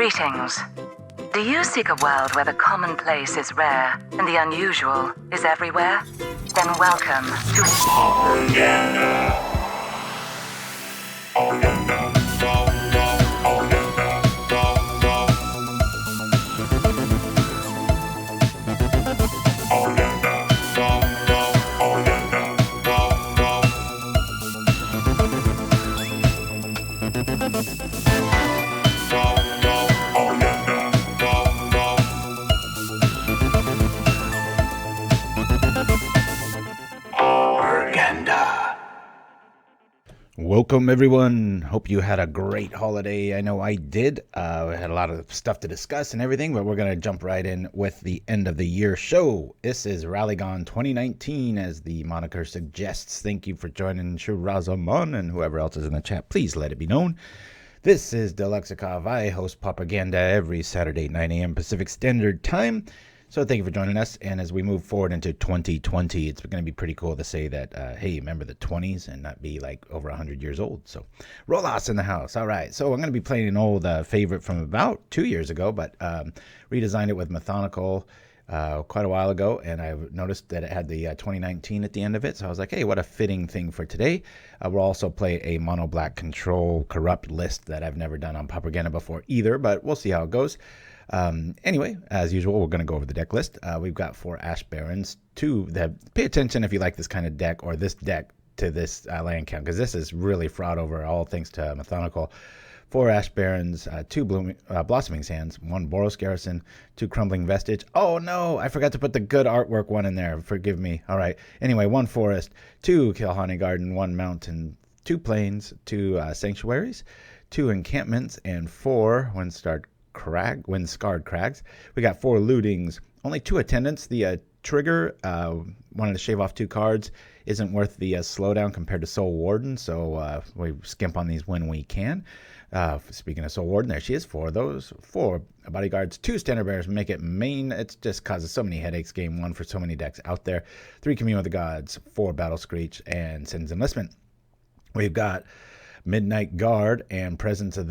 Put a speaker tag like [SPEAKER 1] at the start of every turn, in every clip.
[SPEAKER 1] Greetings. Do you seek a world where the commonplace is rare and the unusual is everywhere? Then welcome to
[SPEAKER 2] Pauperganda.
[SPEAKER 3] Welcome everyone. Hope you had a great holiday. I know I did. We had a lot of stuff to discuss and everything, but we're going to jump right in with the end of the year show. This is Rallygon 2019, as the moniker suggests. Thank you for joining Shirazamon and whoever else is in the chat. Please let it be known. This is Deluxikov. I host Pauperganda every Saturday, 9 a.m. Pacific Standard Time. So thank you for joining us, and as we move forward into 2020, it's going to be pretty cool to say that, hey, remember the 20s and not be like over 100 years old. So Rolas in the house. All right, so I'm going to be playing an old favorite from about 2 years ago, but redesigned it with Methodical quite a while ago, and I noticed that it had the 2019 at the end of it, so I was like, hey, what a fitting thing for today. We'll also play a mono black control corrupt list that I've never done on Pauperganda before either, but we'll see how it goes. Anyway, as usual, we're going to go over the deck list. We've got 4 Ash Barrens, 2 that pay attention if you like this kind of deck or this deck to this land count, because this is really fraught over, all thanks to Methodical. 4 Ash Barrens, 2 Blossoming Sands, 1 Boros Garrison, 2 Crumbling Vestige. Oh no, I forgot to put the good artwork one in there. Forgive me. All right. Anyway, 1 Forest, 2 Khalni Garden, 1 Mountain, 2 Plains, 2 Sanctuaries, 2 Encampments, and 4 Wind-Scarred Crags. We got 4 Lootings, only 2 Attendants. The trigger, wanted to shave off 2 cards, isn't worth the slowdown compared to Soul Warden, so we skimp on these when we can. Speaking of Soul Warden, there she is. 4 of those. 4 Bodyguards, 2 Standard Bearers, make it main. It just causes so many headaches game 1 for so many decks out there. 3 Commune with the Gods, 4 Battle Screech, and Cenn's Enlistment. We've got Midnight Guard and Presence of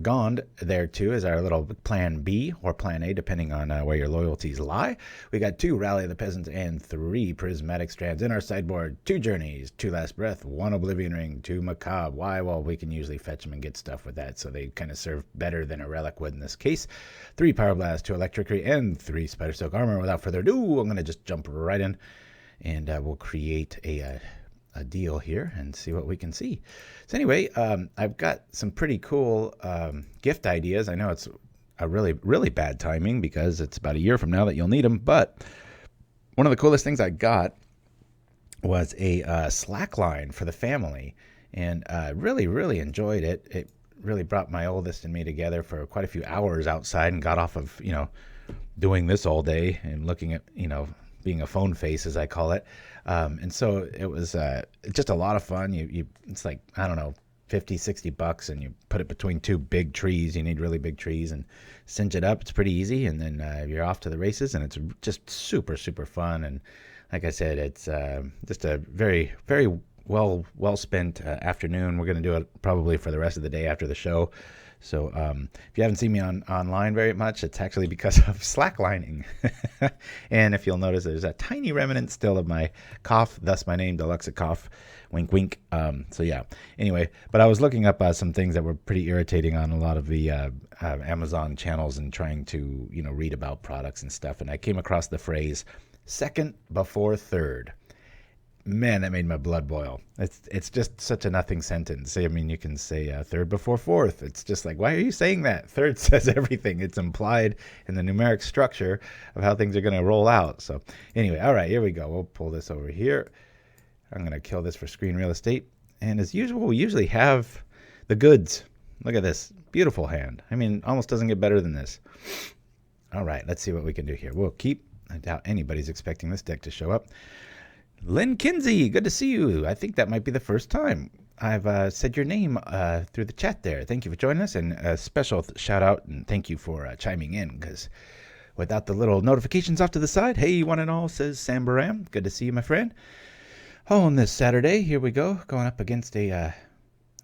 [SPEAKER 3] Gond there too is our little plan B or plan A, depending on where your loyalties lie. We got 2 Rally the Peasants and 3 Prismatic Strands in our sideboard. 2 Journeys, 2 Last Breath, 1 Oblivion Ring, 2 Macabre. Why? Well, we can usually fetch them and get stuff with that, so they kind of serve better than a relic would in this case. 3 Pyroblast, 2 Electrickery, and 3 Spidersilk Armor. Without further ado, I'm going to just jump right in, and we'll create a deal here and see what we can see. So anyway, I've got some pretty cool gift ideas. I know it's a really, really bad timing because it's about a year from now that you'll need them, but one of the coolest things I got was a slackline for the family, and really, really enjoyed it. It really brought my oldest and me together for quite a few hours outside, and got off of, doing this all day and looking at, being a phone face, as I call it. And so it was just a lot of fun. It's like, I don't know, $50-$60, and you put it between 2 big trees. You need really big trees, and cinch it up. It's pretty easy, and then you're off to the races, and it's just super, super fun. And like I said, it's just a very, very well spent afternoon. We're going to do it probably for the rest of the day after the show. So if you haven't seen me online very much, it's actually because of slacklining. And if you'll notice, there's a tiny remnant still of my cough, thus my name, Deluxikov. Wink, wink. So yeah. Anyway, but I was looking up some things that were pretty irritating on a lot of the Amazon channels, and trying to read about products and stuff. And I came across the phrase "second before third." Man, that made my blood boil. It's just such a nothing sentence. I mean, you can say third before fourth. It's just like, why are you saying that? Third says everything. It's implied in the numeric structure of how things are going to roll out. So anyway, all right, here we go. We'll pull this over here. I'm going to kill this for screen real estate. And as usual, we usually have the goods. Look at this. Beautiful hand. I mean, almost doesn't get better than this. All right, let's see what we can do here. We'll keep. I doubt anybody's expecting this deck to show up. Lynn Kinsey, good to see you. I think that might be the first time I've said your name through the chat there. Thank you for joining us, and a special shout out and thank you for chiming in, because without the little notifications off to the side, hey, one and all, says Sam Baram. Good to see you, my friend. Oh, on this Saturday, here we go, going up against a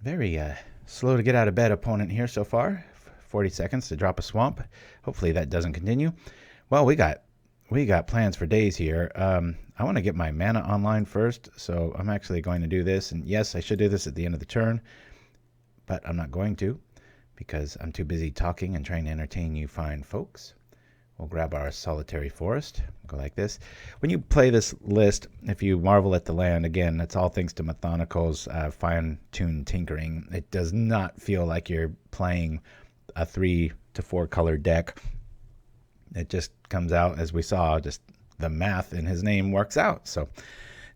[SPEAKER 3] very slow to get out of bed opponent here so far. 40 seconds to drop a swamp. Hopefully that doesn't continue. Well, we got plans for days here. I want to get my mana online first, so I'm actually going to do this. And yes, I should do this at the end of the turn, but I'm not going to because I'm too busy talking and trying to entertain you fine folks. We'll grab our Solitary Forest, go like this. When you play this list, if you marvel at the land, again, that's all thanks to Methonical's fine-tuned tinkering. It does not feel like you're playing a 3 to 4 color deck. It just comes out, as we saw, just the math in his name works out. So,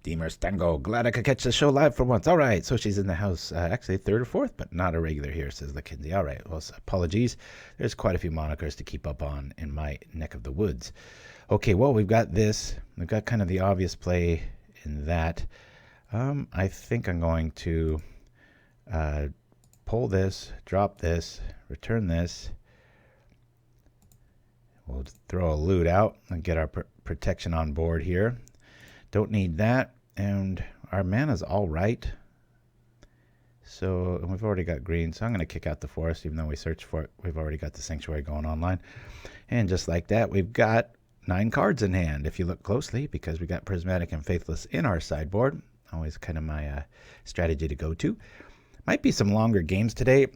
[SPEAKER 3] Deemer Stango, glad I could catch the show live for once. All right, so she's in the house, actually third or fourth, but not a regular here, says Lakinsey. All right, well, apologies. There's quite a few monikers to keep up on in my neck of the woods. Okay, well, we've got this. We've got kind of the obvious play in that. I think I'm going to pull this, drop this, return this. We'll throw a loot out and get our protection on board here. Don't need that, and our mana's all right. So we've already got green, so I'm going to kick out the forest, even though we searched for it. We've already got the sanctuary going online. And just like that, we've got 9 cards in hand, if you look closely, because we got Prismatic and Faithless in our sideboard. Always kind of my strategy to go to. Might be some longer games today.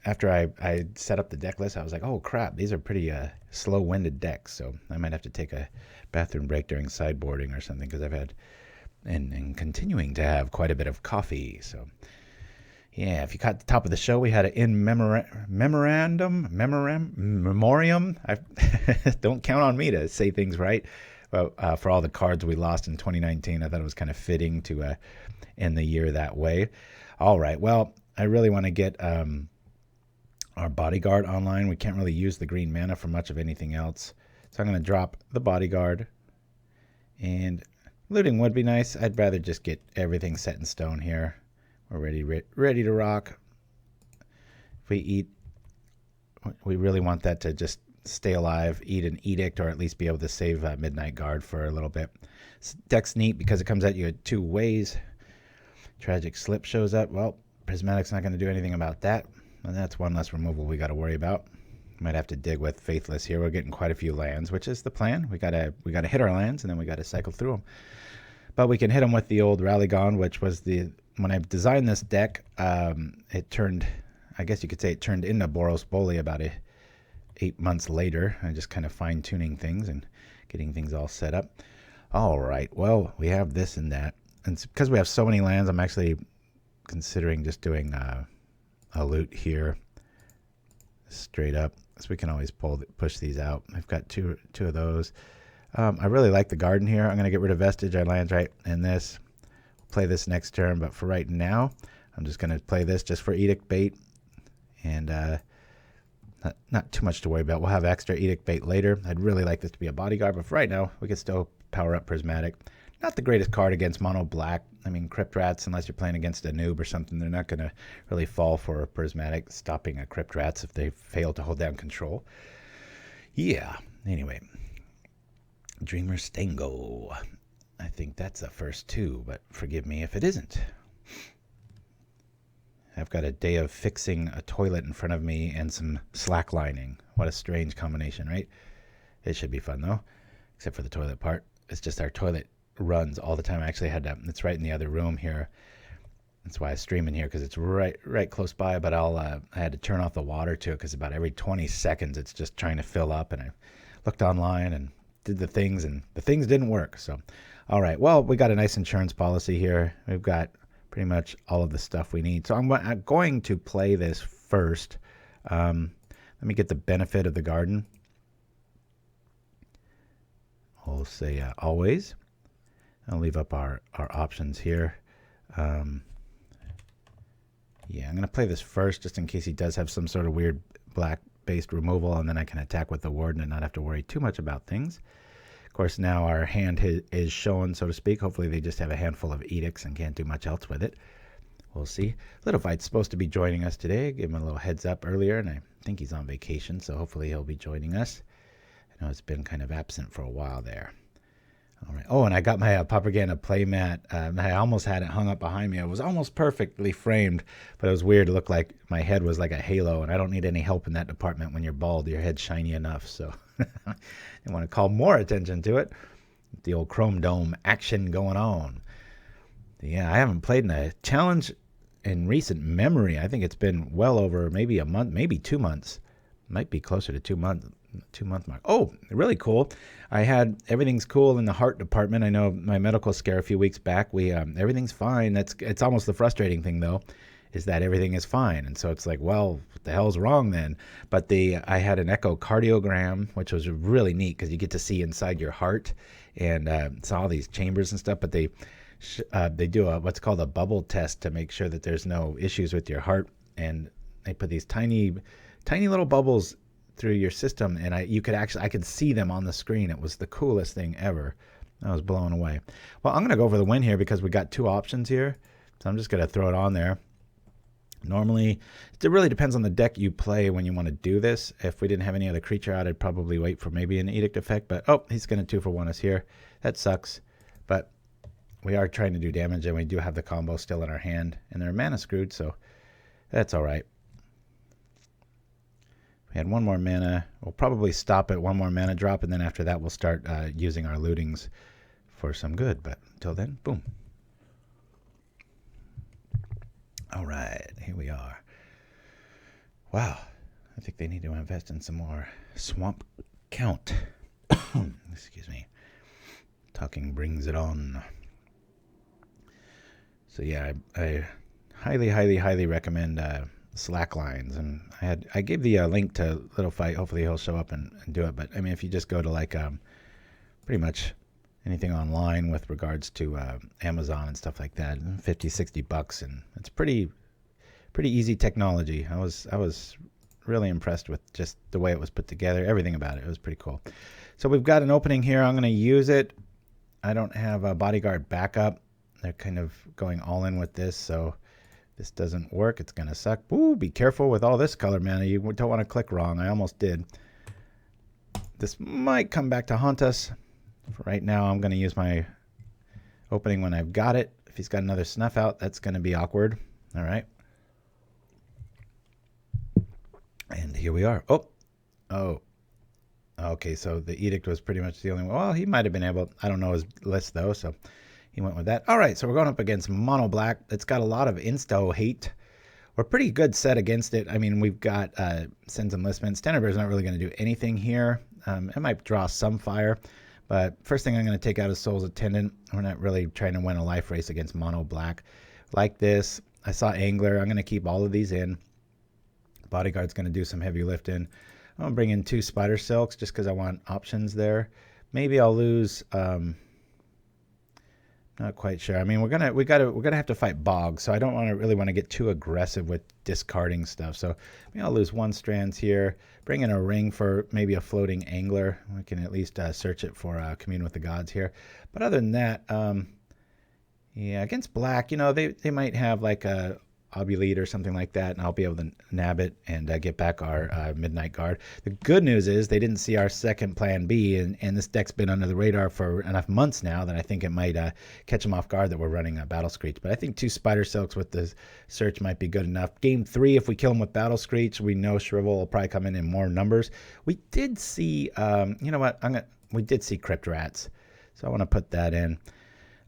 [SPEAKER 3] After I set up the deck list, I was like, oh crap, these are pretty slow-winded decks, so I might have to take a bathroom break during sideboarding or something, because I've had and continuing to have quite a bit of coffee. So yeah, if you caught the top of the show, we had an in memoriam. Don't count on me to say things right. But for all the cards we lost in 2019, I thought it was kind of fitting to end the year that way. All right, well, I really want to get our Bodyguard online. We can't really use the green mana for much of anything else. So I'm going to drop the Bodyguard. And looting would be nice. I'd rather just get everything set in stone here. We're ready to rock. If we eat, we really want that to just stay alive, eat an Edict, or at least be able to save Midnight Guard for a little bit. This deck's neat because it comes at you 2 ways. Tragic Slip shows up. Well, Prismatic's not going to do anything about that. And that's one less removal we got to worry about. Might have to dig with Faithless here. We're getting quite a few lands, which is the plan. We gotta hit our lands, and then we got to cycle through them. But we can hit them with the old Rally Gone, which was when I designed this deck, it turned, I guess you could say it turned into Boros Bully about 8 months later. I just kind of fine-tuning things and getting things all set up. All right, well, we have this and that. And because we have so many lands, I'm actually considering just doing a loot here straight up. So we can always push these out. I've got two of those. I really like the garden here. I'm going to get rid of Vestige. Our land's right in this. Play this next turn, but for right now, I'm just going to play this just for Edict bait. And not too much to worry about. We'll have extra Edict bait later. I'd really like this to be a Bodyguard, but for right now, we can still power up Prismatic. Not the greatest card against mono black. I mean, Crypt Rats, unless you're playing against a noob or something, they're not going to really fall for a Prismatic, stopping a Crypt Rats if they fail to hold down control. Yeah, anyway. Dreamer Stango. I think that's the first 2, but forgive me if it isn't. I've got a day of fixing a toilet in front of me and some slacklining. What a strange combination, right? It should be fun, though, except for the toilet part. It's just our toilet runs all the time. I actually had to, it's right in the other room here. That's why I stream in here, because it's right close by, but I had to turn off the water to it, because about every 20 seconds it's just trying to fill up, and I looked online and did the things, and the things didn't work. So, all right, well, we got a nice insurance policy here. We've got pretty much all of the stuff we need. So I'm going to play this first. Let me get the benefit of the garden. We'll say always. I'll leave up our options here. Yeah, I'm going to play this first just in case he does have some sort of weird black-based removal, and then I can attack with the Warden and not have to worry too much about things. Of course, now our hand is shown, so to speak. Hopefully they just have a handful of Edicts and can't do much else with it. We'll see. Little Fight's supposed to be joining us today. I gave him a little heads up earlier, and I think he's on vacation, so hopefully he'll be joining us. I know it's been kind of absent for a while there. All right. Oh, and I got my Pauperganda playmat. I almost had it hung up behind me. It was almost perfectly framed, but it was weird. It looked like my head was like a halo, and I don't need any help in that department when you're bald. Your head's shiny enough, so I want to call more attention to it. The old Chrome Dome action going on. Yeah, I haven't played in a challenge in recent memory. I think it's been well over maybe a month, maybe 2 months. Might be closer to 2 months. 2 month mark. Oh, really cool. I had everything's cool in the heart department. I know my medical scare a few weeks back. We everything's fine. It's almost the frustrating thing though, is that everything is fine. And so it's like, well, what the hell's wrong then? But I had an echocardiogram, which was really neat because you get to see inside your heart and saw all these chambers and stuff. But they do what's called a bubble test to make sure that there's no issues with your heart. And they put these tiny little bubbles through your system, and I could see them on the screen. It was the coolest thing ever. I was blown away. Well, I'm going to go for the win here because we got 2 options here. So I'm just going to throw it on there. Normally, it really depends on the deck you play when you want to do this. If we didn't have any other creature out, I'd probably wait for maybe an Edict effect. But, oh, he's going to 2-for-1 us here. That sucks. But we are trying to do damage, and we do have the combo still in our hand. And they're mana screwed, so that's all right. We had 1 more mana. We'll probably stop at 1 more mana drop, and then after that we'll start using our lootings for some good. But until then, boom. All right, here we are. Wow, I think they need to invest in some more swamp count. Excuse me. Talking brings it on. So yeah, I highly recommend Slacklines, and I gave the link to Little Fight. Hopefully he'll show up and do it. But I mean, if you just go to like pretty much anything online with regards to Amazon and stuff like that, $50-$60, and it's pretty easy technology. I was really impressed with just the way it was put together. Everything about it. It was pretty cool. So we've got an opening here. I'm going to use it. I don't have a bodyguard backup. They're kind of going all in with this, so this doesn't work. It's going to suck. Ooh, be careful with all this color mana. You don't want to click wrong. I almost did. This might come back to haunt us. For right now, I'm going to use my opening when I've got it. If he's got another snuff out, that's going to be awkward. All right. And here we are. Oh. Okay, so the Edict was pretty much the only one. Well, he might have been able. I don't know his list, though, so he went with that. All right, so we're going up against Mono Black. It's got a lot of insto hate. We're pretty good set against it. I mean, we've got Cenn's Enlistment. Standard Bear's not really going to do anything here. It might draw some fire. But first thing I'm going to take out is Soul's Attendant. We're not really trying to win a life race against Mono Black. Like this, I saw Angler. I'm going to keep all of these in. Bodyguard's going to do some heavy lifting. I'm going to bring in 2 Spidersilks just because I want options there. Maybe I'll lose... not quite sure. I mean, we're gonna have to fight Bog, so I don't really want to get too aggressive with discarding stuff. So maybe I'll lose 1 Strands here. Bring in a ring for maybe a floating Angler. We can at least search it for Commune with the Gods here. But other than that, yeah, against Black, you know, they might have like a Oblivion or something like that, and I'll be able to nab it and get back our Midnight Guard. The good news is they didn't see our second plan B, and this deck's been under the radar for enough months now that I think it might catch them off guard that we're running a Battle Screech. But I think 2 Spidersilks with the search might be good enough. Game 3, if we kill them with Battle Screech, we know Shrivel will probably come in more numbers. We did see, you know what, we did see Crypt Rats, so I want to put that in.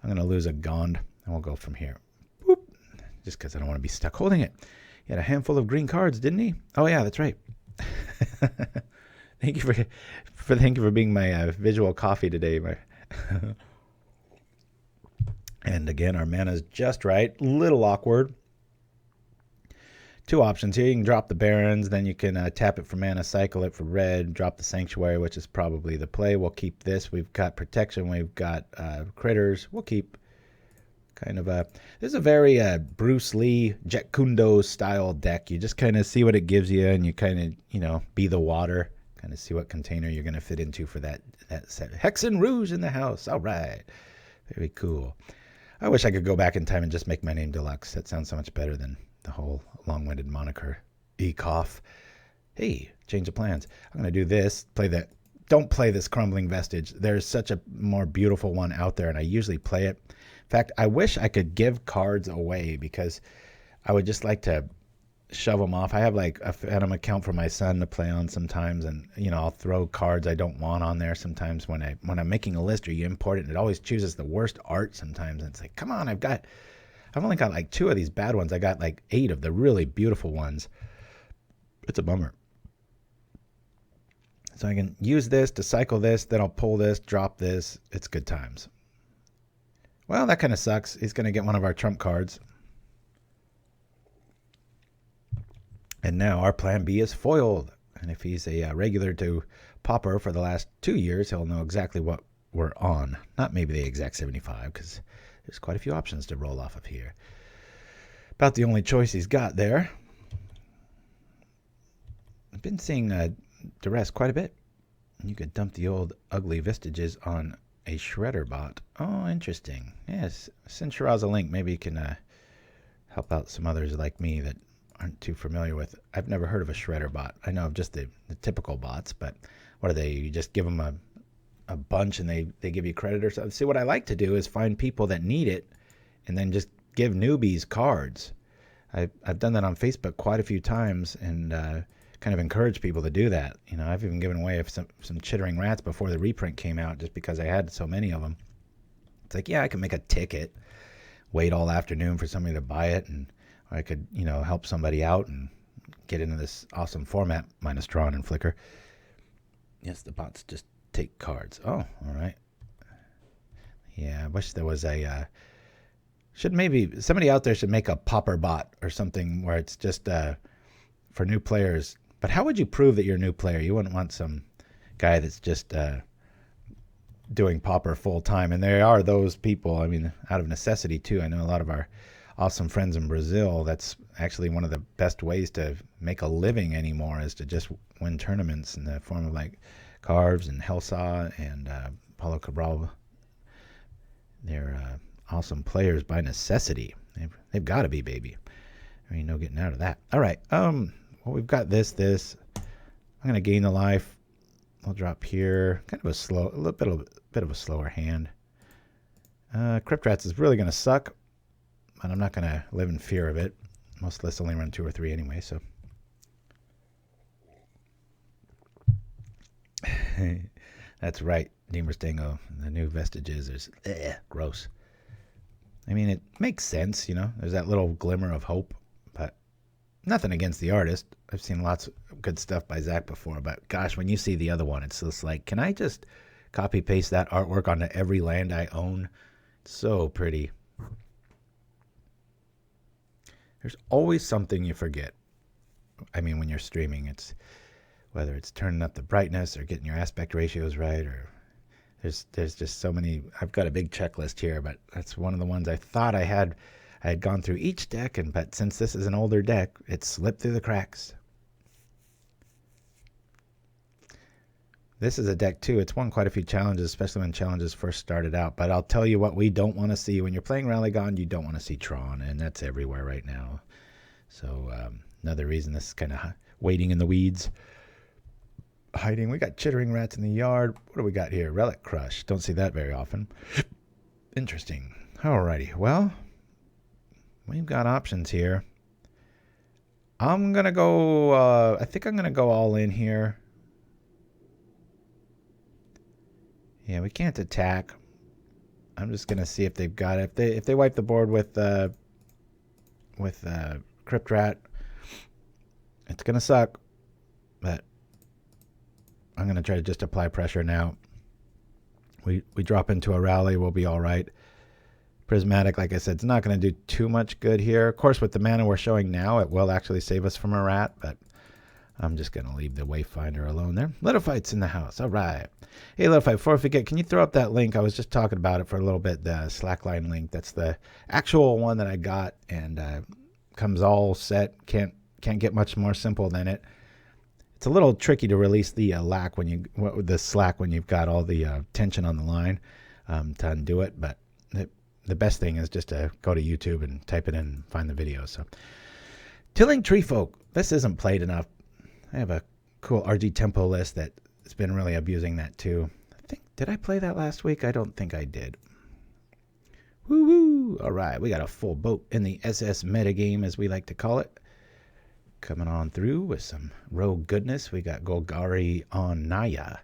[SPEAKER 3] I'm going to lose a Gond, and we'll go from here. Just because I don't want to be stuck holding it. He had a handful of green cards, didn't he? Oh yeah, that's right. Thank you for being my visual coffee today. And again, our mana's just right. Little awkward. 2 options here. You can drop the Barrens, then you can tap it for mana, cycle it for red, drop the Sanctuary, which is probably the play. We'll keep this. We've got protection. We've got critters. We'll keep. Kind of this is a very Bruce Lee, Jet Kundo style deck. You just kind of see what it gives you, and you kind of, you know, be the water. Kind of see what container you're going to fit into for that set. Hex and Rouge in the house. All right. Very cool. I wish I could go back in time and just make my name Deluxe. That sounds so much better than the whole long-winded moniker. E-Cough. Hey, change of plans. I'm going to do this, play the don't play this Crumbling Vestige. There's such a more beautiful one out there, and I usually play it. In fact, I wish I could give cards away because I would just like to shove them off. I have like a Phantom account for my son to play on sometimes, and I'll throw cards I don't want on there sometimes when I'm making a list or you import it, and it always chooses the worst art sometimes. And it's like, come on, I've only got like 2 of these bad ones. I got like 8 of the really beautiful ones. It's a bummer. So I can use this to cycle this, then I'll pull this, drop this. It's good times. Well, that kind of sucks. He's going to get one of our trump cards. And now our plan B is foiled. And if he's a regular to Pauper for the last 2 years, he'll know exactly what we're on. Not maybe the exact 75, because there's quite a few options to roll off of here. About the only choice he's got there. I've been seeing Duress quite a bit. You could dump the old ugly Vestiges on a Shredder bot. Oh, interesting. Yes, send Shiraz a link. Maybe you can help out some others like me that aren't too familiar with. I've never heard of a Shredder bot. I know of just the typical bots, but what are they? You just give them a bunch and they give you credit or something. See, what I like to do is find people that need it and then just give newbies cards. I've done that on Facebook quite a few times and kind of encourage people to do that. I've even given away some chittering rats before the reprint came out just because I had so many of them. It's like, yeah, I can make a ticket, wait all afternoon for somebody to buy it, and or I could, help somebody out and get into this awesome format, minus Tron and Flickr. Yes, the bots just take cards. Oh, all right. Yeah, I wish there was somebody out there should make a Pauper bot or something where it's just for new players. But how would you prove that you're a new player? You wouldn't want some guy that's just doing Pauper full time. And there are those people, out of necessity too. I know a lot of our awesome friends in Brazil, that's actually one of the best ways to make a living anymore is to just win tournaments in the form of like Carves and Helsaw and Paulo Cabral. They're awesome players by necessity. They've got to be, baby. No getting out of that. All right. Well, we've got this. I'm going to gain the life. I'll drop here. Kind of a little bit of a slower hand. Crypt Rats is really going to suck. But I'm not going to live in fear of it. Most lists only run 2 or 3 anyway, so. That's right, Deemer Stingo. The new Vestiges is gross. It makes sense, There's that little glimmer of hope, but nothing against the artist. I've seen lots of good stuff by Zach before, but gosh, when you see the other one, it's just like, can I just copy-paste that artwork onto every land I own? It's so pretty. There's always something you forget. When you're streaming, it's whether it's turning up the brightness or getting your aspect ratios right, or there's just so many. I've got a big checklist here, but that's one of the ones I thought I had gone through each deck, but since this is an older deck, it slipped through the cracks. This is a deck too. It's won quite a few challenges, especially when challenges first started out. But I'll tell you what we don't want to see. When you're playing Rallygon, you don't want to see Tron, and that's everywhere right now. So another reason this is kind of waiting in the weeds. Hiding. We got Chittering Rats in the yard. What do we got here? Relic Crush. Don't see that very often. Interesting. Alrighty. Well, we've got options here. I'm going to go... I think I'm going to go all in here. Yeah, we can't attack. I'm just gonna see if they've got it. If they wipe the board with Crypt Rat, it's gonna suck. But I'm gonna try to just apply pressure now. We drop into a rally, we'll be all right. Prismatic, like I said, it's not gonna do too much good here. Of course, with the mana we're showing now, it will actually save us from a rat, but I'm just going to leave the Wayfinder alone there. Little Fight's in the house. All right. Hey, Little Fight, before I forget, can you throw up that link? I was just talking about it for a little bit, the Slackline link. That's the actual one that I got and comes all set. Can't get much more simple than it. It's a little tricky to release the slack when you've got all the tension on the line to undo it, but the best thing is just to go to YouTube and type it in and find the video. So, Tilling Treefolk. This isn't played enough. I have a cool RG Tempo list that it's been really abusing that too. Did I play that last week? I don't think I did. Woo-woo! All right, we got a full boat in the SS metagame, as we like to call it. Coming on through with some rogue goodness. We got Golgari on Naya.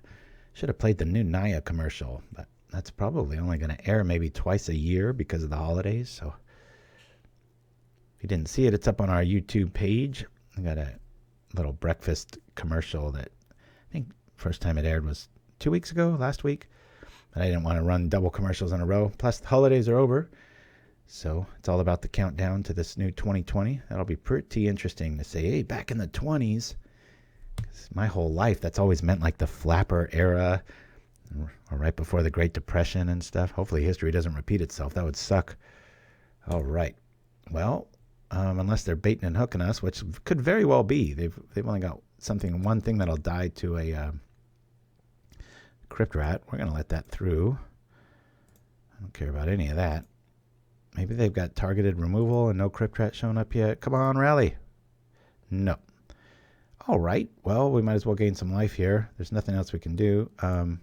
[SPEAKER 3] Should have played the new Naya commercial, but that's probably only going to air maybe twice a year because of the holidays. So if you didn't see it, it's up on our YouTube page. I got a little breakfast commercial that I think first time it aired was 2 weeks ago, last week. But I didn't want to run double commercials in a row. Plus, the holidays are over. So it's all about the countdown to this new 2020. That'll be pretty interesting to say, hey, back in the 20s. 'Cause my whole life, that's always meant like the flapper era, or right before the Great Depression and stuff. Hopefully history doesn't repeat itself. That would suck. All right. Well, unless they're baiting and hooking us, which could very well be. They've only got one thing that'll die to a Crypt Rat. We're going to let that through. I don't care about any of that. Maybe they've got targeted removal and no Crypt Rat showing up yet. Come on, Rally. No. All right. Well, we might as well gain some life here. There's nothing else we can do. We'll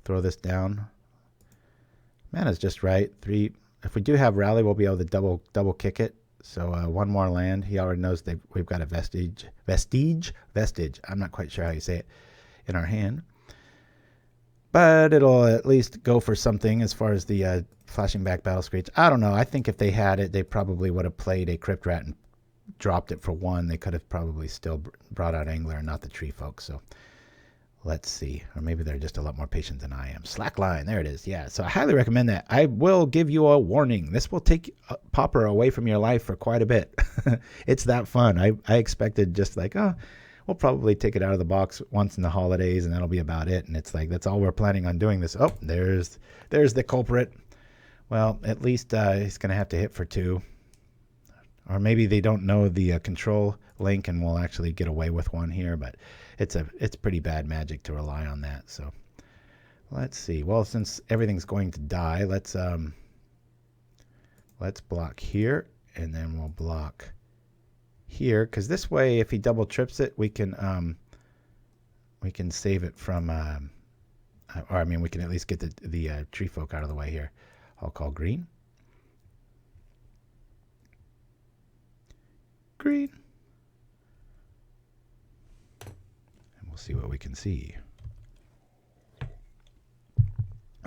[SPEAKER 3] throw this down. Mana's just right. 3. If we do have Rally, we'll be able to double kick it. So one more land. He already knows we've got a vestige. I'm not quite sure how you say it in our hand. But it'll at least go for something as far as the flashing back Battle Screech. I don't know. I think if they had it, they probably would have played a Crypt Rat and dropped it for 1. They could have probably still brought out Angler and not the Tree Folk. So let's see. Or maybe they're just a lot more patient than I am. Slackline. There it is. Yeah. So I highly recommend that. I will give you a warning. This will take Pauper away from your life for quite a bit. It's that fun. I expected just like, we'll probably take it out of the box once in the holidays, and that'll be about it. And it's like, that's all we're planning on doing this. Oh, there's the culprit. Well, at least he's going to have to hit for 2. Or maybe they don't know the control link and we'll actually get away with 1 here. But it's pretty bad magic to rely on that. So let's see. Well, since everything's going to die, let's block here, and then we'll block here, because this way, if he double trips it, we can save it from, or I mean, we can at least get the Tree Folk out of the way here. I'll call green. Green. And we'll see what we can see.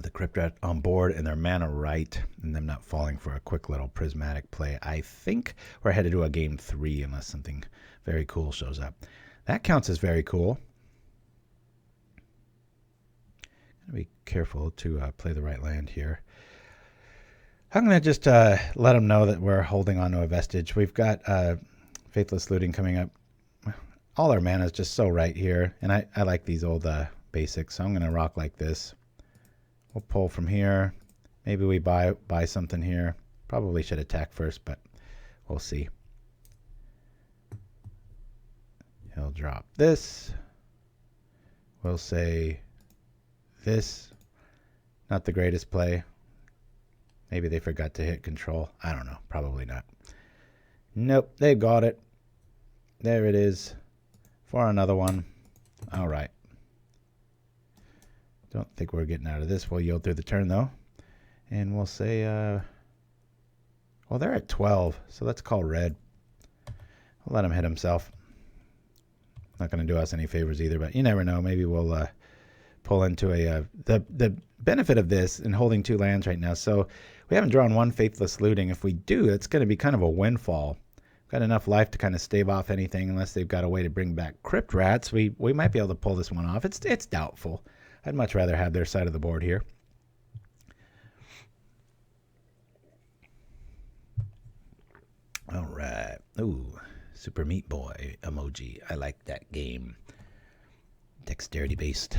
[SPEAKER 3] The Crypt Rat on board and their mana right, and them not falling for a quick little prismatic play. I think we're headed to a game 3 unless something very cool shows up. That counts as very cool. Gotta be careful to play the right land here. I'm going to just let them know that we're holding on to a vestige. We've got Faithless Looting coming up. All our mana is just so right here, and I like these old basics, so I'm going to rock like this. We'll pull from here. Maybe we buy something here. Probably should attack first, but we'll see. He'll drop this. We'll say this. Not the greatest play. Maybe they forgot to hit control. I don't know. Probably not. Nope, they got it. There it is. For another one. All right. Don't think we're getting out of this. We'll yield through the turn, though. And we'll say, well, they're at 12, so let's call red. We'll let him hit himself. Not going to do us any favors either, but you never know. Maybe we'll pull into a... The benefit of this in holding 2 lands right now, so we haven't drawn 1 Faithless Looting. If we do, it's going to be kind of a windfall. We've got enough life to kind of stave off anything unless they've got a way to bring back Crypt Rats. We might be able to pull this one off. It's doubtful. I'd much rather have their side of the board here. All right. Ooh, Super Meat Boy emoji. I like that game. Dexterity based.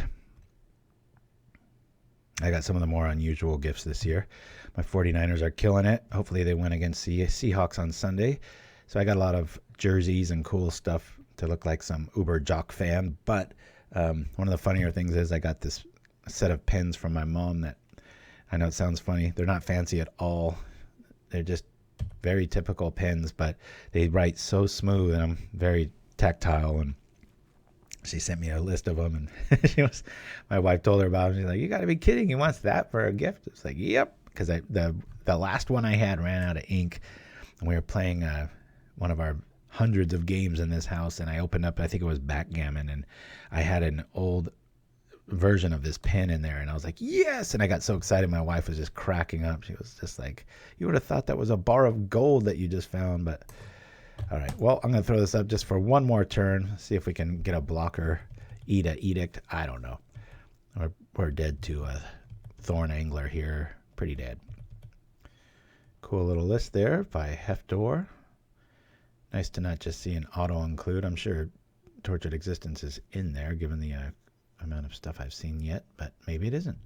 [SPEAKER 3] I got some of the more unusual gifts this year. My 49ers are killing it. Hopefully they win against the Seahawks on Sunday. So I got a lot of jerseys and cool stuff to look like some Uber Jock fan. But one of the funnier things is I got this set of pens from my mom that, I know it sounds funny, they're not fancy at all. They're just very typical pens, but they write so smooth, and I'm very tactile, and She sent me a list of them, and my wife told her about them. She's like, "You got to be kidding! He wants that for a gift." It's like, "Yep," because the last one I had ran out of ink, and we were playing one of our hundreds of games in this house, and I opened up, I think it was backgammon, and I had an old version of this pen in there, and I was like, yes, and I got so excited. My wife was just cracking up. She was just like, "You would have thought that was a bar of gold that you just found." But all right, well, I'm gonna throw this up just for one more turn, see if we can get a blocker, eat a edict. I don't know, we're dead to a Thorn Angler here, pretty dead. Cool little list there by Heftor. Nice to not just see an auto include. I'm sure Tortured Existence is in there given the amount of stuff I've seen yet, but maybe it isn't.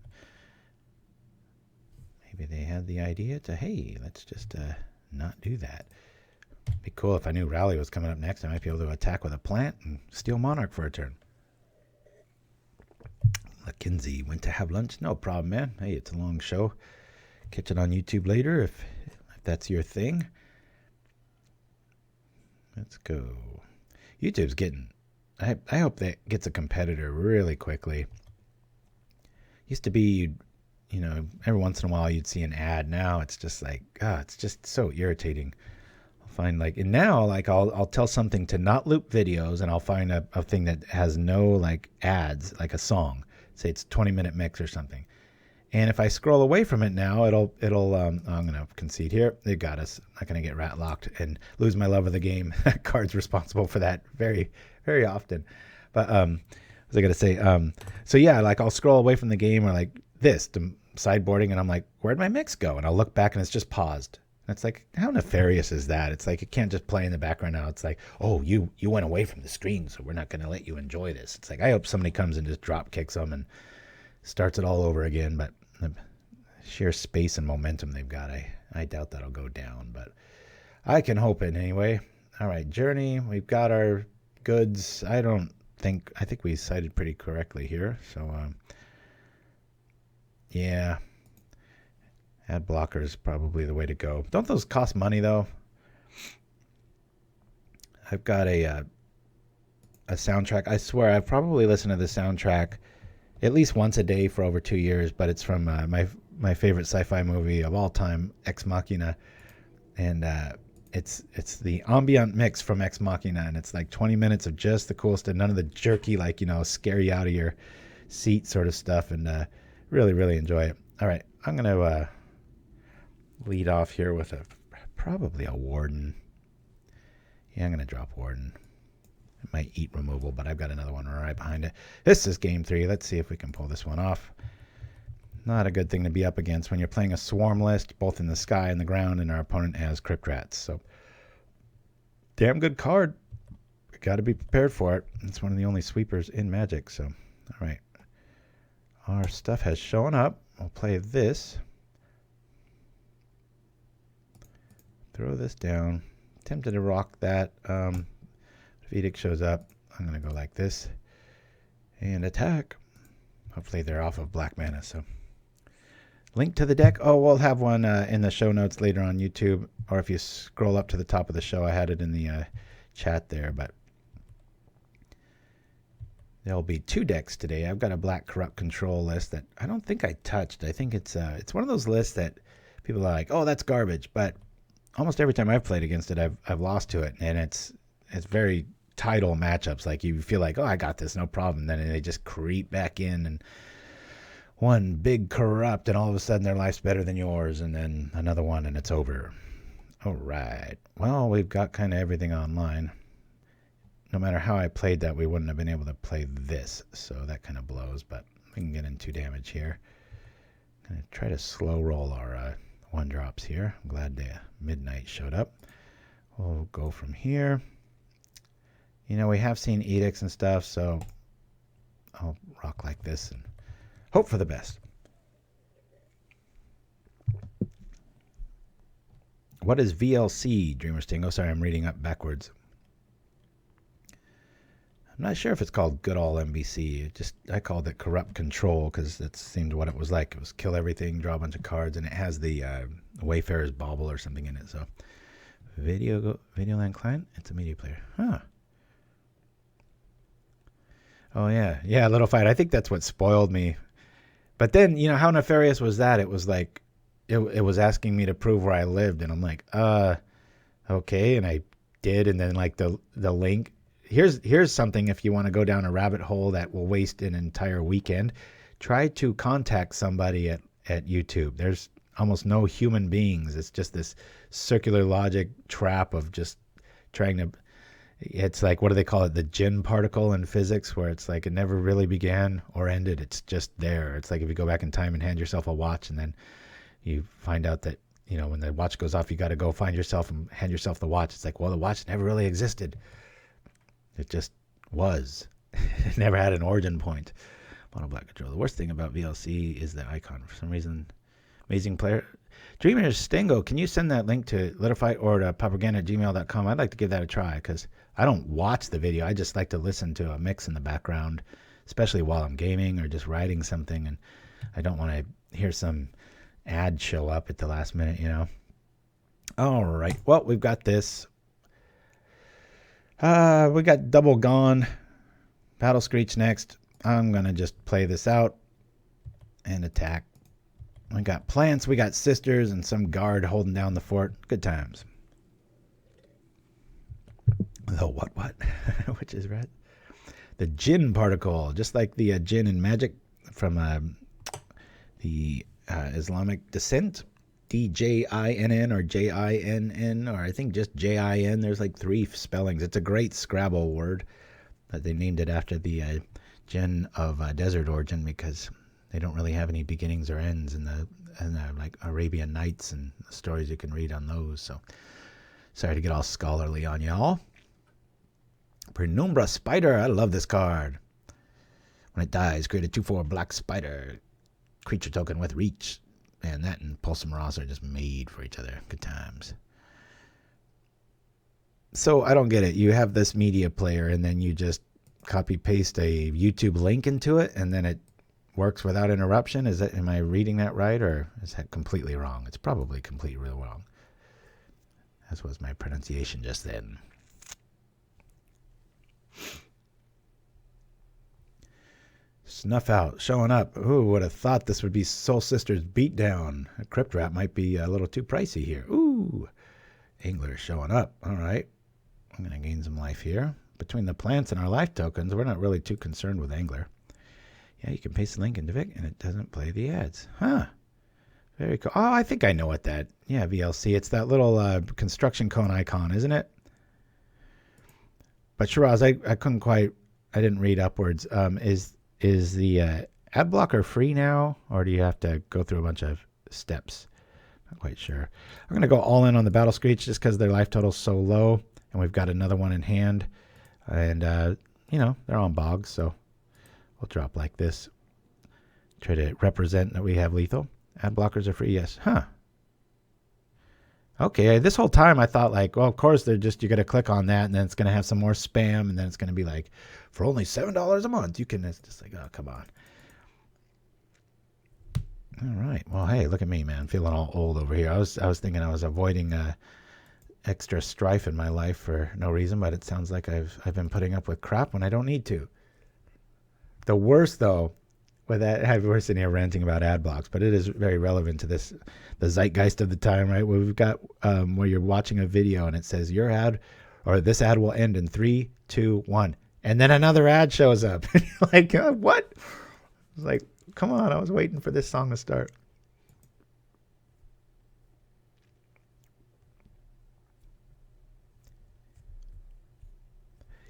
[SPEAKER 3] Maybe they had the idea to, hey, let's just not do that. Be cool if I knew Rally was coming up next. I might be able to attack with a plant and steal Monarch for a turn. Mackenzie went to have lunch. No problem, man. Hey, it's a long show. Catch it on YouTube later if that's your thing. Let's go. YouTube's getting... I hope that gets a competitor really quickly. Used to be, you know, every once in a while you'd see an ad. Now it's just like, it's just so irritating. I'll find like, and now like I'll tell something to not loop videos, and I'll find a thing that has no like ads, like a song. Say it's 20-minute mix or something. And if I scroll away from it now, it'll I'm gonna concede here. It got us. I'm not gonna get rat locked and lose my love of the game. That card's responsible for that very, very often. But what was I gonna say? So yeah, like I'll scroll away from the game or like this to sideboarding, and I'm like, where'd my mix go? And I'll look back and it's just paused. And it's like, how nefarious is that? It's like it can't just play in the background now. It's like, oh, you went away from the screen, so we're not gonna let you enjoy this. It's like I hope somebody comes and just drop kicks them and starts it all over again. But the sheer space and momentum they've got, I doubt that'll go down, but I can hope it anyway. All right, Journey, we've got our goods. I think we cited pretty correctly here. So, yeah, ad blocker is probably the way to go. Don't those cost money though? I've got a soundtrack. I swear I've probably listened to the soundtrack at least once a day for over 2 years, but it's from my favorite sci-fi movie of all time, Ex Machina, and it's the ambient mix from Ex Machina, and it's like 20 minutes of just the coolest and none of the jerky, like, you know, scare you out of your seat sort of stuff, and really, really enjoy it. All right, I'm going to lead off here with probably a Warden. Yeah, I'm going to drop Warden. It might eat removal, but I've got another one right behind it. This is game 3. Let's see if we can pull this one off. Not a good thing to be up against when you're playing a swarm list, both in the sky and the ground, and our opponent has Crypt Rats. So, damn good card. Got to be prepared for it. It's one of the only sweepers in Magic. So, all right. Our stuff has shown up. We'll play this. Throw this down. Tempted to rock that. If Edict shows up, I'm going to go like this and attack. Hopefully they're off of black mana. So link to the deck. Oh, we'll have one in the show notes later on YouTube, or if you scroll up to the top of the show, I had it in the chat there. But there'll be 2 decks today. I've got a black Corrupt Control list that I don't think I touched. I think it's one of those lists that people are like, oh, that's garbage. But almost every time I've played against it, I've lost to it, and it's very title matchups. Like you feel like, oh, I got this, no problem. Then they just creep back in and one big corrupt, and all of a sudden their life's better than yours, and then another one and it's over. All right. Well, we've got kind of everything online. No matter how I played that, we wouldn't have been able to play this. So that kind of blows, but we can get in 2 damage here. I'm going to try to slow roll our 1-drops here. I'm glad the Midnight showed up. We'll go from here. You know, we have seen edicts and stuff, so I'll rock like this and hope for the best. What is VLC, Dreamer Sting? Oh, sorry, I'm reading up backwards. I'm not sure if it's called Good All MBC. I called it Corrupt Control because that seemed what it was like. It was kill everything, draw a bunch of cards, and it has the Wayfarer's Bauble or something in it. So, Videoland client, it's a media player. Huh. Oh, yeah. Yeah, Little Fight. I think that's what spoiled me. But then, you know, how nefarious was that? It was like, it was asking me to prove where I lived. And I'm like, okay. And I did. And then, like, the link. Here's something if you want to go down a rabbit hole that will waste an entire weekend. Try to contact somebody at YouTube. There's almost no human beings. It's just this circular logic trap of just trying to... It's like, what do they call it? The Jinn particle in physics, where it's like it never really began or ended. It's just there. It's like if you go back in time and hand yourself a watch, and then you find out that, you know, when the watch goes off, you got to go find yourself and hand yourself the watch. It's like, well, the watch never really existed. It just was. It never had an origin point. Mono Black Control. The worst thing about VLC is the icon. For some reason, amazing player. Dreamer Stingo, can you send that link to Litterfight or to pauperganda@gmail.com? I'd like to give that a try, because I don't watch the video. I just like to listen to a mix in the background, especially while I'm gaming or just writing something, and I don't want to hear some ad show up at the last minute, you know. All right. Well, we've got this. We got Double Gone. Battle Screech next. I'm going to just play this out and attack. We got plants, we got sisters, and some guard holding down the fort. Good times. The what? Which is red. The Jinn particle, just like the Jinn in Magic from the Islamic Descent. DJINN or JINN, or I think just JIN. There's like 3 spellings. It's a great Scrabble word. But they named it after the Jinn of desert origin, because they don't really have any beginnings or ends in the like Arabian Nights and the stories you can read on those. So sorry to get all scholarly on y'all. Penumbra Spider. I love this card. When it dies, create a 2/4 black spider. Creature token with reach. Man, that and Pulsum Ross are just made for each other. Good times. So I don't get it. You have this media player and then you just copy paste a YouTube link into it and then it works without interruption. Am I reading that right, or is that completely wrong? It's probably completely wrong. As was my pronunciation just then. Snuff Out showing up. Ooh, would have thought this would be Soul Sisters Beatdown. A Crypt Wrap might be a little too pricey here. Ooh, Angler showing up. All right, I'm going to gain some life here. Between the plants and our life tokens, we're not really too concerned with Angler. Yeah, you can paste the link into Vic, and it doesn't play the ads. Huh. Very cool. Oh, I think I know what that... Yeah, VLC. It's that little construction cone icon, isn't it? But Shiraz, I couldn't quite... I didn't read upwards. Is the ad blocker free now, or do you have to go through a bunch of steps? Not quite sure. I'm going to go all in on the Battle Screech just because their life total's so low, and we've got another one in hand. And, you know, they're on bogs, so... We'll drop like this. Try to represent that we have lethal. Ad blockers are free, yes. Huh. Okay, this whole time I thought like, well, of course they're just, you got to click on that and then it's going to have some more spam and then it's going to be like, for only $7 a month, you can, it's just like, oh, come on. All right. Well, hey, look at me, man. I'm feeling all old over here. I was thinking I was avoiding extra strife in my life for no reason, but it sounds like I've been putting up with crap when I don't need to. The worst, though, with that, we're sitting here ranting about ad blocks, but it is very relevant to this, the zeitgeist of the time, right? Where we've got where you're watching a video and it says your ad or this ad will end in 3, 2, 1, and then another ad shows up. And you're like, what? I was like, come on, I was waiting for this song to start.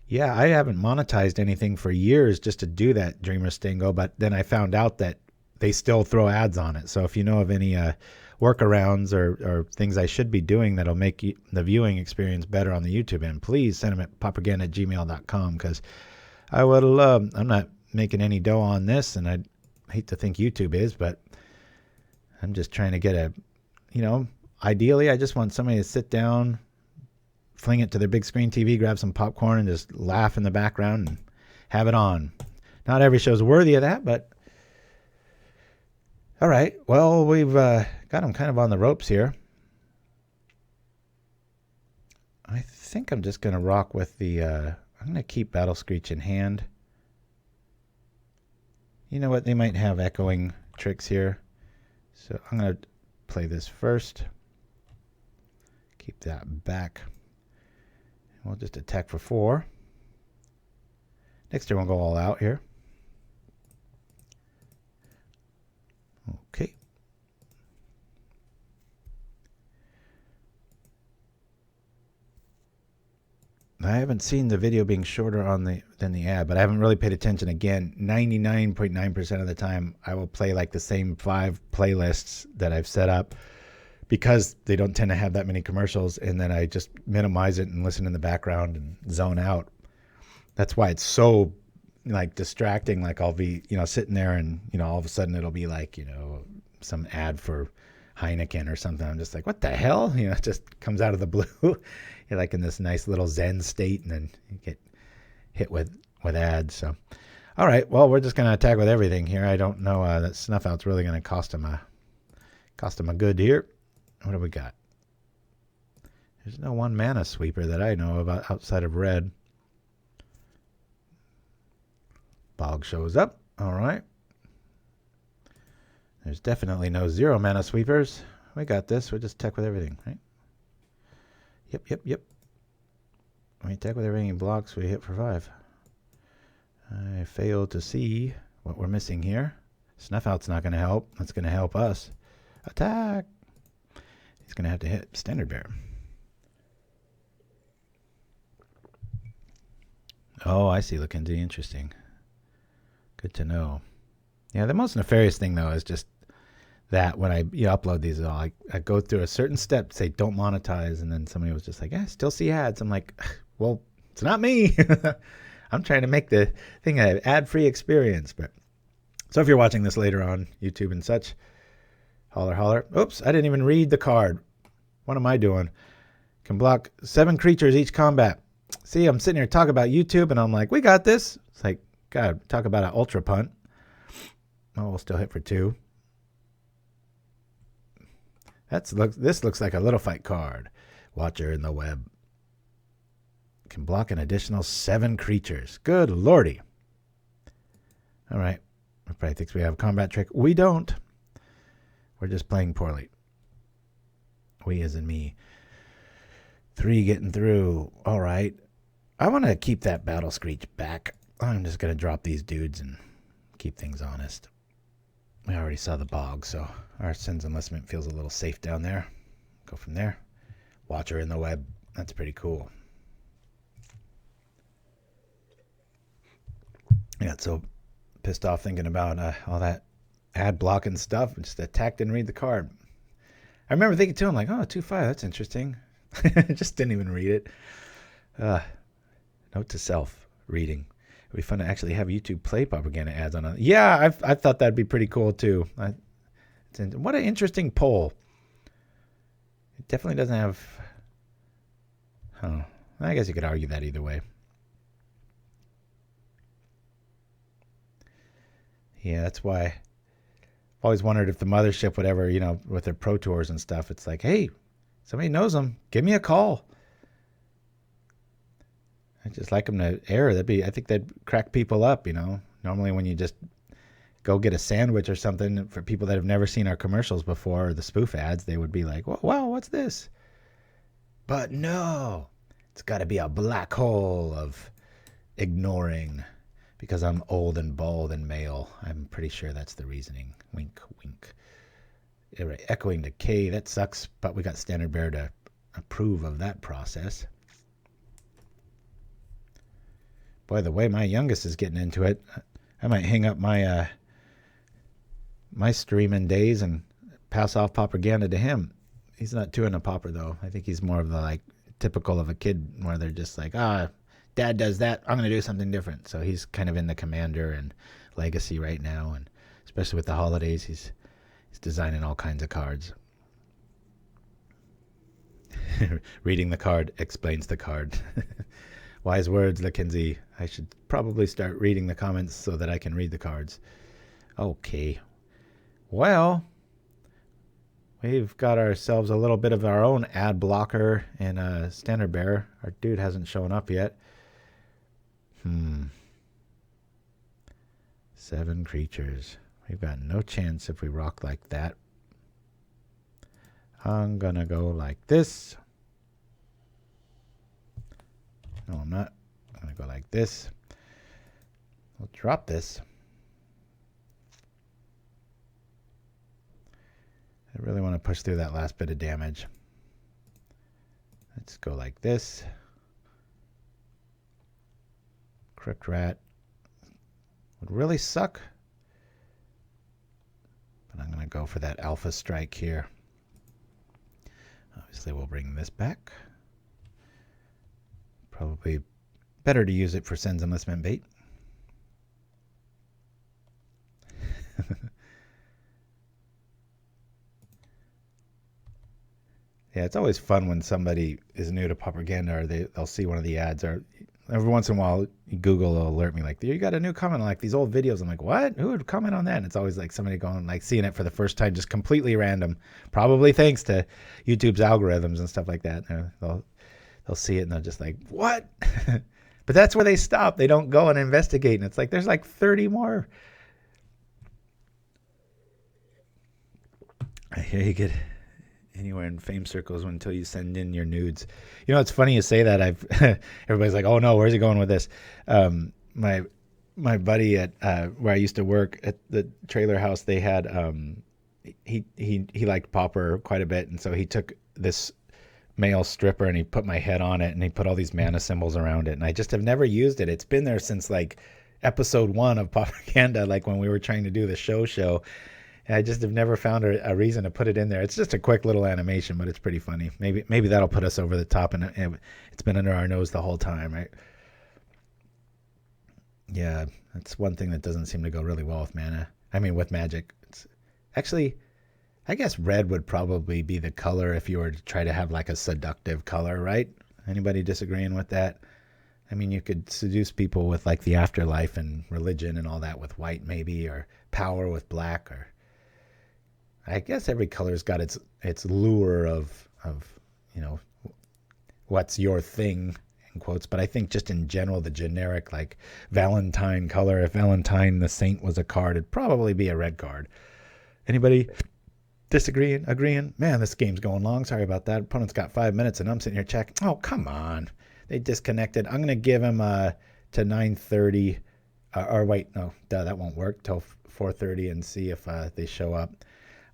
[SPEAKER 3] Yeah, I haven't monetized anything for years just to do that, Dreamer Stingo, but then I found out that they still throw ads on it. So if you know of any workarounds or things I should be doing that'll make the viewing experience better on the YouTube end, please send them at pauperganda@gmail.com, because I would love... I'm not making any dough on this, and I'd hate to think YouTube is, but I'm just trying to get ideally I just want somebody to sit down, fling it to their big screen TV, grab some popcorn, and just laugh in the background and have it on. Not every show's worthy of that, but... All right. Well, we've got them kind of on the ropes here. I think I'm just going to rock with the... I'm going to keep Battle Screech in hand. You know what? They might have echoing tricks here. So I'm going to play this first. Keep that back. We'll just attack for 4. Next turn we'll go all out here. Okay. I haven't seen the video being shorter than the ad, but I haven't really paid attention. Again, 99.9% of the time I will play like the same 5 playlists that I've set up because they don't tend to have that many commercials, and then I just minimize it and listen in the background and zone out. That's why it's so like distracting. Like I'll be, sitting there and, all of a sudden it'll be like, some ad for Heineken or something. I'm just like, what the hell? It just comes out of the blue. You're like in this nice little Zen state, and then you get hit with ads. So, all right, well, we're just going to attack with everything here. I don't know that Snuff Out's really going to cost him a good here. What do we got? There's no 1 mana sweeper that I know about outside of red. Bog shows up. All right. There's definitely no 0 mana sweepers. We got this. We'll just attack with everything, right? Yep. We attack with everything in blocks. We hit for 5. I failed to see what we're missing here. Snuff Out's not going to help. That's going to help us. Attack! He's going to have to hit Standard Bearer. Oh, I see, Mackenzie. Interesting. Good to know. Yeah, the most nefarious thing, though, is just that when I upload these, I go through a certain step, say don't monetize, and then somebody was just like, I still see ads. I'm like, well, it's not me. I'm trying to make the thing an ad-free experience. But so if you're watching this later on YouTube and such, holler. Oops, I didn't even read the card. What am I doing? Can block 7 creatures each combat. See, I'm sitting here talking about YouTube, and I'm like, we got this. It's like, God, talk about an ultra punt. Oh, we'll still hit for 2. This looks like a little fight card. Watcher in the web. Can block an additional 7 creatures. Good lordy. All right. Everybody thinks we have a combat trick. We don't. We're just playing poorly. We as in me. 3 getting through. All right. I want to keep that Battle Screech back. I'm just going to drop these dudes and keep things honest. We already saw the bog, so our Cenn's Enlistment feels a little safe down there. Go from there. Watcher in the web. That's pretty cool. I got so pissed off thinking about all that ad blocking stuff. Just attacked and read the card. I remember thinking too, I'm like, oh, 2/5, that's interesting. Just didn't even read it. Note to self, reading. It'd be fun to actually have YouTube play Pauperganda ads on it. Yeah, I thought that'd be pretty cool too. What an interesting poll. It definitely doesn't have... I guess you could argue that either way. Yeah, that's why I've always wondered if the mothership would ever, with their Pro Tours and stuff, it's like, hey, somebody knows them. Give me a call. I just like them to air. I think that'd crack people up, Normally when you just go get a sandwich or something, for people that have never seen our commercials before or the spoof ads, they would be like, wow, what's this? But no, it's got to be a black hole of ignoring because I'm old and bald and male. I'm pretty sure that's the reasoning. Wink, wink. Echoing decay, that sucks, but we got Standard Bearer to approve of that process. Boy, the way my youngest is getting into it, I might hang up my my streaming days and pass off Pauperganda to him. He's not too into Pauper, though. I think he's more of the typical of a kid where they're just like, Dad does that, I'm going to do something different. So he's kind of in the Commander and Legacy right now, and especially with the holidays, he's designing all kinds of cards. Reading the card explains the card. Wise words, Mackenzie. I should probably start reading the comments so that I can read the cards. Okay. Well, we've got ourselves a little bit of our own ad blocker and a Standard Bearer. Our dude hasn't shown up yet. 7 creatures. We've got no chance if we rock like that. I'm gonna go like this. No, I'm not. I'm gonna go like this. We'll drop this. I really want to push through that last bit of damage. Let's go like this. Crypt Rat would really suck. But I'm going to go for that Alpha Strike here. Obviously, we'll bring this back. Probably better to use it for Cenn's Enlistment bait. Yeah, it's always fun when somebody is new to Pauperganda or they'll see one of the ads, or every once in a while Google will alert me like, you got a new comment on like these old videos. I'm like, what? Who would comment on that? And it's always like somebody going like seeing it for the first time, just completely random, probably thanks to YouTube's algorithms and stuff like that. They'll see it and they're just like, what? But that's where they stop. They don't go and investigate. And it's like, there's like 30 more. I hear you get anywhere in fame circles until you send in your nudes. You know, it's funny you say that. Everybody's like, oh no, where's he going with this? My buddy at where I used to work at the trailer house, they had he liked Pauper quite a bit, and so he took this male stripper and he put my head on it and he put all these mana symbols around it, and I just have never used it. It's been there since like episode 1 of Pauperganda, like when we were trying to do the show. I just have never found a reason to put it in there. It's just a quick little animation, but it's pretty funny. Maybe that'll put us over the top, and it's been under our nose the whole time, right? Yeah, that's one thing that doesn't seem to go really well with mana. I mean, with Magic. It's actually, I guess red would probably be the color if you were to try to have like a seductive color, right? Anybody disagreeing with that? I mean, you could seduce people with like the afterlife and religion and all that with white, maybe, or power with black, or I guess every color's got its lure of you know, what's your thing in quotes. But I think just in general, the generic like Valentine color, if Valentine the Saint was a card, it'd probably be a red card. Anybody disagreeing? Agreeing? Man, this game's going long. Sorry about that. Opponent's got 5 minutes and I'm sitting here checking. Oh, come on. They disconnected. I'm gonna give him to 9:30. Or wait, no, that won't work till 4:30 and see if they show up.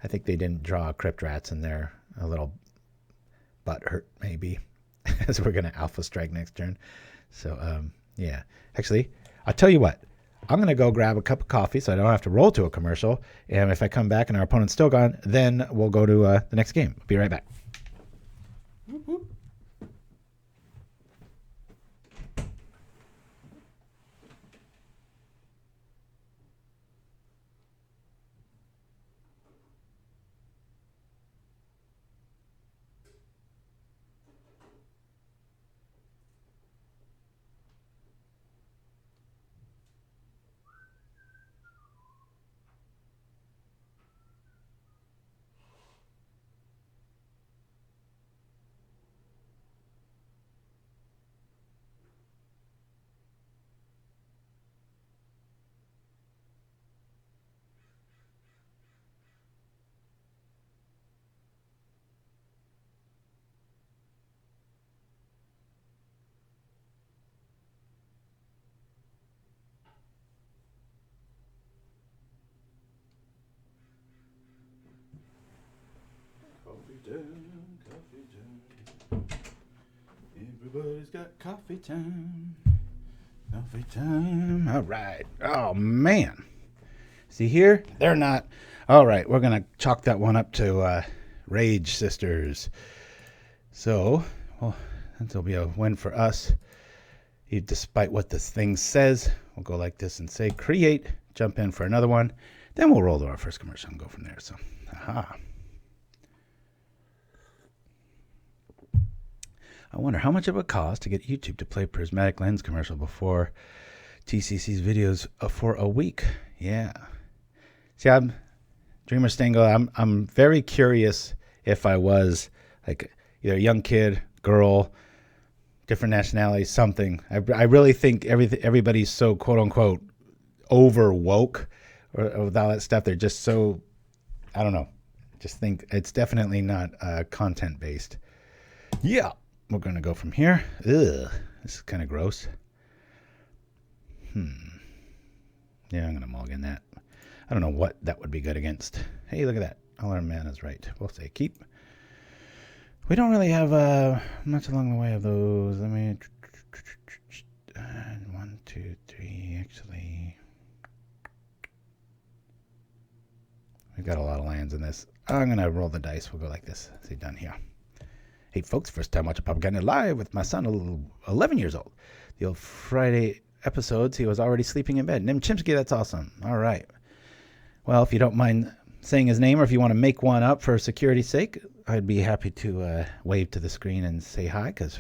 [SPEAKER 3] I think they didn't draw Crypt Rats in there. A little butt hurt, maybe, as we're going to Alpha Strike next turn. So, yeah. Actually, I'll tell you what. I'm going to go grab a cup of coffee so I don't have to roll to a commercial. And if I come back and our opponent's still gone, then we'll go to the next game. I'll be right back. Whoop, whoop. Coffee time. Everybody's got coffee time. Coffee time. All right. Oh, man. See here? They're not. All right. We're going to chalk that one up to Rage Sisters. So, well, that'll be a win for us. Despite what this thing says, we'll go like this and say create, jump in for another one. Then we'll roll to our first commercial and go from there. So, aha. I wonder how much it would cost to get YouTube to play Prismatic Lens commercial before TCC's videos for a week. Yeah. See, I'm Dreamer Stango. I'm very curious if I was like either a young kid, girl, different nationality, something. I really think everybody's so quote unquote over woke or with all that stuff. They're just so, I don't know. Just think it's definitely not content based. Yeah, we're going to go from here. Ugh, this is kind of gross. Yeah, I'm going to mulligan that. I don't know what that would be good against. Hey, look at that. All our mana's right. We'll say keep. We don't really have much along the way of those. Let me... 1, 2, 3, actually. We've got a lot of lands in this. I'm going to roll the dice. We'll go like this. See, done here. Hey, folks, first time watching Pauperganda live with my son, 11 years old. The old Friday episodes, he was already sleeping in bed. Nim Chimsky, that's awesome. All right. Well, if you don't mind saying his name, or if you want to make one up for security's sake, I'd be happy to wave to the screen and say hi, because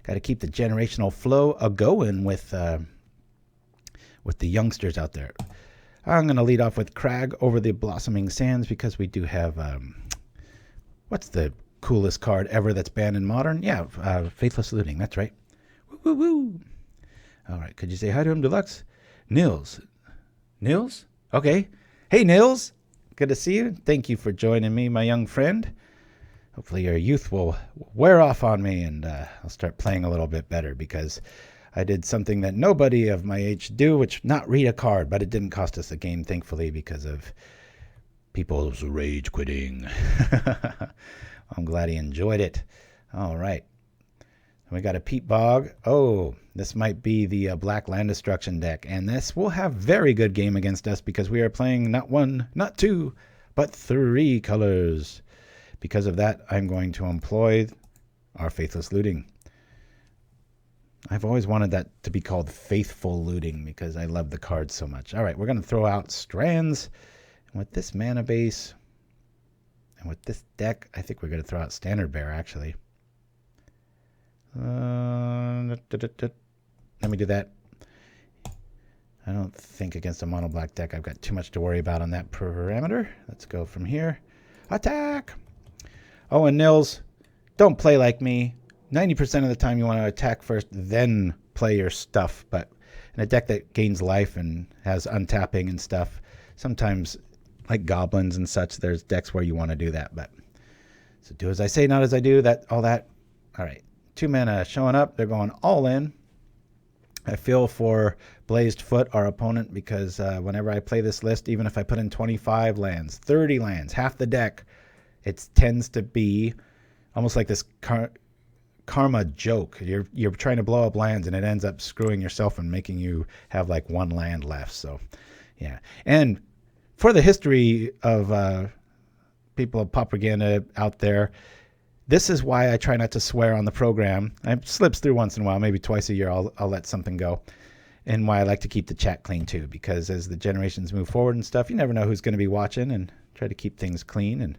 [SPEAKER 3] got to keep the generational flow a-going with the youngsters out there. I'm going to lead off with Crag over the Blossoming Sands, because we do have, what's the coolest card ever that's banned in Modern? Yeah, Faithless Looting, that's right. Woo, woo, woo. All right, could you say hi to him, Deluxe? Nils? Nils? Okay. Hey, Nils. Good to see you. Thank you for joining me, my young friend. Hopefully your youth will wear off on me, and I'll start playing a little bit better, because I did something that nobody of my age do, which not read a card, but it didn't cost us a game, thankfully, because of people's rage quitting. I'm glad he enjoyed it. All right. We got a Peat Bog. Oh, this might be the Black Land Destruction deck, and this will have very good game against us, because we are playing not 1, not 2, but 3 colors. Because of that, I'm going to employ our Faithless Looting. I've always wanted that to be called Faithful Looting, because I love the cards so much. All right, we're going to throw out Strands. And with this mana base, and with this deck, I think we're going to throw out Standard Bearer, actually. Let me do that. I don't think against a mono black deck I've got too much to worry about on that parameter. Let's go from here. Attack! Oh, and Nils, don't play like me. 90% of the time you want to attack first, then play your stuff. But in a deck that gains life and has untapping and stuff, sometimes, like goblins and such, there's decks where you want to do that. But so do as I say, not as I do. All that. All right. 2 mana showing up. They're going all in. I feel for Blazed Foot, our opponent, because whenever I play this list, even if I put in 25 lands, 30 lands, half the deck, it tends to be almost like this karma joke. You're trying to blow up lands, and it ends up screwing yourself and making you have like 1 land left. So, yeah. And for the history of people of Pauperganda out there, this is why I try not to swear on the program. It slips through once in a while, maybe twice a year I'll let something go. And why I like to keep the chat clean too, because as the generations move forward and stuff, you never know who's going to be watching, and try to keep things clean. And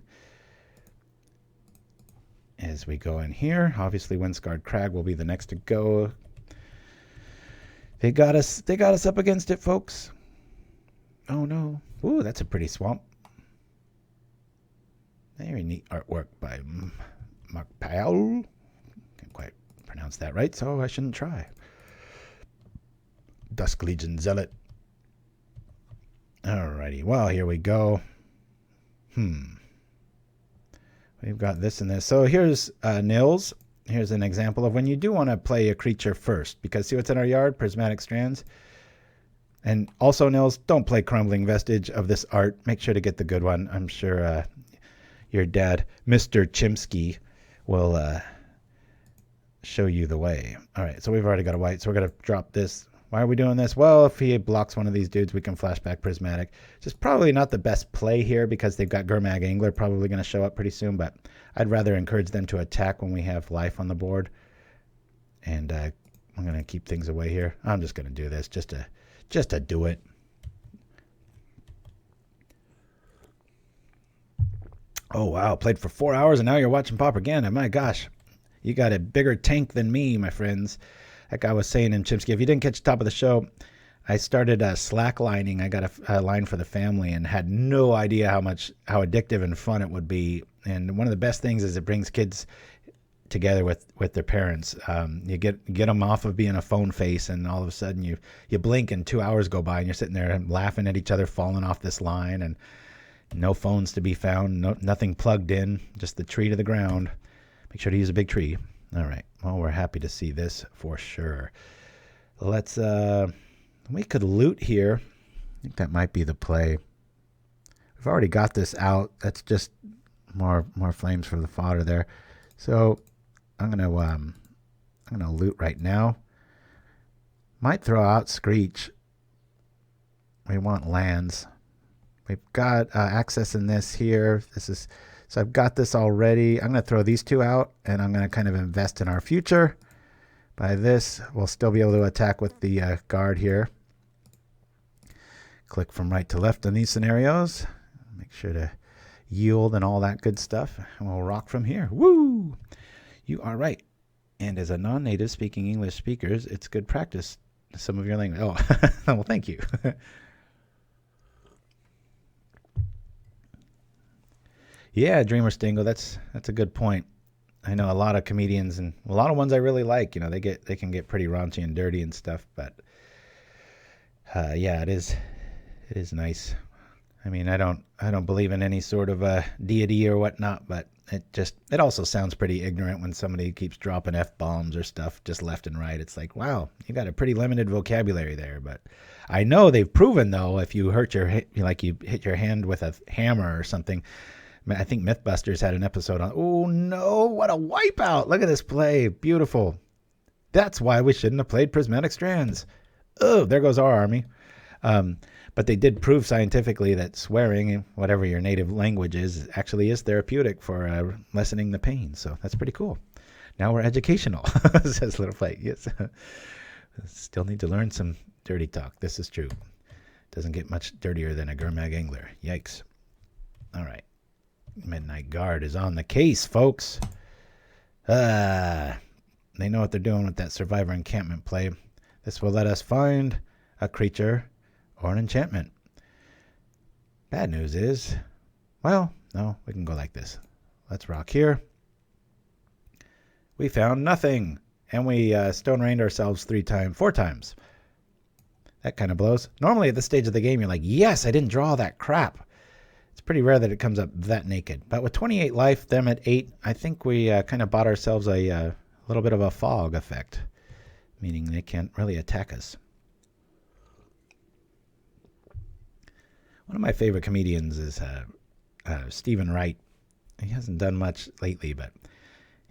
[SPEAKER 3] as we go in here, obviously Wind-Scarred Crag will be the next to go. They got us up against it, folks. Oh no. Ooh, that's a pretty swamp. Very neat artwork by Mark Powell. Can't quite pronounce that right, so I shouldn't try. Dusk Legion Zealot. Alrighty, well, here we go. We've got this and this. So here's Nils. Here's an example of when you do want to play a creature first, because see what's in our yard? Prismatic Strands. And also, Nils, don't play Crumbling Vestige of this art. Make sure to get the good one. I'm sure your dad, Mr. Chimsky, will show you the way. All right, so we've already got a white, so we're going to drop this. Why are we doing this? Well, if he blocks one of these dudes, we can flashback Prismatic. Just probably not the best play here, because they've got Gurmag Angler probably going to show up pretty soon, but I'd rather encourage them to attack when we have life on the board. And I'm going to keep things away here. I'm just going to do this just to do it. Oh, wow. Played for 4 hours, and now you're watching Pauperganda. My gosh. You got a bigger tank than me, my friends. Like I was saying in Chimsky, if you didn't catch the top of the show, I started slacklining. I got a line for the family and had no idea how addictive and fun it would be. And one of the best things is it brings kids together with their parents. You get them off of being a phone face, and all of a sudden you blink and 2 hours go by and you're sitting there laughing at each other, falling off this line, and no phones to be found, nothing plugged in, just the tree to the ground. Make sure to use a big tree. All right. Well, we're happy to see this for sure. Let's we could loot here. I think that might be the play. We've already got this out. That's just more flames for the fodder there. So I'm gonna loot right now. Might throw out Screech. We want lands. We've got access in this here. So I've got this already. I'm going to throw these two out, and I'm going to kind of invest in our future. By this, we'll still be able to attack with the guard here. Click from right to left in these scenarios. Make sure to yield and all that good stuff. And we'll rock from here. Woo! You are right. And as a non-native speaking English speakers, it's good practice. Some of your language. Oh, well, thank you. Yeah, Dreamer Stingle, that's a good point. I know a lot of comedians and a lot of ones I really like. You know, they can get pretty raunchy and dirty and stuff, but yeah, it is nice. I mean, I don't believe in any sort of a deity or whatnot, but it also sounds pretty ignorant when somebody keeps dropping F-bombs or stuff just left and right. It's like, wow, you got a pretty limited vocabulary there. But I know they've proven though, if you you hit your hand with a hammer or something. I think Mythbusters had an episode on, oh no, what a wipeout. Look at this play. Beautiful. That's why we shouldn't have played Prismatic Strands. Oh, there goes our army. But they did prove scientifically that swearing, whatever your native language is, actually is therapeutic for lessening the pain. So that's pretty cool. Now we're educational, says Little Fight. Yes. Still need to learn some dirty talk. This is true. Doesn't get much dirtier than a Gurmag Angler. Yikes. All right. Midnight Guard is on the case, folks. They know what they're doing with that Survivor Encampment play. This will let us find a creature or an enchantment. Bad news is, well, no, we can go like this. Let's rock here. We found nothing, and we stone rained ourselves 4 times. That kind of blows. Normally at this stage of the game, you're like, yes, I didn't draw that crap. It's pretty rare that it comes up that naked. But with 28 life, them at 8, I think we kind of bought ourselves a little bit of a fog effect, meaning they can't really attack us. One of my favorite comedians is Stephen Wright. He hasn't done much lately, but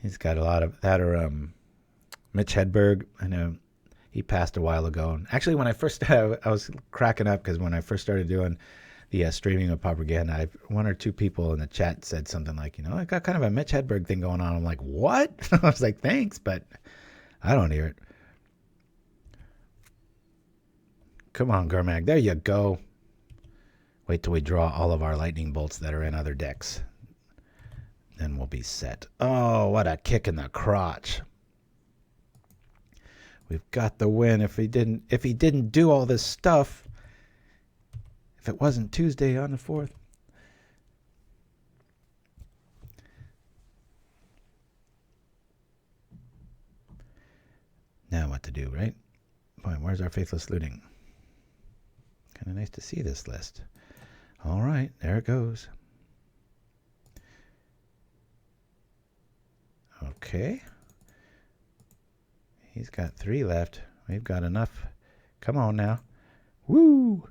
[SPEAKER 3] he's got a lot of that. Or Mitch Hedberg. I know he passed a while ago. And actually, when I first I was cracking up because when I first started doing the streaming of Pauperganda, one or two people in the chat said something like, you know, I got kind of a Mitch Hedberg thing going on. I'm like, what? I was like, thanks, but I don't hear it. Come on, Gurmag. There you go. Wait till we draw all of our lightning bolts that are in other decks. Then we'll be set. Oh, what a kick in the crotch. We've got the win. If he didn't do all this stuff, if it wasn't Tuesday on the 4th. Now what to do, right? Boy, where's our Faithless Looting? Kind of nice to see this list. All right, there it goes. Okay. He's got 3 left. We've got enough. Come on now. Woo!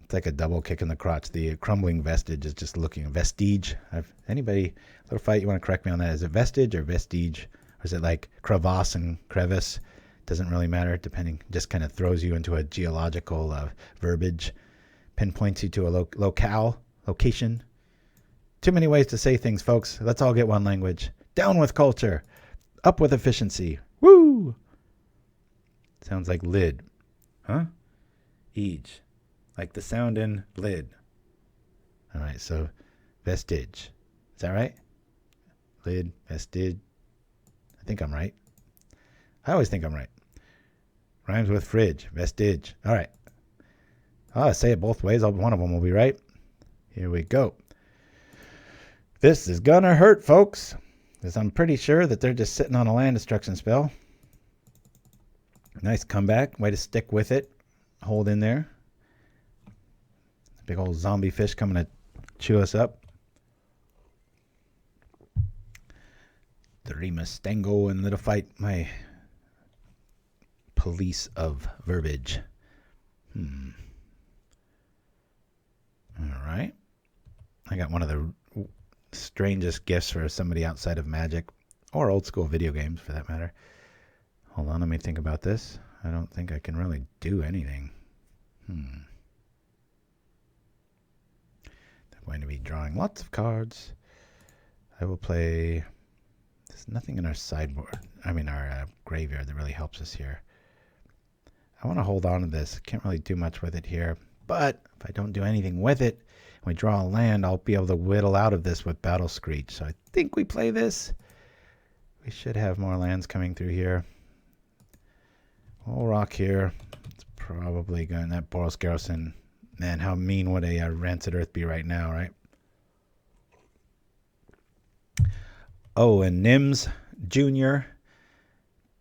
[SPEAKER 3] It's like a double kick in the crotch. The Crumbling Vestige is just looking. Vestige. Anybody, Little Fight, you want to correct me on that? Is it Vestige or Vestige? Or is it like crevasse and crevice? Doesn't really matter, depending. Just kind of throws you into a geological verbiage. Pinpoints you to a location. Too many ways to say things, folks. Let's all get one language. Down with culture. Up with efficiency. Woo! Sounds like lid. Huh? Eege. Like the sound in lid. All right, so vestige. Is that right? Lid, vestige. I think I'm right. I always think I'm right. Rhymes with fridge, vestige. All right. I'll say it both ways. One of them will be right. Here we go. This is gonna hurt, folks. Because I'm pretty sure that they're just sitting on a land destruction spell. Nice comeback. Way to stick with it. Hold in there. Big old zombie fish coming to chew us up. 3 Mustango and little fight my police of verbiage. Alright. I got one of the strangest gifts for somebody outside of Magic. Or old school video games for that matter. Hold on, let me think about this. I don't think I can really do anything. I'm going to be drawing lots of cards. I will play... There's nothing in our sideboard. I mean our graveyard that really helps us here. I want to hold on to this. Can't really do much with it here. But if I don't do anything with it, and we draw a land, I'll be able to whittle out of this with Battle Screech. So I think we play this. We should have more lands coming through here. We'll rock here. It's probably going that Boros Garrison. Man, how mean would a Rancid Earth be right now, right? Oh, and NIMS Jr.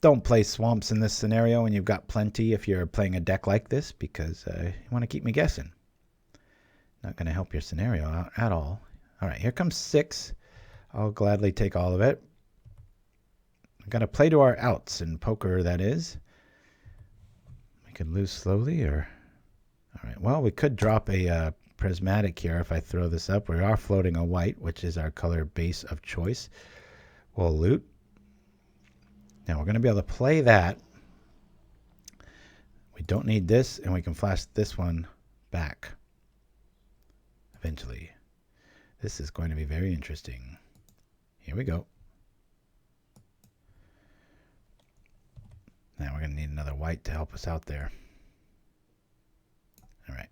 [SPEAKER 3] Don't play swamps in this scenario when you've got plenty if you're playing a deck like this, because you want to keep me guessing. Not going to help your scenario out at all. All right, here comes 6. I'll gladly take all of it. I've got to play to our outs in poker, that is. We could lose slowly, or... All right, well, we could drop a prismatic here if I throw this up. We are floating a white, which is our color base of choice. We'll loot. Now, we're going to be able to play that. We don't need this, and we can flash this one back eventually. This is going to be very interesting. Here we go. Now, we're going to need another white to help us out there. All right.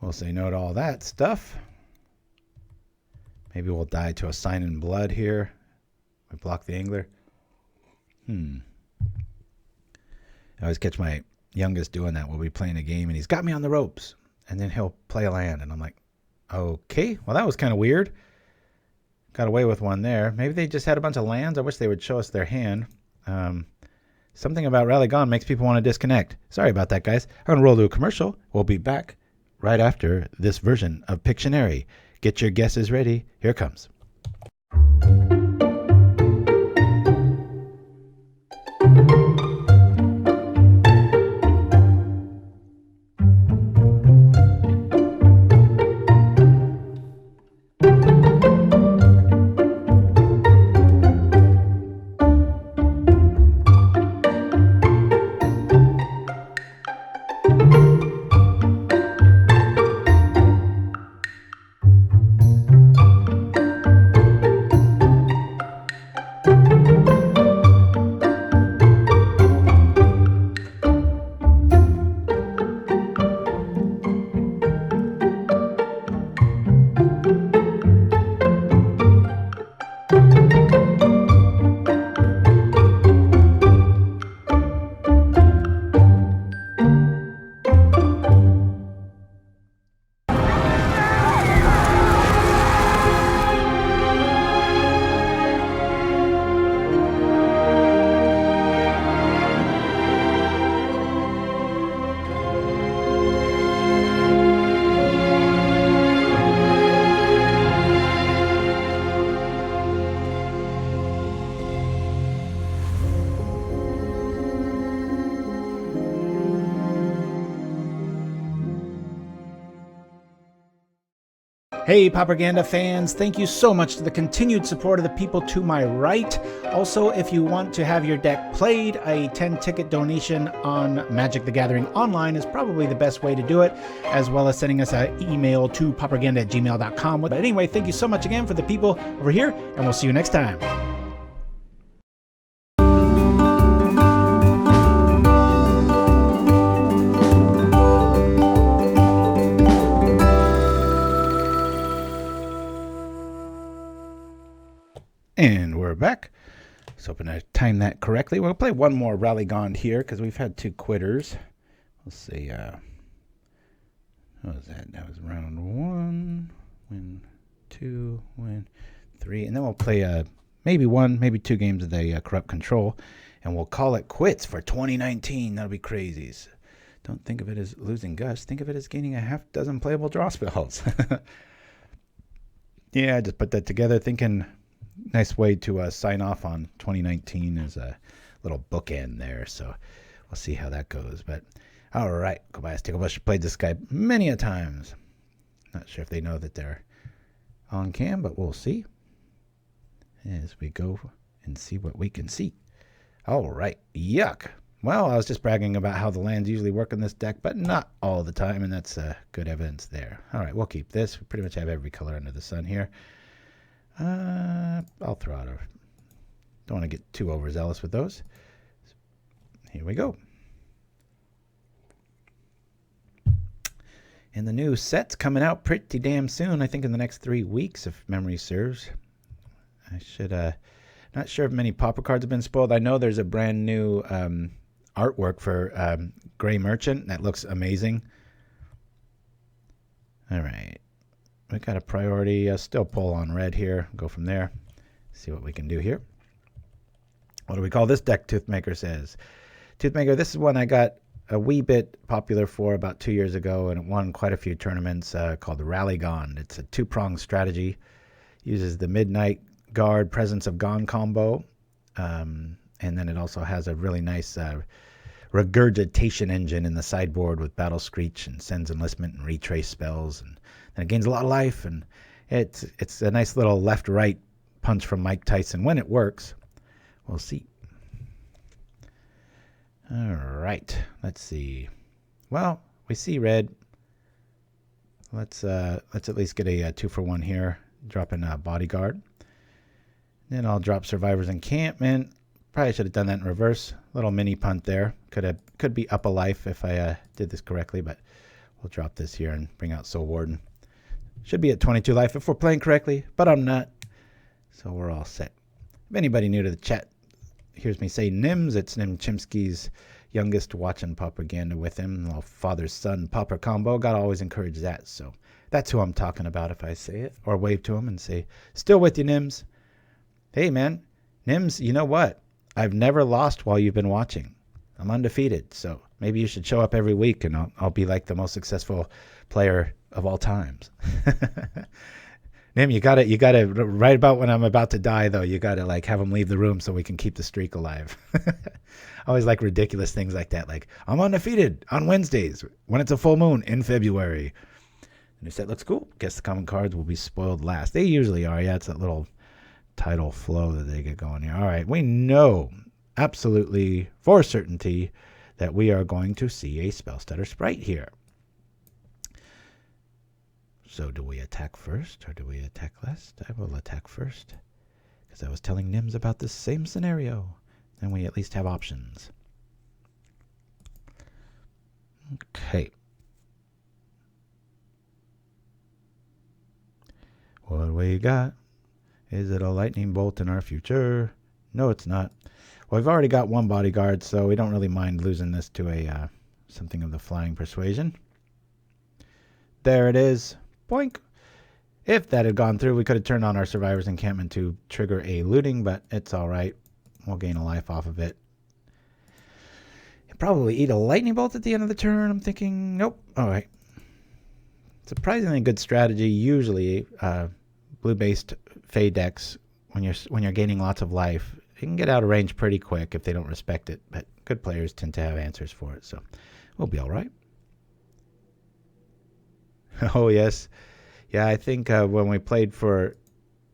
[SPEAKER 3] We'll say no to all that stuff. Maybe we'll die to a Sign in Blood here. We block the Angler. I always catch my youngest doing that. We'll be playing a game and he's got me on the ropes. And then he'll play a land. And I'm like, okay, well, that was kind of weird. Got away with one there. Maybe they just had a bunch of lands. I wish they would show us their hand. Something about Rally Gone makes people want to disconnect. Sorry about that, guys. I'm going to roll to a commercial. We'll be back right after this version of Pictionary. Get your guesses ready. Here it comes. Hey, Pauperganda fans, thank you so much to the continued support of the people to my right. Also, if you want to have your deck played, a 10-ticket donation on Magic the Gathering Online is probably the best way to do it, as well as sending us an email to pauperganda@gmail.com. But anyway, thank you so much again for the people over here, and we'll see you next time. And we're back. Just hoping I timed that correctly. We'll play one more Rally Gone here because we've had 2 quitters. Let's see. What was that? That was round 1. Win 2. Win 3. And then we'll play a maybe 1, maybe 2 games of the Corrupt Control, and we'll call it quits for 2019. That'll be crazies. Don't think of it as losing Gus. Think of it as gaining a half dozen playable draw spells. Yeah, I just put that together thinking nice way to sign off on 2019 as a little bookend there. So we'll see how that goes. But all right, Kobayas Ticklebush played this guy many a times. Not sure if they know that they're on cam, but we'll see as we go and see what we can see. All right, yuck. Well, I was just bragging about how the lands usually work in this deck, but not all the time, and that's good evidence there. All right, we'll keep this. We pretty much have every color under the sun here. I'll throw out a... Don't want to get too overzealous with those. Here we go. And the new set's coming out pretty damn soon. I think in the next 3 weeks, if memory serves. I should... Not sure if many Pauper cards have been spoiled. I know there's a brand new... artwork for Gray Merchant that looks amazing. All right, we got a priority. Still pull on red here. Go from there. See what we can do here. What do we call this deck? Toothmaker says. Toothmaker. This is one I got a wee bit popular for about 2 years ago, and it won quite a few tournaments. Called the Rally Gone. It's a 2-pronged strategy. Uses the Midnight Guard Presence of Gone combo. And then it also has a really nice regurgitation engine in the sideboard with Battle Screech and Cenn's Enlistment and retrace spells. And it gains a lot of life. And it's a nice little left-right punch from Mike Tyson when it works. We'll see. All right. Let's see. Well, we see red. Let's at least get a 2-for-1 here. Drop in Bodyguard. Then I'll drop Survivors Encampment. Probably should have done that in reverse. Little mini punt there. Could be up a life if I did this correctly, but we'll drop this here and bring out Soul Warden. Should be at 22 life if we're playing correctly, but I'm not. So we're all set. If anybody new to the chat hears me say NIMS, it's Nim Chimsky's youngest watching Pauperganda with him. Little father-son Pauper combo. Gotta always encourage that. So that's who I'm talking about if I say it. Or wave to him and say, still with you, NIMS. Hey, man. NIMS, you know what? I've never lost while you've been watching. I'm undefeated, so maybe you should show up every week, and I'll be like the most successful player of all times. Nim, you gotta right about when I'm about to die, though. You gotta like have him leave the room so we can keep the streak alive. I always like ridiculous things like that, like I'm undefeated on Wednesdays when it's a full moon in February. The new set looks cool. Guess the common cards will be spoiled last. They usually are. Yeah, it's that little tidal flow that they get going here. All right, we know absolutely for certainty that we are going to see a Spellstutter Sprite here. So do we attack first or do we attack last? I will attack first because I was telling NIMS about this same scenario. Then we at least have options. Okay. What do we got? Is it a lightning bolt in our future? No, it's not. Well, we've already got 1 bodyguard, so we don't really mind losing this to a something of the flying persuasion. There it is. Boink. If that had gone through, we could have turned on our Survivors Encampment to trigger a looting, but it's all right. We'll gain a life off of it. It'd probably eat a lightning bolt at the end of the turn. I'm thinking, nope. All right. Surprisingly good strategy. Usually, blue-based Fey decks, when you're gaining lots of life, you can get out of range pretty quick if they don't respect it. But good players tend to have answers for it, so we'll be all right. Oh yes, yeah. I think when we played for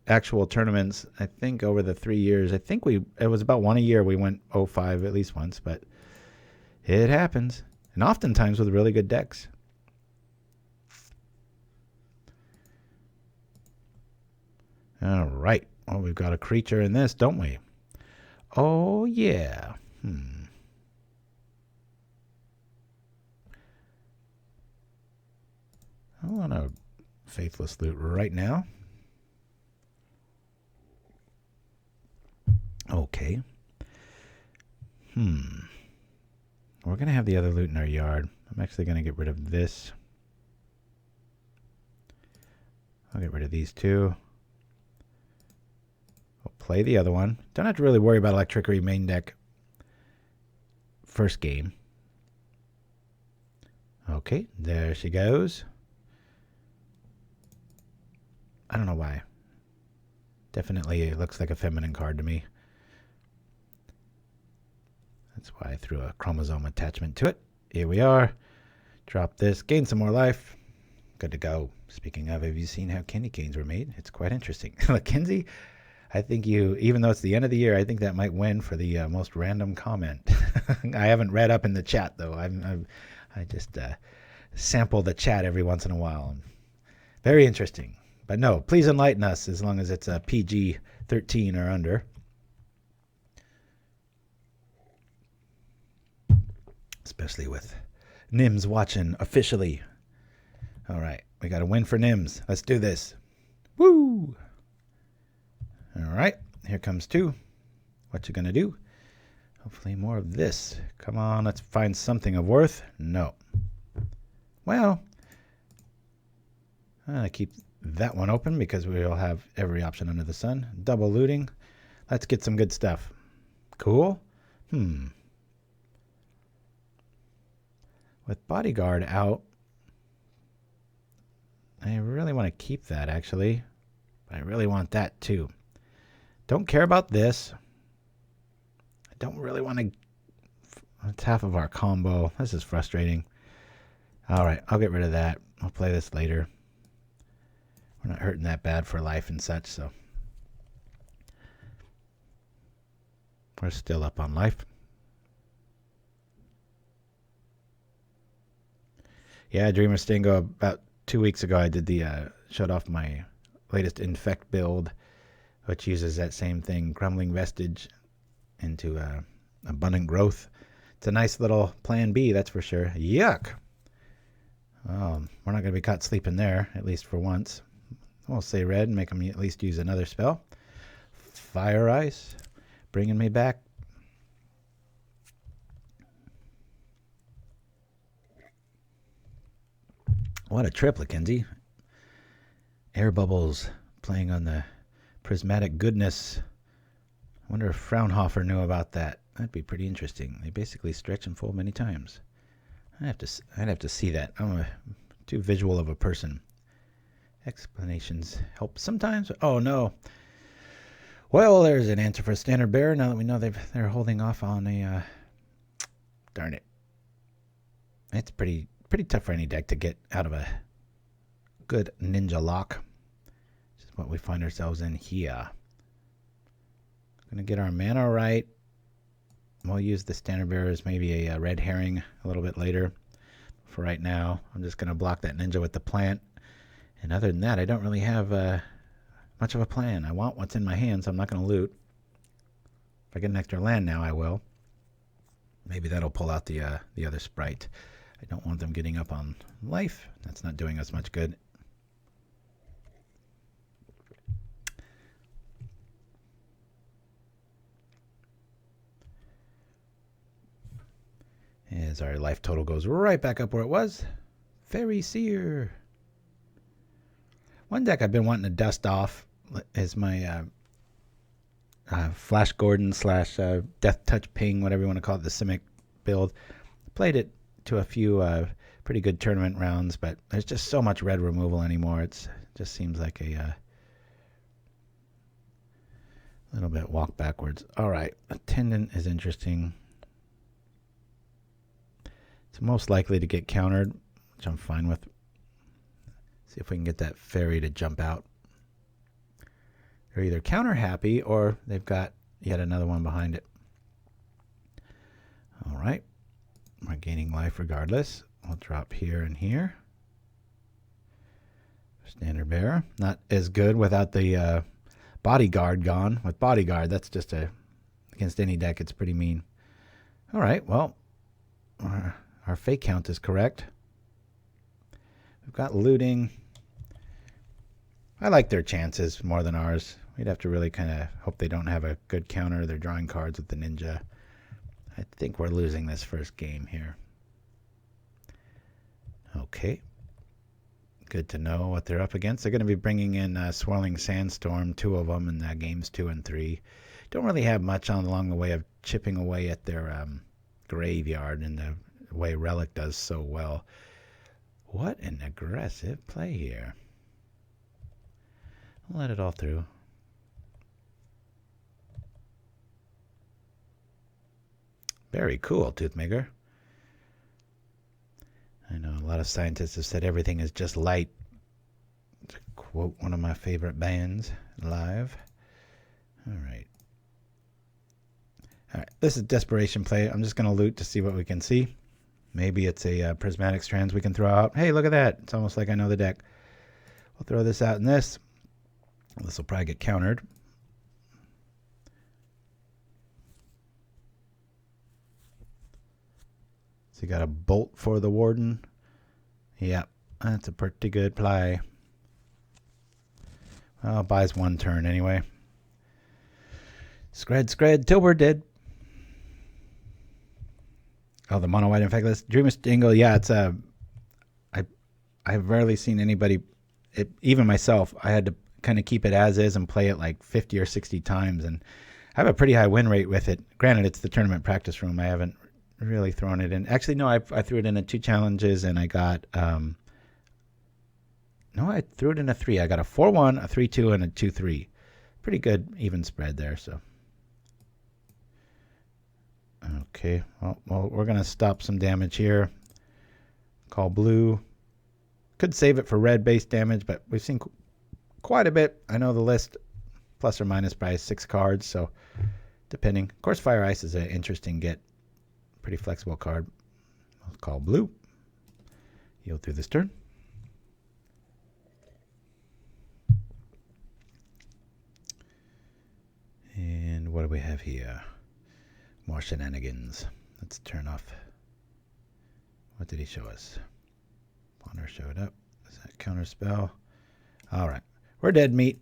[SPEAKER 3] actual tournaments, I think over the 3 years, I think it was about 1 a year. We went 0-5 at least once, but it happens, and oftentimes with really good decks. All right. Well, we've got a creature in this, don't we? Oh, yeah. I want a Faithless Loot right now. Okay. We're going to have the other loot in our yard. I'm actually going to get rid of this. I'll get rid of these two. We'll play the other one. Don't have to really worry about Electrickery main deck first game. Okay, there she goes. I don't know why. Definitely it looks like a feminine card to me. That's why I threw a chromosome attachment to it. Here we are. Drop this, gain some more life. Good to go. Speaking of, have you seen how candy canes were made? It's quite interesting. Mackenzie, I think you, even though it's the end of the year, I think that might win for the most random comment. I haven't read up in the chat, though. I just sample the chat every once in a while. Very interesting. But no, please enlighten us as long as it's a PG-13 or under. Especially with NIMS watching officially. All right, we got a win for NIMS. Let's do this. Woo! All right, here comes 2. What you gonna do? Hopefully more of this. Come on, let's find something of worth. No. Well, I keep that one open because we'll have every option under the sun. Double looting. Let's get some good stuff. Cool. With Bodyguard out, I really want to keep that, actually. But I really want that, too. Don't care about this. I don't really want to... It's half of our combo. This is frustrating. All right, I'll get rid of that. I'll play this later. We're not hurting that bad for life and such, so... We're still up on life. Yeah, Dreamer Stingo, about 2 weeks ago I did the showed off my latest Infect build, which uses that same thing, Crumbling Vestige into Abundant Growth. It's a nice little plan B, that's for sure. Yuck! We're not going to be caught sleeping there, at least for once. We'll say red and make them at least use another spell. Fire Ice, bringing me back. What a triplet, Kenzie. Air Bubbles playing on the Prismatic Goodness. I wonder if Fraunhofer knew about that. That'd be pretty interesting. They basically stretch and fold many times. I'd have to see that. I'm too visual of a person. Explanations help sometimes. Oh, no. Well, there's an answer for Standard Bearer now that we know they're holding off on a... darn it. It's pretty tough for any deck to get out of a good ninja lock. Which is what we find ourselves in here. Going to get our mana right. We'll use the Standard Bearer as maybe a red herring a little bit later. For right now, I'm just going to block that ninja with the plant. And other than that, I don't really have much of a plan. I want what's in my hand, so I'm not going to loot. If I get an extra land now, I will. Maybe that'll pull out the other sprite. I don't want them getting up on life. That's not doing us much good. As our life total goes right back up where it was. Fairy Seer. One deck I've been wanting to dust off is my Flash Gordon / Death Touch Ping, whatever you want to call it, the Simic build. Played it to a few pretty good tournament rounds, but there's just so much red removal anymore. It just seems like a little bit walk backwards. All right, Attendant is interesting. It's most likely to get countered, which I'm fine with. See if we can get that fairy to jump out. They're either counter happy or they've got yet another one behind it. All right. We're gaining life regardless. I'll drop here and here. Standard Bearer. Not as good without the Bodyguard gone. With Bodyguard, that's just against any deck, it's pretty mean. All right, well, our fake count is correct. We've got looting. I like their chances more than ours. We'd have to really kind of hope they don't have a good counter. They're drawing cards with the ninja. I think we're losing this first game here. Okay. Good to know what they're up against. They're going to be bringing in Swirling Sandstorm, 2 of them in games 2 and 3. Don't really have much along the way of chipping away at their graveyard in the way Relic does so well. What an aggressive play here. I'll let it all through. Very cool, Toothmaker. I know a lot of scientists have said everything is just light. To quote one of my favorite bands live. All right. All right. This is desperation play. I'm just going to loot to see what we can see. Maybe it's a Prismatic Strands we can throw out. Hey, look at that. It's almost like I know the deck. We'll throw this out in this. This will probably get countered. So you got a bolt for the Warden. Yep, that's a pretty good play. Well, buys 1 turn anyway. Scred, till we're dead. Oh, the mono white Infectless. Dreamer's Dingle, yeah, it's I've rarely seen anybody, even myself, I had to kind of keep it as is and play it like 50 or 60 times, and I have a pretty high win rate with it. Granted, it's the tournament practice room. I haven't really thrown it in. Actually, no, I threw it in 2 challenges, and I got no, I threw it in 3. I got a 4-1, a 3-2, and a 2-3. Pretty good even spread there. So okay, well we're gonna stop some damage here. Call blue. Could save it for red base damage, but we've seen quite a bit. I know the list plus or minus by 6 cards, so depending. Of course, Fire Ice is an interesting get. Pretty flexible card. I'll call blue. Yield through this turn. And what do we have here? More shenanigans. Let's turn off. What did he show us? Ponder showed up. Is that counter spell? All right. We're dead meat.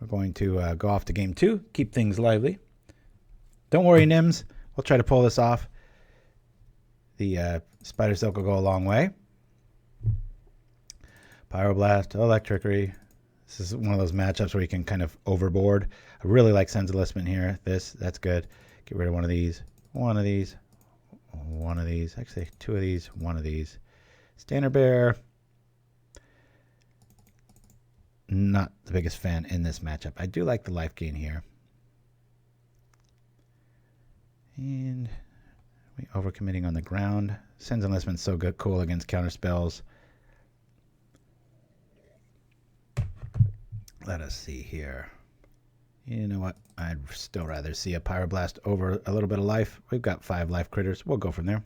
[SPEAKER 3] We're going to go off to game 2. Keep things lively. Don't worry, NIMS. We'll try to pull this off. The Spidersilk will go a long way. Pyroblast, Electrickery. This is one of those matchups where you can kind of overboard. I really like Cenn's Enlistment here. That's good. Get rid of one of these. One of these. One of these. Actually, 2 of these. One of these. Standard Bear. Not the biggest fan in this matchup. I do like the life gain here. And we overcommitting on the ground. Cenn's Enlistment's so good, cool against counter spells. Let us see here. You know what? I'd still rather see a Pyroblast over a little bit of life. We've got 5 life critters. We'll go from there.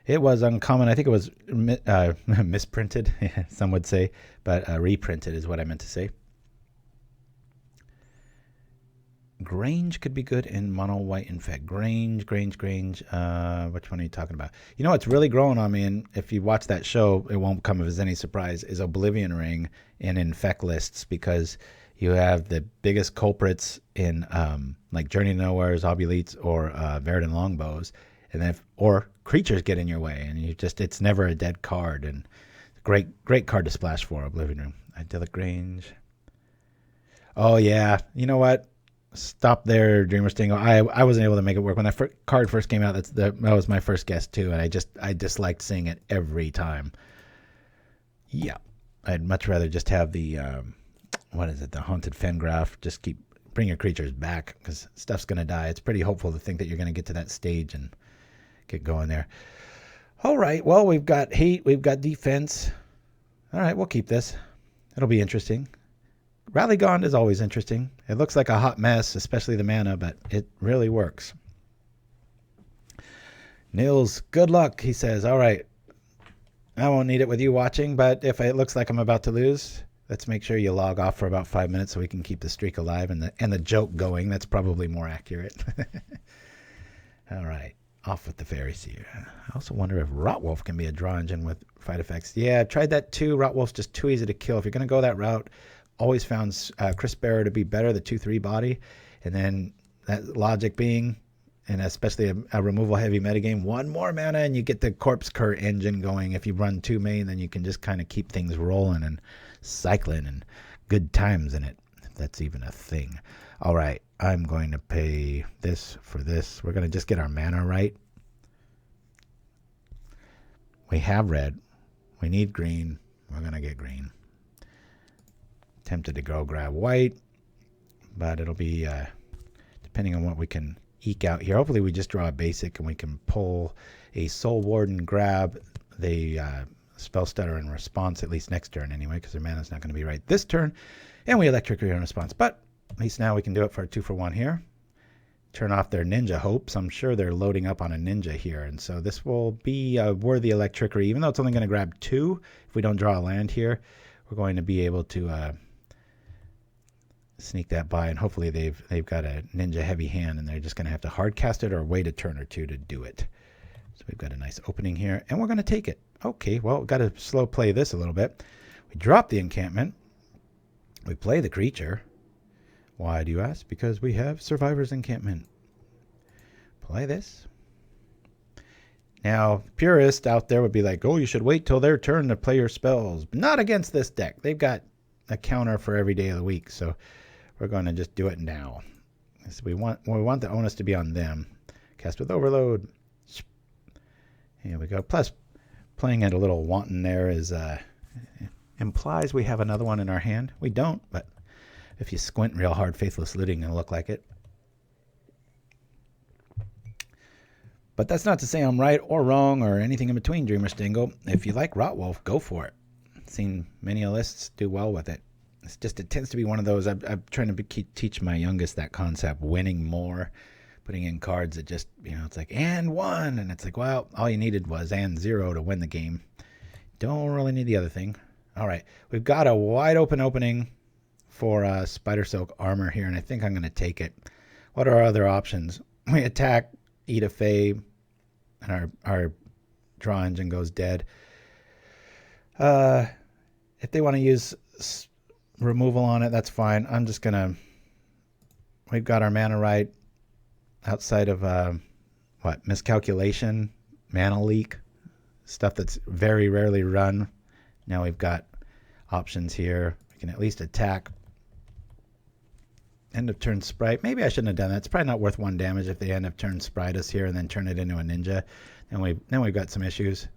[SPEAKER 3] It was uncommon. I think it was misprinted, some would say, but reprinted is what I meant to say. Grange could be good in mono white infect. Grange. Which one are you talking about? You know what's really growing on me, and if you watch that show, it won't come as any surprise, is Oblivion Ring and infect lists, because you have the biggest culprits in like Journey to Nowhere's, Obulites, or Verdant Longbows, and then or creatures get in your way, and it's never a dead card, and great card to splash for Oblivion Ring. Idyllic Grange. Oh yeah, you know what? Stop there, Dreamer Stingo. I wasn't able to make it work when that card first came out. That was my first guess too, and I disliked seeing it every time. Yeah, I'd much rather just have the what is it? The Haunted Fengraph. Just bring your creatures back, because stuff's gonna die. It's pretty hopeful to think that you're gonna get to that stage and get going there. All right. Well, we've got hate. We've got defense. All right, we'll keep this. It'll be interesting. Rally Gond is always interesting. It looks like a hot mess, especially the mana, but it really works. Nils, good luck, he says. All right. I won't need it with you watching, but if it looks like I'm about to lose, let's make sure you log off for about 5 minutes so we can keep the streak alive and the joke going. That's probably more accurate. All right. Off with the Fairy Seer. I also wonder if Rotwolf can be a draw engine with fight effects. Yeah, I tried that too. Rotwolf's just too easy to kill. If you're going to go that route, always found Chris Bearer to be better, the 2/3 body. And then that logic being, and especially a removal heavy metagame, 1 more mana and you get the Corpse Cur engine going. If you run 2 main, then you can just kind of keep things rolling and cycling and good times in it, if that's even a thing. All right, I'm going to pay this for this. We're going to just get our mana right. We have red. We need green. We're going to get green. Tempted to go grab white, but it'll be depending on what we can eke out here. Hopefully we just draw a basic and we can pull a Soul Warden, grab the Spell Stutter in response, at least next turn anyway, because their mana's not going to be right this turn. And we Electrickery in response. But at least now we can do it for a 2-for-1 here. Turn off their Ninja hopes. I'm sure they're loading up on a Ninja here. And so this will be a worthy Electrickery. Even though it's only going to grab 2, if we don't draw a land here, we're going to be able to sneak that by. And hopefully they've got a Ninja heavy hand and they're just going to have to hard cast it or wait a turn or 2 to do it. So we've got a nice opening here and we're going to take it. Okay, well, we've got to slow play this a little bit. We drop the encampment. We play the creature. Why do you ask? Because we have Survivors Encampment. Play this. Now, purists out there would be like, oh, you should wait till their turn to play your spells. But not against this deck. They've got a counter for every day of the week, so we're going to just do it now. So we want the onus to be on them. Cast with Overload. Here we go. Plus, playing it a little wanton there is implies we have another one in our hand. We don't, but if you squint real hard, Faithless Looting will look like it. But that's not to say I'm right or wrong or anything in between, Dreamer Stingle. If you like Rotwolf, go for it. I've seen many lists do well with it. It's just, it tends to be one of those, I'm trying to teach my youngest that concept, winning more, putting in cards that just, it's like, and 1. And it's like, well, all you needed was and 0 to win the game. Don't really need the other thing. All right, we've got a wide open opening for Spidersilk Armor here, and I think I'm going to take it. What are our other options? We attack, eat a Fae, and our draw engine goes dead. If they want to use removal on it, that's fine. I'm just going to... We've got our mana right outside of, miscalculation, mana leak, stuff that's very rarely run. Now we've got options here. We can at least attack. End of turn sprite. Maybe I shouldn't have done that. It's probably not worth 1 damage if they end of turn sprite us here and then turn it into a ninja. Then we've got some issues.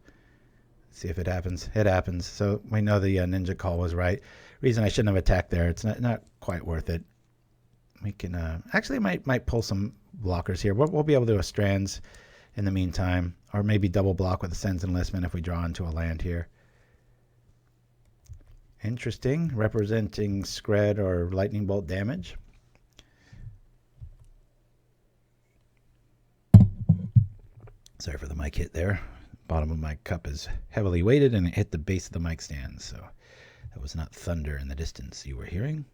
[SPEAKER 3] Let's see if it happens. It happens. So we know the ninja call was right. Reason I shouldn't have attacked there. It's not quite worth it. We can actually might pull some blockers here. We'll be able to do a Strands in the meantime, or maybe double block with the Cenn's Enlistment if we draw into a land here. Interesting. Representing Scred or Lightning Bolt damage. Sorry for the mic hit there. Bottom of my cup is heavily weighted and it hit the base of the mic stand, so that was not thunder in the distance you were hearing.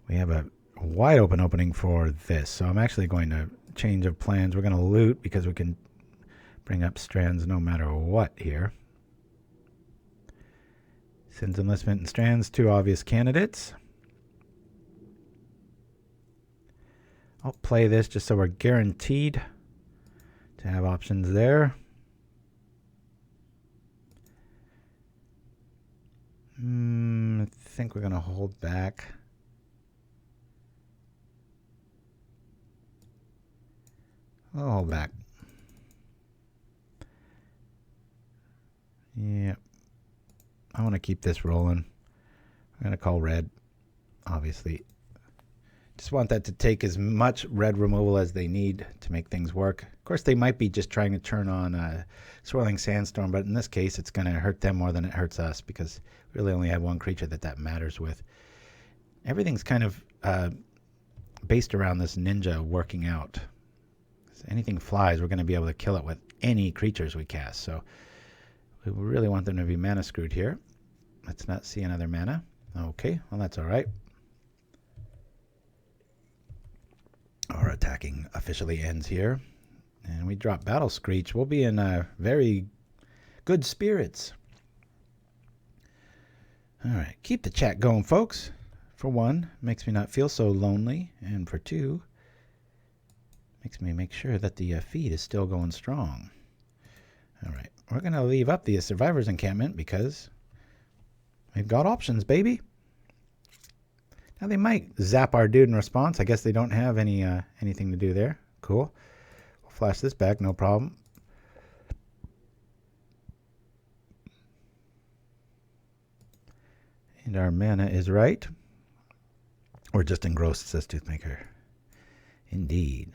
[SPEAKER 3] We have a wide open opening for this, so I'm actually going to change of plans. We're going to loot because we can bring up Strands no matter what here. Cenn's Enlistment and Strands, 2 obvious candidates. I'll play this just so we're guaranteed to have options there. I think we're going to hold back. I'll hold back. Yeah. I want to keep this rolling. I'm going to call red, obviously. Just want that to take as much red removal as they need to make things work. Of course, they might be just trying to turn on a Swirling Sandstorm, but in this case, it's going to hurt them more than it hurts us because we really only have 1 creature that matters with. Everything's kind of based around this ninja working out. So anything flies, we're going to be able to kill it with any creatures we cast. So we really want them to be mana screwed here. Let's not see another mana. Okay, well, that's all right. Our attacking officially ends here. And we drop Battle Screech. We'll be in very good spirits. All right, keep the chat going, folks. For one, makes me not feel so lonely. And for two, makes me make sure that the feed is still going strong. All right. We're going to leave up the Survivors Encampment because we've got options, baby. Now they might zap our dude in response. I guess they don't have anything to do there. Cool. We'll flash this back, no problem. And our mana is right. We're just engrossed, says Toothmaker. Indeed.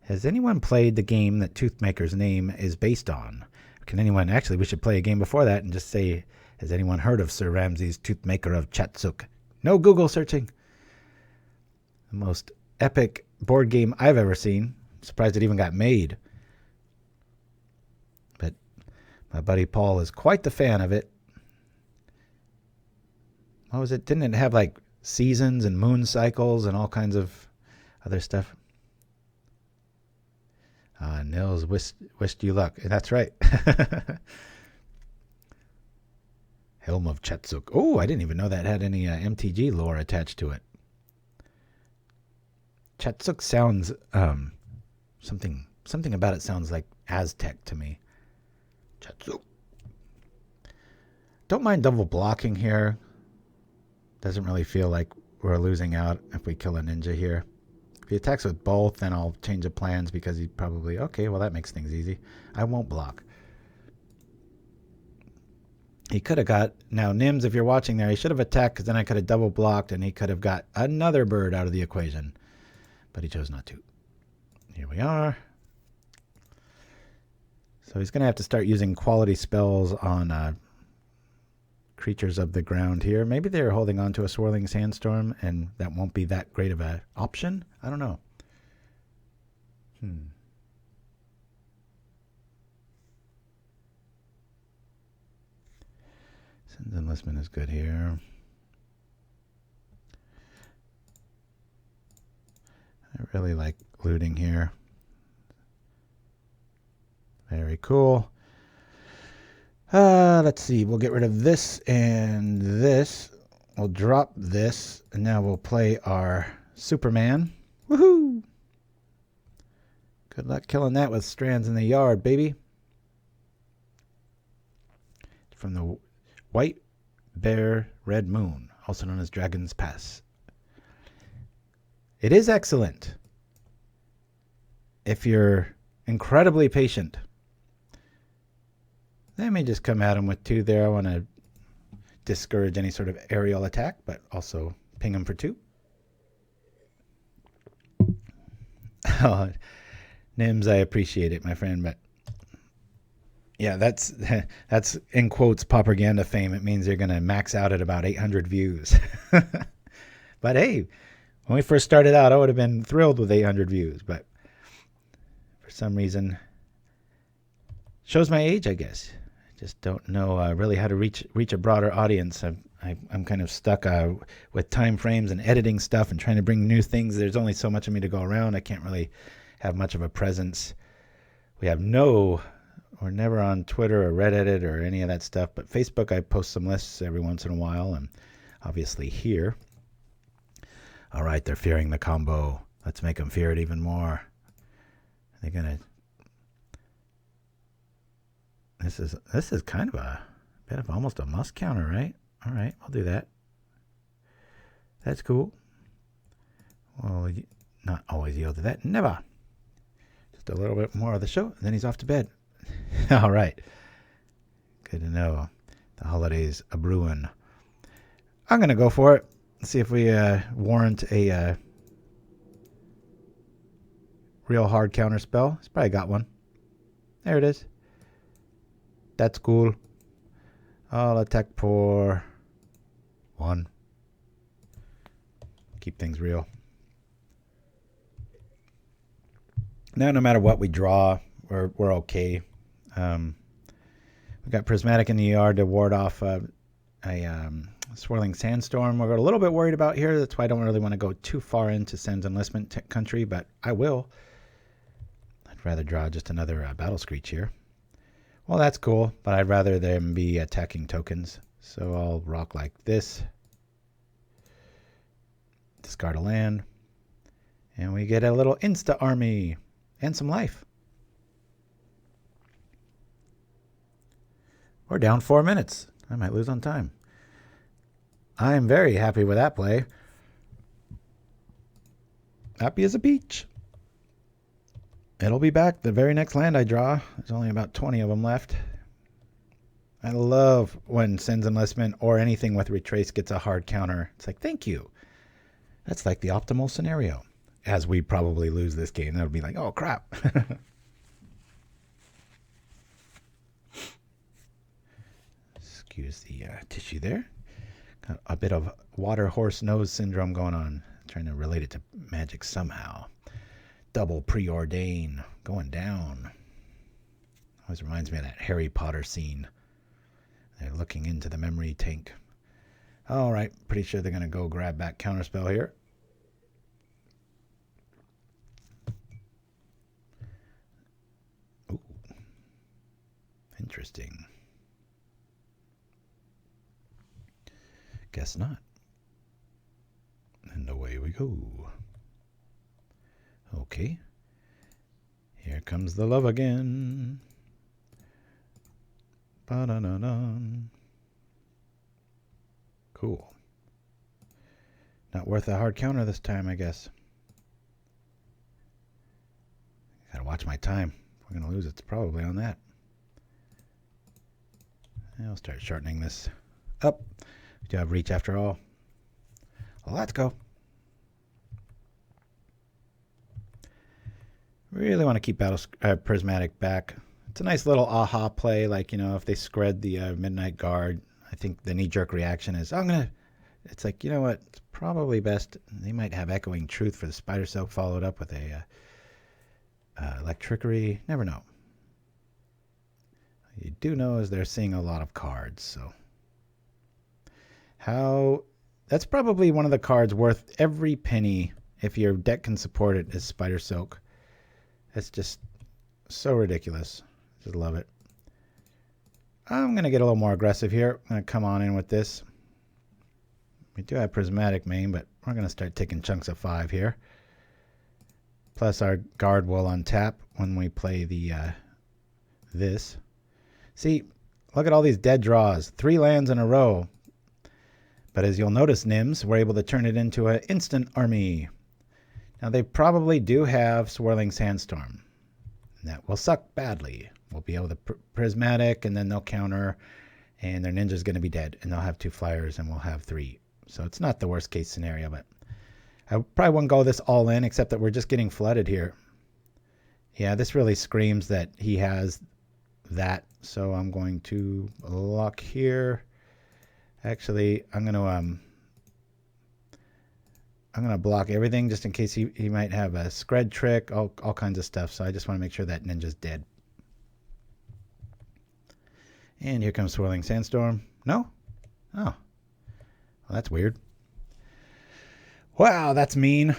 [SPEAKER 3] Has anyone played the game that Toothmaker's name is based on? Can anyone... Actually, we should play a game before that and just say, has anyone heard of Sir Ramses Toothmaker of Chatsuk? No Google searching. The most epic board game I've ever seen. Surprised it even got made. But my buddy Paul is quite the fan of it. What was it? Didn't it have like seasons and moon cycles and all kinds of other stuff? Nils wished you luck. That's right. Helm of Chatsuk. Oh, I didn't even know that had any MTG lore attached to it. Chatsuk sounds something about it sounds like Aztec to me. Chatsuk. Don't mind double blocking here. Doesn't really feel like we're losing out if we kill a ninja here. If he attacks with both, then I'll change the plans because he probably... Okay, well, that makes things easy. I won't block. He could have got... Now, NIMS, if you're watching there, he should have attacked because then I could have double blocked and he could have got another bird out of the equation. But he chose not to. Here we are. So he's going to have to start using quality spells on creatures of the ground here. Maybe they're holding on to a Swirling Sandstorm and that won't be that great of an option. I don't know. Cenn's Enlistment is good here. I really like looting here. Very cool. Let's see. We'll get rid of this and this. We'll drop this. And now we'll play our Superman. Woohoo! Good luck killing that with Strands in the Yard, baby. From the White Bear Red Moon, also known as Dragon's Pass. It is excellent if you're incredibly patient. Let me just come at him with 2 there. I want to discourage any sort of aerial attack, but also ping him for 2. Oh, NIMS, I appreciate it, my friend, but yeah, that's in quotes Pauperganda fame. It means you're going to max out at about 800 views. But hey, when we first started out, I would have been thrilled with 800 views, but for some reason, shows my age, I guess. I just don't know really how to reach a broader audience. I'm kind of stuck with time frames and editing stuff and trying to bring new things. There's only so much of me to go around. I can't really have much of a presence. We're never on Twitter or Reddit or any of that stuff, but Facebook, I post some lists every once in a while, and obviously here. All right, they're fearing the combo. Let's make them fear it even more. They're gonna... This is kind of a bit of almost a must counter, right? All right, I'll do that. That's cool. Well, not always yield to that. Never. Just a little bit more of the show, and then he's off to bed. All right. Good to know. The holidays a brewing. I'm going to go for it. See if we warrant a real hard counter spell. He's probably got one. There it is. That's cool. I'll attack for 1. Keep things real. Now, no matter what we draw, we're okay. We got Prismatic in the Yard to ward off a Swirling Sandstorm. We're a little bit worried about here. That's why I don't really want to go too far into Cenn's Enlistment country, but I will. I'd rather draw just another Battle Screech here. Well, that's cool, but I'd rather them be attacking tokens. So I'll rock like this. Discard a land. And we get a little insta army and some life. We're down 4 minutes. I might lose on time. I am very happy with that play. Happy as a beach. It'll be back the very next land I draw. There's only about 20 of them left. I love when Cenn's Enlistment or anything with Retrace gets a hard counter. It's like, thank you. That's like the optimal scenario. As we probably lose this game, that'll be like, oh crap. Excuse the tissue there. Got a bit of water horse nose syndrome going on. Trying to relate it to magic somehow. Double preordain going down. Always reminds me of that Harry Potter scene. They're looking into the memory tank. All right, pretty sure they're going to go grab back counterspell here. Ooh, interesting. Guess not. And away we go. Okay. Here comes the love again. Ba-da-da-dun. Cool. Not worth a hard counter this time, I guess. Gotta watch my time. If we're gonna lose, it's probably on that. I'll start shortening this up. We do have reach after all. Well, let's go. Really want to keep Prismatic back. It's a nice little aha play, like, you know, if they scred the Midnight Guard. I think the knee-jerk reaction is, it's like, you know what, it's probably best. They might have Echoing Truth for the Spidersilk followed up with a Electrickery. Never know. You do know is they're seeing a lot of cards, so. That's probably one of the cards worth every penny if your deck can support it, is Spidersilk. It's just so ridiculous. Just love it. I'm going to get a little more aggressive here. I'm going to come on in with this. We do have Prismatic main, but we're going to start taking chunks of 5 here. Plus our guard will untap when we play the this. See, look at all these dead draws. 3 lands in a row. But as you'll notice, NIMS, we're able to turn it into an instant army. Now they probably do have Swirling Sandstorm. And that will suck badly. We'll be able to Prismatic, and then they'll counter, and their ninja's going to be dead, and they'll have 2 flyers, and we'll have 3. So it's not the worst case scenario, but I probably wouldn't go this all in, except that we're just getting flooded here. Yeah, this really screams that he has that. So I'm going to lock here. Actually, I'm going to block everything just in case he might have a scred trick, all kinds of stuff. So I just want to make sure that ninja's dead. And here comes Swirling Sandstorm. No? Oh. Well, that's weird. Wow, that's mean.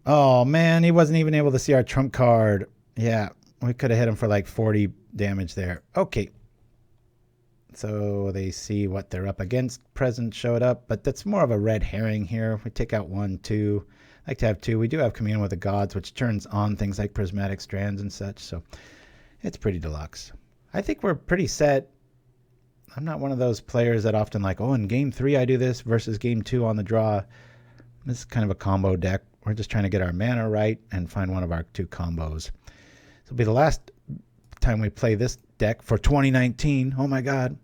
[SPEAKER 3] Oh, man, he wasn't even able to see our trump card. Yeah, we could have hit him for like 40 damage there. Okay. So they see what they're up against. Present showed up, but that's more of a red herring here. We take out 1, 2. I like to have 2. We do have Commune with the Gods, which turns on things like Prismatic Strands and such. So it's pretty deluxe. I think we're pretty set. I'm not one of those players that often like, oh, in game 3 I do this versus game 2 on the draw. This is kind of a combo deck. We're just trying to get our mana right and find one of our 2 combos. This will be the last time we play this deck for 2019. Oh my God.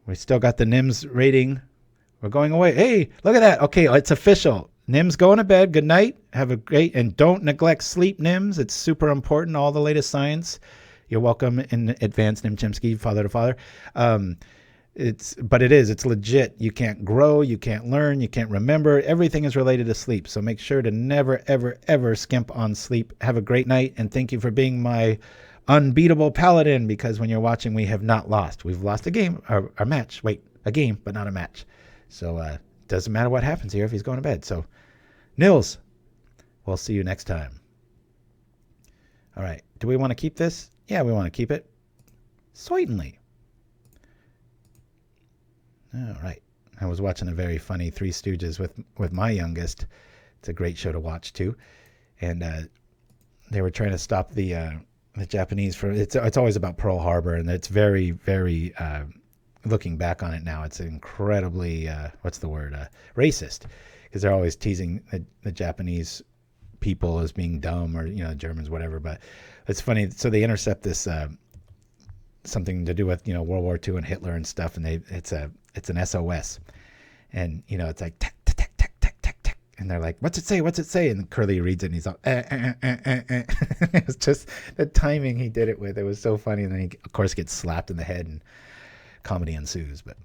[SPEAKER 3] We still got the NIMS rating. We're going away. Hey, look at that. Okay, it's official. NIMS going to bed. Good night. Have a great, and don't neglect sleep, NIMS. It's super important. All the latest science. You're welcome in advance, Nim Chimsky, father to father. It's legit. You can't grow, you can't learn, you can't remember. Everything is related to sleep. So make sure to never, ever, ever skimp on sleep. Have a great night, and thank you for being my unbeatable paladin, because when you're watching, we have not lost. We've lost a game, or a match. Wait, a game, but not a match. So doesn't matter what happens here if he's going to bed. So Nils, we'll see you next time. All right. Do we want to keep this? Yeah, we want to keep it. Certainly. All right. I was watching a very funny Three Stooges with my youngest. It's a great show to watch too. And they were trying to stop the Japanese from. It's always about Pearl Harbor, and it's very, very. Looking back on it now, it's incredibly racist, because they're always teasing the Japanese people as being dumb, or Germans, whatever. But it's funny. So they intercept this something to do with World War II and Hitler and stuff, and it's an SOS, and it's like tack tack tack tack tack tack, and they're like, what's it say? And Curly reads it, and he's all It's just the timing he did it with. It was so funny, and then he of course gets slapped in the head, and comedy ensues. But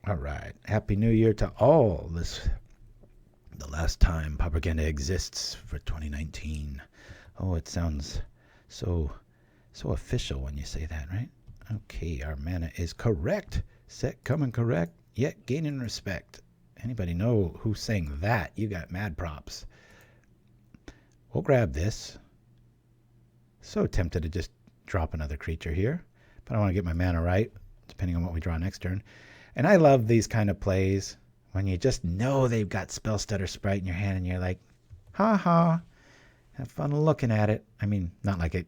[SPEAKER 3] all right, Happy New Year to all. The last time Pauperganda exists for 2019. Oh, it sounds so official when you say that, right? Okay, our mana is correct. Set coming correct, yet gaining respect. Anybody know who sang that? You got mad props. We'll grab this. So tempted to just drop another creature here, but I want to get my mana right, depending on what we draw next turn. And I love these kind of plays when you just know they've got Spell Stutter Sprite in your hand, and you're like, ha ha, have fun looking at it. I mean, not like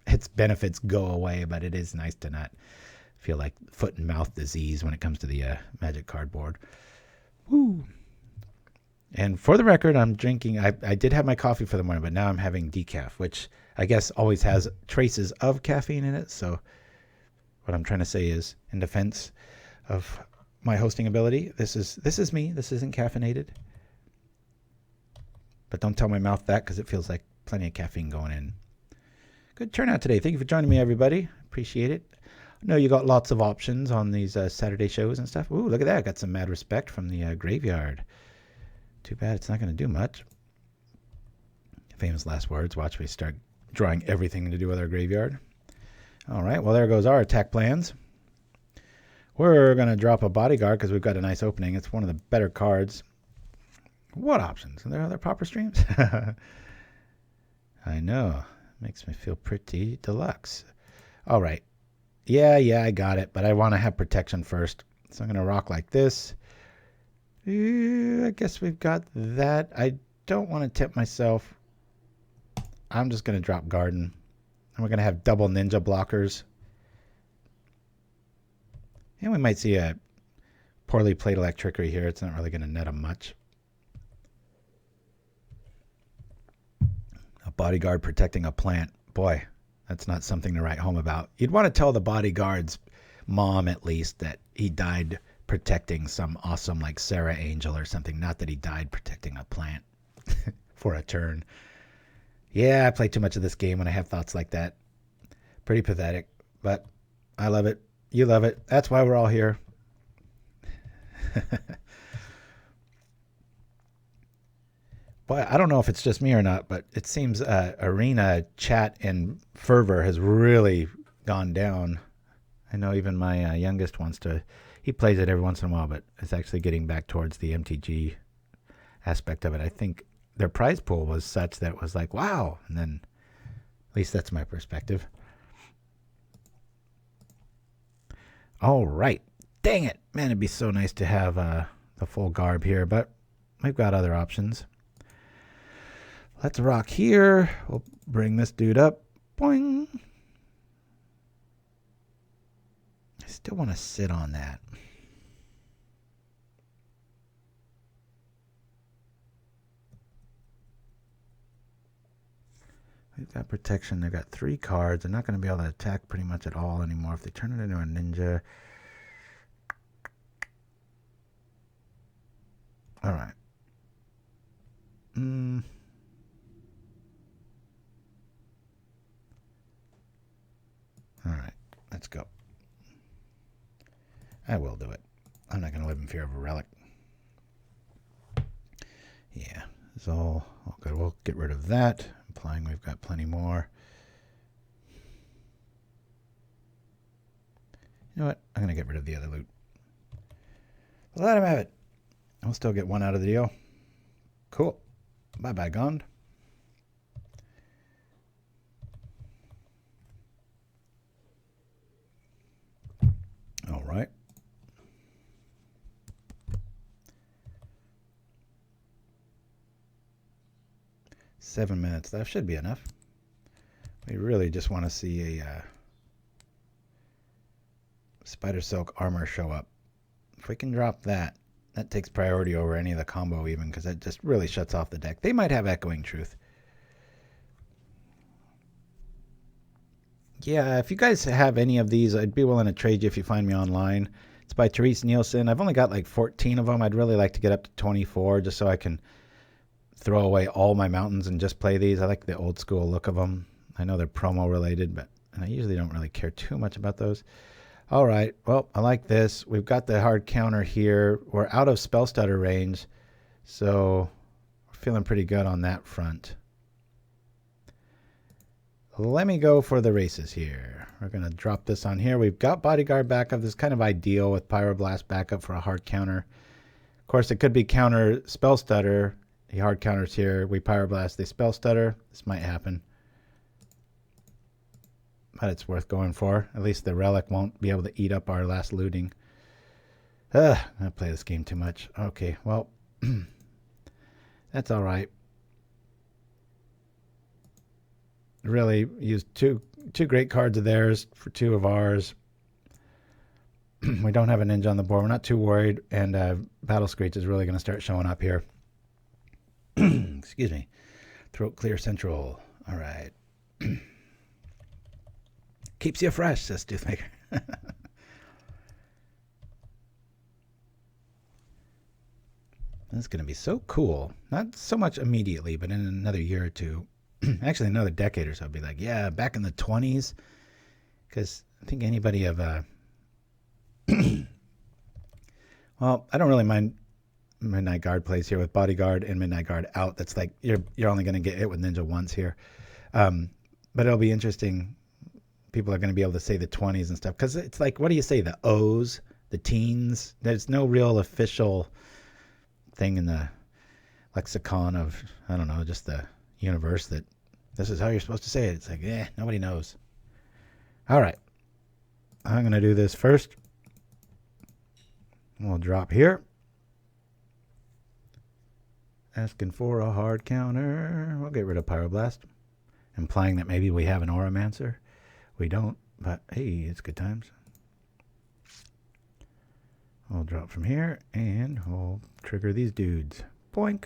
[SPEAKER 3] its benefits go away, but it is nice to not feel like foot and mouth disease when it comes to the Magic cardboard. Woo! And for the record, I'm drinking, I did have my coffee for the morning, but now I'm having decaf, which I guess always has traces of caffeine in it. So what I'm trying to say is, in defense of my hosting ability, this is me. This isn't caffeinated. But don't tell my mouth that, because it feels like plenty of caffeine going in. Good turnout today. Thank you for joining me, everybody. Appreciate it. I know you got lots of options on these Saturday shows and stuff. Ooh, look at that. I got some mad respect from the graveyard. Too bad it's not going to do much. Famous last words. Watch me start drawing everything to do with our graveyard. All right, well, there goes our attack plans. We're going to drop a Bodyguard because we've got a nice opening. It's one of the better cards. What options? Are there other Pauper streams? I know. Makes me feel pretty deluxe. All right. Yeah, I got it, but I want to have protection first. So I'm going to rock like this. I guess we've got that. I don't want to tip myself. I'm just going to drop Garden. And we're going to have double ninja blockers. And we might see a poorly played Electrickery here. It's not really going to net them much. A Bodyguard protecting a plant. Boy, that's not something to write home about. You'd want to tell the Bodyguard's mom, at least, that he died protecting some awesome, like, Sarah Angel or something. Not that he died protecting a plant for a turn. Yeah, I play too much of this game when I have thoughts like that. Pretty pathetic, but I love it. You love it. That's why we're all here. But I don't know if it's just me or not, but it seems arena chat and fervor has really gone down. I know even my youngest wants to, he plays it every once in a while, but it's actually getting back towards the MTG aspect of it. I think their prize pool was such that it was like, wow. And then, at least that's my perspective. All right. Dang it. Man, it'd be so nice to have the full garb here, but we've got other options. Let's rock here. We'll bring this dude up. Boing. I still want to sit on that. We've got protection. They've got 3 cards. They're not going to be able to attack pretty much at all anymore if they turn it into a ninja. All right. All right. Let's go. I will do it. I'm not going to live in fear of a relic. Yeah. It's all good. We'll get rid of that. Implying we've got plenty more. You know what? I'm going to get rid of the other loot. Let him have it. I'll still get 1 out of the deal. Cool. Bye-bye, Gond. All right. 7 minutes. That should be enough. We really just want to see a Spidersilk Armor show up. If we can drop that, that takes priority over any of the combo even, because it just really shuts off the deck. They might have Echoing Truth. Yeah, if you guys have any of these, I'd be willing to trade you if you find me online. It's by Therese Nielsen. I've only got like 14 of them. I'd really like to get up to 24 just so I can throw away all my mountains and just play these. I like the old school look of them. I know they're promo related, but I usually don't really care too much about those. All right, well, I like this. We've got the hard counter here. We're out of spell stutter range, so we're feeling pretty good on that front. Let me go for the races here. We're going to drop this on here. We've got Bodyguard backup. This is kind of ideal with Pyroblast backup for a hard counter. Of course, it could be counter spell stutter. He hard counters here. We Pyroblast, they spell stutter. This might happen. But it's worth going for. At least the relic won't be able to eat up our last looting. I play this game too much. Okay, well, that's all right. Really used two great cards of theirs for 2 of ours. We don't have a ninja on the board. We're not too worried. And Battle Screech is really going to start showing up here. Excuse me. Throat clear central. All right. Keeps you fresh, says Toothmaker. That's going to be so cool. Not so much immediately, but in another year or two. Actually, another decade or so, I'd be like, yeah, back in the 20s. Because I think anybody of... well, I don't really mind Midnight Guard plays here with Bodyguard and Midnight Guard out. That's like, you're only going to get hit with Ninja once here. But it'll be interesting. People are going to be able to say the 20s and stuff. Because it's like, what do you say? The O's? The teens? There's no real official thing in the lexicon of, I don't know, just the universe that this is how you're supposed to say it. It's like, nobody knows. All right. I'm going to do this first. We'll drop here. Asking for a hard counter. We'll get rid of Pyroblast. Implying that maybe we have an Auramancer. We don't, but hey, it's good times. We'll drop from here, and we'll trigger these dudes. Boink.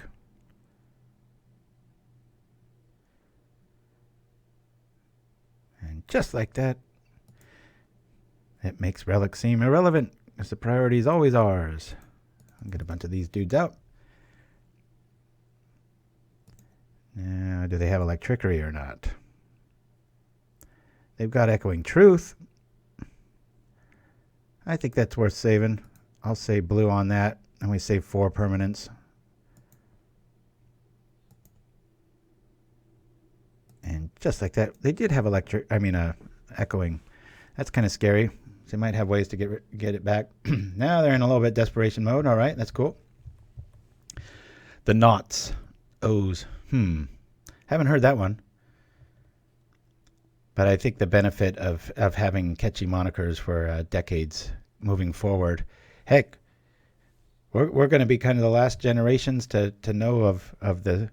[SPEAKER 3] And just like that, it makes relics seem irrelevant, because the priority is always ours. I'll get a bunch of these dudes out. Now, do they have Electrickery or not? They've got Echoing Truth. I think that's worth saving. I'll say blue on that, and we save 4 permanents. And just like that, they did have Echoing. That's kind of scary. So they might have ways to get it back. Now they're in a little bit desperation mode. All right, that's cool. The Knots. O's. Haven't heard that one. But I think the benefit of having catchy monikers for decades moving forward. Heck, we're going to be kind of the last generations to know of the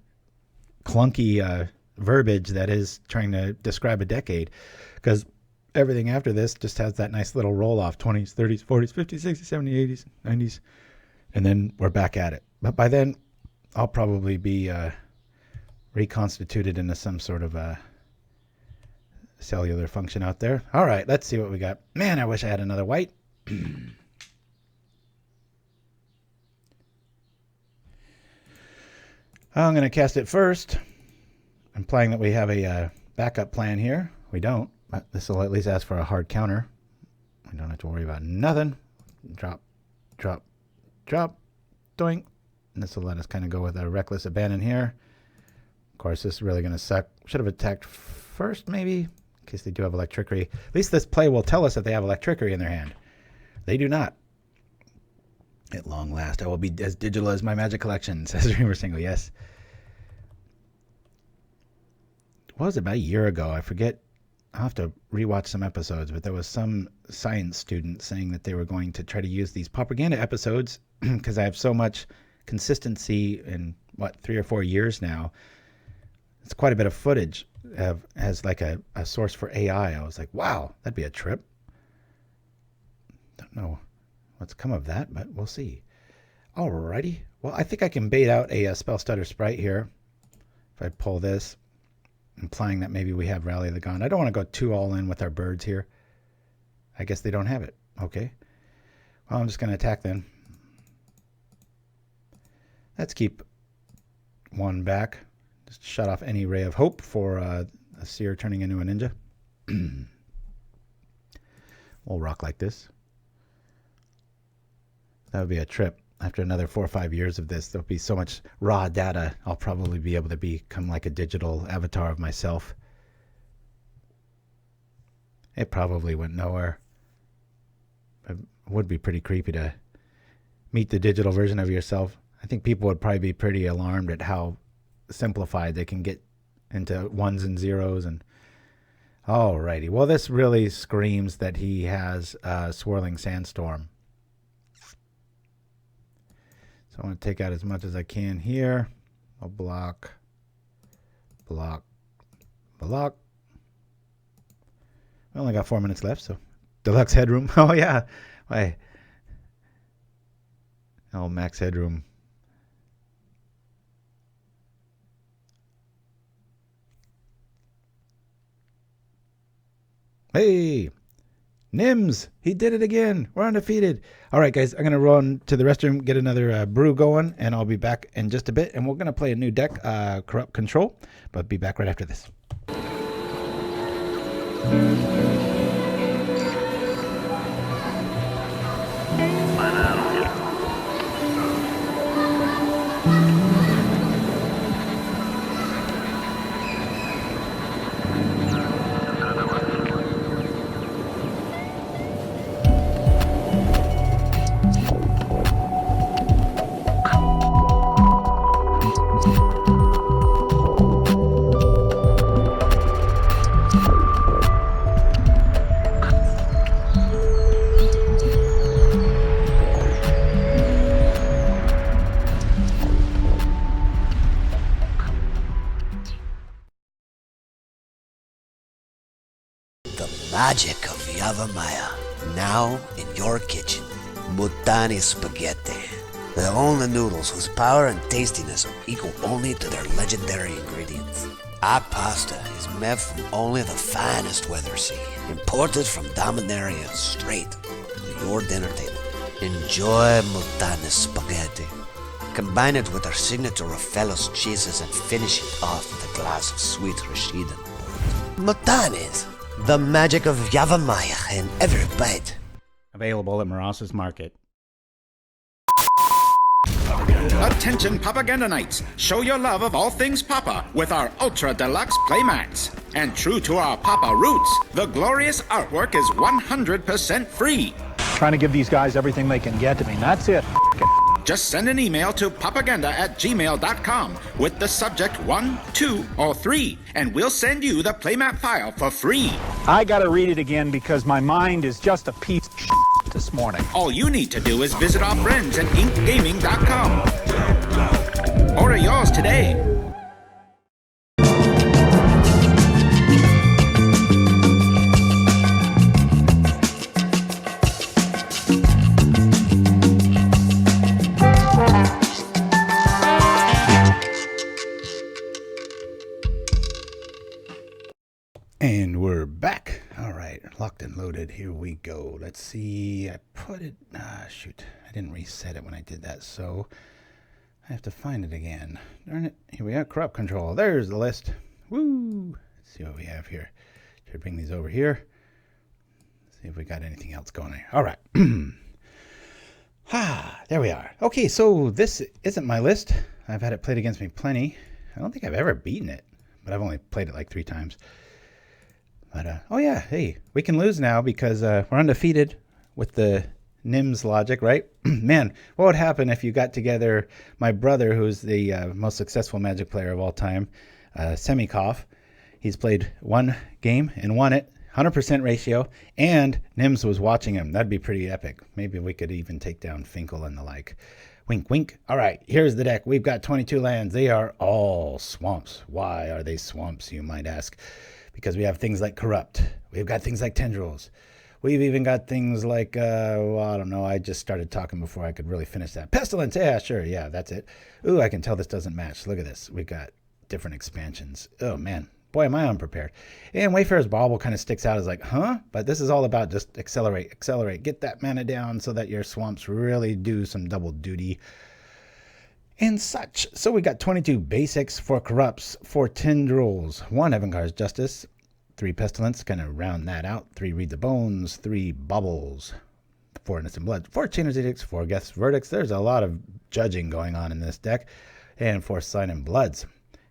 [SPEAKER 3] clunky verbiage that is trying to describe a decade. Because everything after this just has that nice little roll-off. 20s, 30s, 40s, 50s, 60s, 70s, 80s, 90s. And then we're back at it. But by then, I'll probably be reconstituted into some sort of cellular function out there. All right, let's see what we got. Man, I wish I had another white. I'm going to cast it first, implying that we have a backup plan here. We don't, but this will at least ask for a hard counter. We don't have to worry about nothing. Drop, drop, drop, doink. And this will let us kind of go with a Reckless Abandon here. Of course, this is really going to suck. Should have attacked first, maybe, in case they do have Electrickery. At least this play will tell us that they have Electrickery in their hand. They do not. At long last, I will be as digital as my Magic collection, says Dreamer Single. Yes. What was it, about a year ago? I forget. I'll have to rewatch some episodes, but there was some science student saying that they were going to try to use these Pauperganda episodes because I have so much consistency in, 3 or 4 years now. It's quite a bit of footage as like a source for AI. I was like, wow, that'd be a trip. Don't know what's come of that, but we'll see. Alrighty. Well, I think I can bait out a spell stutter sprite here. If I pull this, implying that maybe we have Rally the Gond. I don't want to go too all in with our birds here. I guess they don't have it. Okay. Well, I'm just going to attack then. Let's keep one back. Just shut off any ray of hope for a seer turning into a ninja. We'll rock like this. That would be a trip. After another 4 or 5 years of this, there'll be so much raw data. I'll probably be able to become like a digital avatar of myself. It probably went nowhere. It would be pretty creepy to meet the digital version of yourself. I think people would probably be pretty alarmed at how simplified they can get into ones and zeros. And alrighty. Well, this really screams that he has a swirling sandstorm. So I want to take out as much as I can here. I'll block, block, block. We only got 4 minutes left, so deluxe headroom. Oh yeah, why? Oh, max headroom. Hey, NIMS, he did it again. We're undefeated. All right, guys, I'm going to run to the restroom, get another brew going, and I'll be back in just a bit. And we're going to play a new deck, Corrupt Control, but be back right after this.
[SPEAKER 4] Magic of Yavamaya, now in your kitchen. Mutani spaghetti. The only noodles whose power and tastiness are equal only to their legendary ingredients. Our pasta is made from only the finest weather sea, imported from Dominaria straight to your dinner table. Enjoy Mutani spaghetti. Combine it with our signature Raffaello's cheeses and finish it off with a glass of sweet Rashidan. Mutani's. The magic of Yavamaya in every bite.
[SPEAKER 3] Available at Moros's Market.
[SPEAKER 5] Attention Pauperganda Knights! Show your love of all things Papa with our Ultra Deluxe playmats. And true to our Papa roots, the glorious artwork is 100% free.
[SPEAKER 6] Trying to give these guys everything they can get. I mean, that's it.
[SPEAKER 5] Just send an email to pauperganda@gmail.com with the subject 1, 2, or 3, and we'll send you the playmat file for free.
[SPEAKER 6] I gotta read it again because my mind is just a piece of shit this morning.
[SPEAKER 5] All you need to do is visit our friends at inkgaming.com. Order yours today.
[SPEAKER 3] And we're back. All right, locked and loaded. Here we go. Let's see. I put it. Shoot. I didn't reset it when I did that, so I have to find it again. Darn it. Here we are. Corrupt Control. There's the list. Woo. Let's see what we have here. Should bring these over here. See if we got anything else going on. All right. There we are. Okay, so this isn't my list. I've had it played against me plenty. I don't think I've ever beaten it, but I've only played it like 3 times. But, oh yeah, hey, we can lose now because we're undefeated with the NIMS logic, right? Man, what would happen if you got together my brother, who's the most successful Magic player of all time, Semikov. He's played 1 game and won it, 100% ratio, and NIMS was watching him. That'd be pretty epic. Maybe we could even take down Finkel and the like. Wink, wink. All right, here's the deck. We've got 22 lands. They are all swamps. Why are they swamps, you might ask? Because we have things like Corrupt. We've got things like Tendrils. We've even got things like, well, I don't know. I just started talking before I could really finish that. Pestilence. Yeah, sure. Yeah, that's it. Ooh, I can tell this doesn't match. Look at this. We've got different expansions. Oh, man. Boy, am I unprepared. And Wayfarer's Bauble kind of sticks out as like, huh? But this is all about just accelerate, accelerate. Get that mana down so that your swamps really do some double duty and such. So we got 22 basics, 4 Corrupts, 4 Tendrils, 1 Evangar's Justice, 3 Pestilence, kind of round that out, 3 Read the Bones, 3 Bubbles, 4 Innocent Blood, 4 Chainer's Edicts, 4 Geth's Verdicts. There's a lot of judging going on in this deck, and 4 Silent Bloods.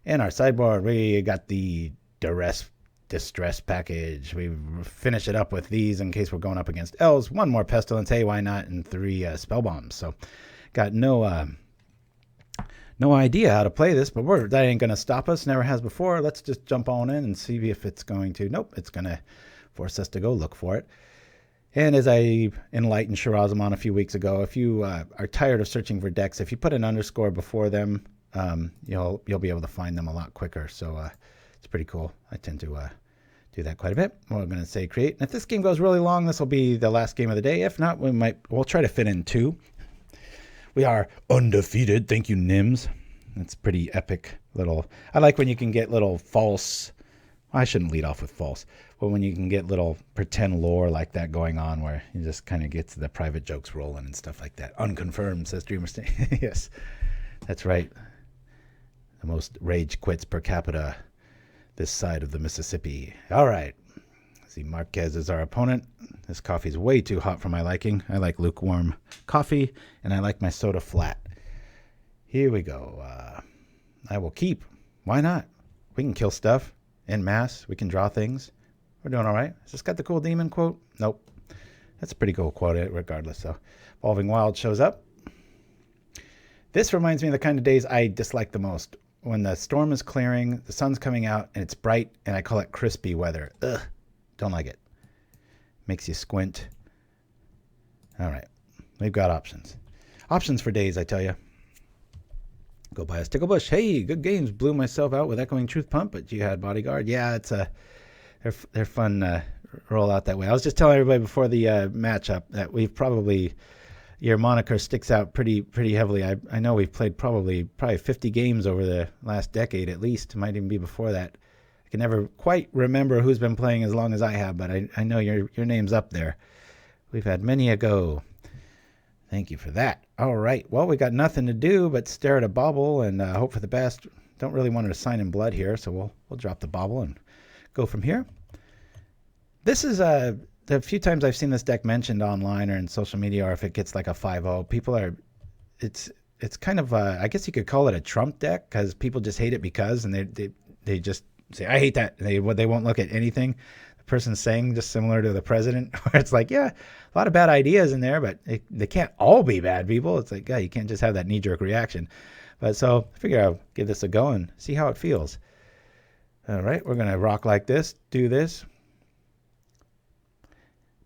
[SPEAKER 3] In our sideboard, we got the Distress package. We finish it up with these in case we're going up against elves. 1 more Pestilence, hey, why not? And 3 Spell Bombs. So, got no idea how to play this, but that ain't going to stop us. Never has before. Let's just jump on in and see if it's going to. Nope, it's going to force us to go look for it. And as I enlightened Shirazamon a few weeks ago, if you are tired of searching for decks, if you put an underscore before them, you'll be able to find them a lot quicker. So it's pretty cool. I tend to do that quite a bit. We're going to say create. And if this game goes really long, this will be the last game of the day. If not, we'll try to fit in 2. We are undefeated. Thank you, NIMS. That's pretty epic little. I like when you can get little false. I shouldn't lead off with false, but when you can get little pretend lore like that going on, where you just kind of gets the private jokes rolling and stuff like that. Unconfirmed, says Dreamer. Yes, that's right. The most rage quits per capita this side of the Mississippi. All right. See, Marquez is our opponent. This coffee's way too hot for my liking. I like lukewarm coffee, and I like my soda flat. Here we go. I will keep. Why not? We can kill stuff en masse. We can draw things. We're doing all right. Has this got the cool demon quote? Nope. That's a pretty cool quote regardless, though. Evolving Wild shows up. This reminds me of the kind of days I dislike the most. When the storm is clearing, the sun's coming out, and it's bright, and I call it crispy weather. Ugh. Don't like it. Makes you squint. All right. We've got options. Options for days, I tell you. Go buy a Stickle Bush. Hey, good games. Blew myself out with Echoing Truth Pump, but you had Bodyguard. Yeah, it's they're fun roll out that way. I was just telling everybody before the matchup that we've probably, your moniker sticks out pretty heavily. I know we've played probably 50 games over the last decade at least. It might even be before that. I can never quite remember who's been playing as long as I have, but I know your name's up there. We've had many a go. Thank you for that. All right. Well, we got nothing to do but stare at a bauble and hope for the best. Don't really want to sign in blood here, so we'll drop the bauble and go from here. This is the few times I've seen this deck mentioned online or in social media, or if it gets like a 5-0, people are, it's kind of, I guess you could call it a Trump deck, because people just hate it because, and they just say, I hate that. They won't look at anything the person's saying, just similar to the president, where it's like, yeah, a lot of bad ideas in there, but they can't all be bad people. It's like, yeah, you can't just have that knee-jerk reaction. But so I figure I'll give this a go and see how it feels. All right, we're going to rock like this, do this.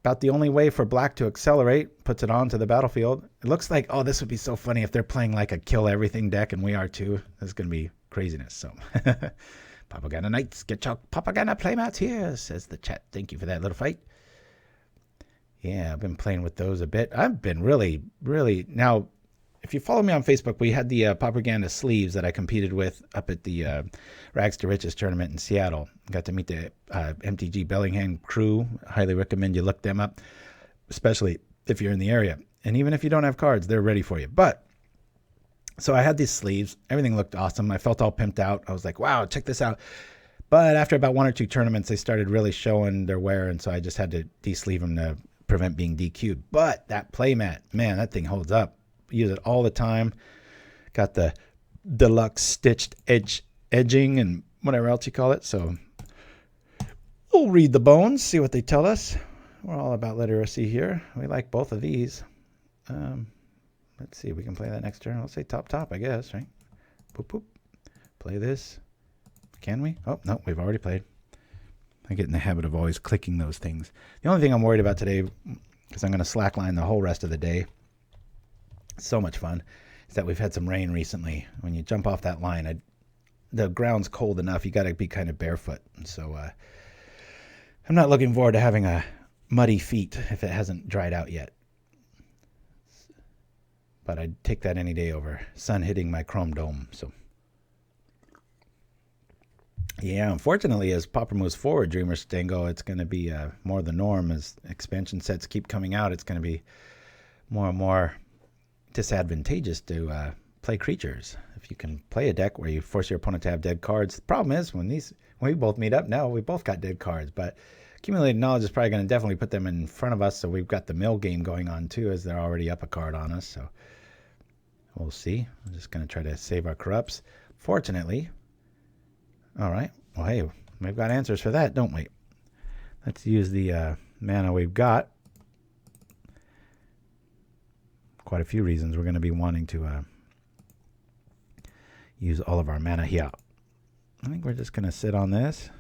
[SPEAKER 3] About the only way for black to accelerate, puts it onto the battlefield. It looks like, oh, this would be so funny if they're playing like a kill everything deck, and we are too. This is going to be craziness. So, Pauperganda Knights, get your Pauperganda playmats here, says the chat. Thank you for that little fight. Yeah, I've been playing with those a bit. I've been really, now, if you follow me on Facebook, we had the Pauperganda sleeves that I competed with up at the Rags to Riches tournament in Seattle. Got to meet the MTG Bellingham crew. Highly recommend you look them up, especially if you're in the area. And even if you don't have cards, they're ready for you. But, so I had these sleeves. Everything looked awesome. I felt all pimped out. I was like, wow, check this out. But after about 1 or 2 tournaments, they started really showing their wear, and so I just had to de-sleeve them to prevent being DQ'd. But that playmat, man, that thing holds up. Use it all the time. Got the deluxe stitched edging and whatever else you call it. So we'll read the bones, see what they tell us. We're all about literacy here. We like both of these. Let's see, we can play that next turn. Let's say top, I guess, right? Boop, boop. Play this. Can we? Oh, no, we've already played. I get in the habit of always clicking those things. The only thing I'm worried about today, because I'm going to slackline the whole rest of the day, so much fun, is that we've had some rain recently. When you jump off that line, the ground's cold enough. You got to be kind of barefoot. And so I'm not looking forward to having a muddy feet if it hasn't dried out yet. But I'd take that any day over sun hitting my chrome dome. So yeah, unfortunately, as Pauper moves forward, Dreamer Stango, it's going to be more the norm. As expansion sets keep coming out, it's going to be more and more disadvantageous to play creatures. If you can play a deck where you force your opponent to have dead cards, the problem is when we both meet up now, we both got dead cards. But accumulated knowledge is probably going to definitely put them in front of us, so we've got the mill game going on too, as they're already up a card on us. So we'll see. I'm just going to try to save our corrupts. Fortunately. All right. Well, hey, we've got answers for that, don't we? Let's use the mana we've got. Quite a few reasons we're going to be wanting to use all of our mana here. I think we're just going to sit on this.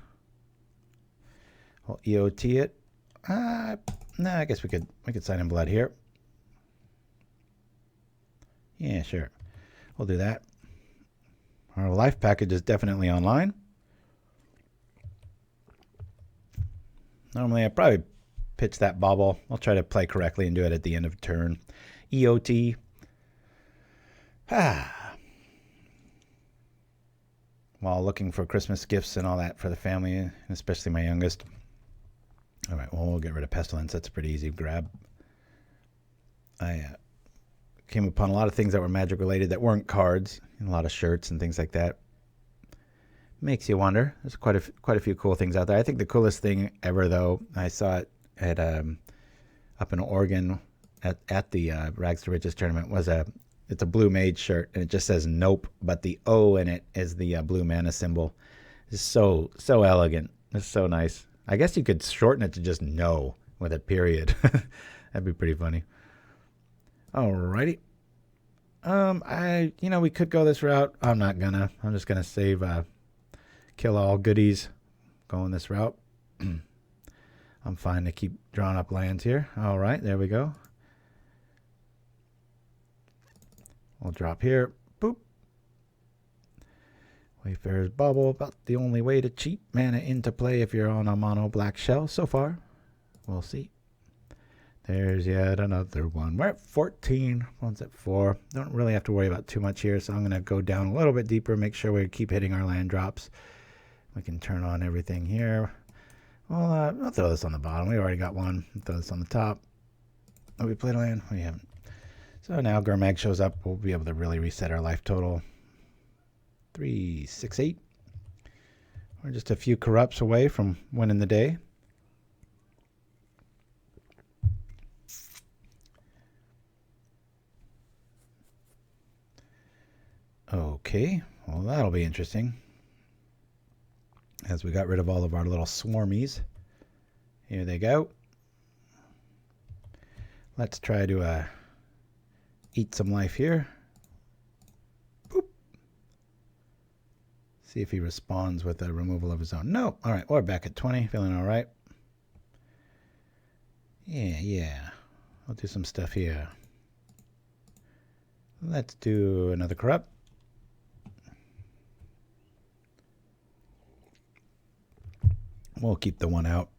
[SPEAKER 3] We'll EOT it. Nah, I guess we could sign in blood here. Yeah, sure. We'll do that. Our life package is definitely online. Normally, I'd probably pitch that bauble. I'll try to play correctly and do it at the end of a turn. EOT. While looking for Christmas gifts and all that for the family, especially my youngest. All right, well, we'll get rid of Pestilence. That's a pretty easy grab. I came upon a lot of things that were magic related that weren't cards. A lot of shirts and things like that. Makes you wonder. There's quite a few cool things out there. I think the coolest thing ever, though, I saw it at up in Oregon at the Rags to Riches tournament, was it's a blue mage shirt, and it just says nope, but the O in it is the blue mana symbol. It's so elegant. It's so nice. I guess you could shorten it to just no with a period. That'd be pretty funny. Alrighty. We could go this route. I'm not gonna. I'm just gonna save kill all goodies going this route. I'm fine to keep drawing up lands here. All right, there we go. We'll drop here. Boop. Wayfarer's Bauble, about the only way to cheat mana into play if you're on a mono black shell so far. We'll see. There's yet another one. We're at 14. One's at 4. Don't really have to worry about too much here, so I'm going to go down a little bit deeper, make sure we keep hitting our land drops. We can turn on everything here. Well, I'll throw this on the bottom. We already got one. I'll throw this on the top. Oh, we played a land? We haven't. So now Gurmag shows up. We'll be able to really reset our life total. 3, 6, 8. We're just a few corrupts away from winning the day. Okay, well, that'll be interesting. As we got rid of all of our little swarmies. Here they go. Let's try to eat some life here. Boop. See if he responds with a removal of his own. No. All right, we're back at 20. Feeling all right. Yeah. We'll do some stuff here. Let's do another corrupt. We'll keep the one out.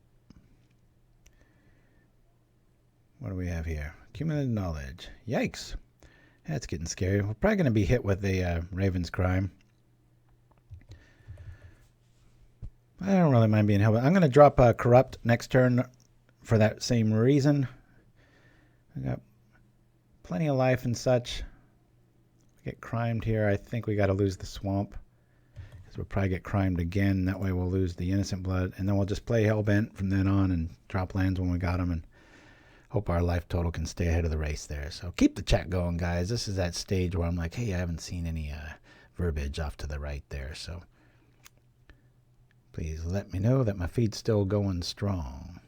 [SPEAKER 3] What do we have here? Accumulated knowledge. Yikes. That's getting scary. We're probably going to be hit with a Raven's Crime. I don't really mind being held. I'm going to drop a Corrupt next turn for that same reason. I got plenty of life and such. We get crimed here. I think we got to lose the swamp. We'll probably get crimed again. That way we'll lose the innocent blood. And then we'll just play Hellbent from then on and drop lands when we got them. And hope our life total can stay ahead of the race there. So keep the chat going, guys. This is that stage where I'm like, hey, I haven't seen any verbiage off to the right there. So please let me know that my feed's still going strong.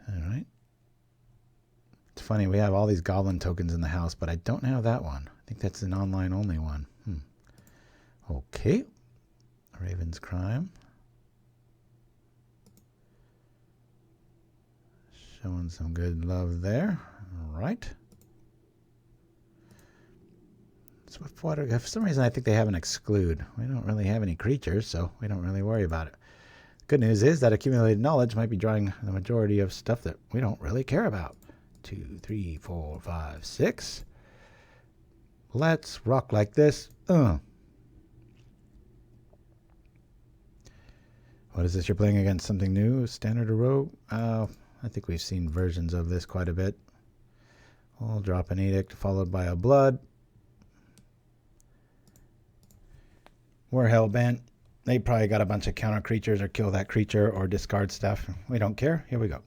[SPEAKER 3] All right. It's funny. We have all these goblin tokens in the house, but I don't have that one. I think that's an online only one. Okay. Raven's Crime. Showing some good love there. All right. For some reason, I think they have an exclude. We don't really have any creatures, so we don't really worry about it. Good news is that accumulated knowledge might be drawing the majority of stuff that we don't really care about. 2, 3, 4, 5, 6. Let's rock like this. What is this? You're playing against something new? Standard or rogue? I think we've seen versions of this quite a bit. We'll drop an edict followed by a blood. We're hellbent. They probably got a bunch of counter creatures or kill that creature or discard stuff. We don't care. Here we go.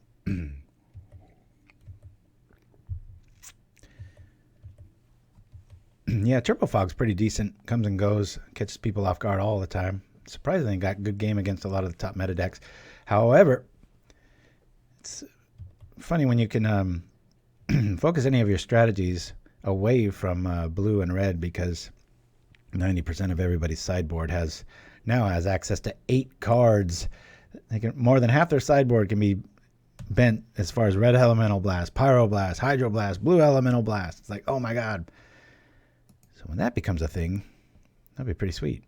[SPEAKER 3] Yeah, Turbo Fog's pretty decent. Comes and goes. Catches people off guard all the time. Surprisingly got good game against a lot of the top meta decks. However, it's funny when you can focus any of your strategies away from blue and red, because 90% of everybody's sideboard now has access to 8 cards. More than half their sideboard can be bent as far as red elemental blast, pyroblast, hydroblast, blue elemental blast. It's like, oh my god. So when that becomes a thing, that'd be pretty sweet.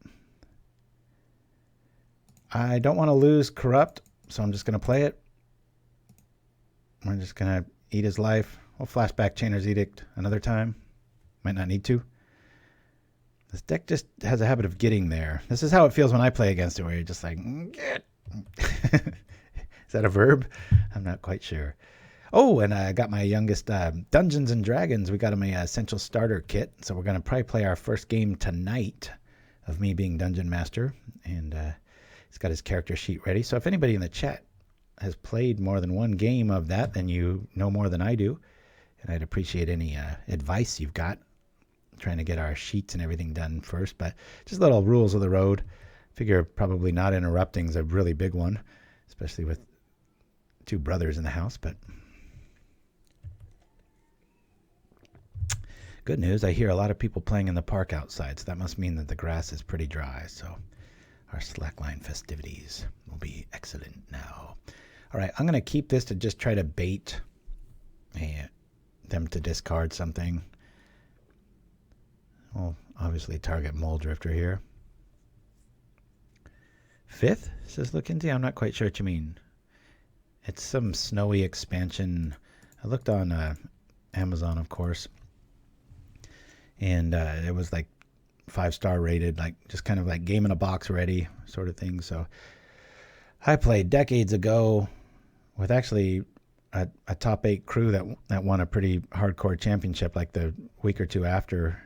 [SPEAKER 3] I don't want to lose corrupt, so I'm just going to play it. We're just going to eat his life. We'll flashback Chainer's Edict another time. Might not need to. This deck just has a habit of getting there. This is how it feels when I play against it, where you're just like, get. Is that a verb? I'm not quite sure. Oh, and I got my youngest Dungeons and Dragons. We got him a Essential Starter Kit. So we're going to probably play our first game tonight of me being Dungeon Master. And he's got his character sheet ready. So if anybody in the chat has played more than one game of that, then you know more than I do. And I'd appreciate any advice you've got. Trying to get our sheets and everything done first, but just little rules of the road. Figure probably not interrupting is a really big one, especially with 2 brothers in the house. But good news, I hear a lot of people playing in the park outside, so that must mean that the grass is pretty dry. So our slackline festivities will be excellent now. All right, I'm going to keep this to just try to bait them to discard something. We'll obviously target Mole Drifter here. 5th, says Look Into. I'm not quite sure what you mean. It's some snowy expansion. I looked on Amazon, of course. And it was like 5-star rated, like just kind of like game in a box ready sort of thing. So I played decades ago with actually a top 8 crew that won a pretty hardcore championship like the week or two after.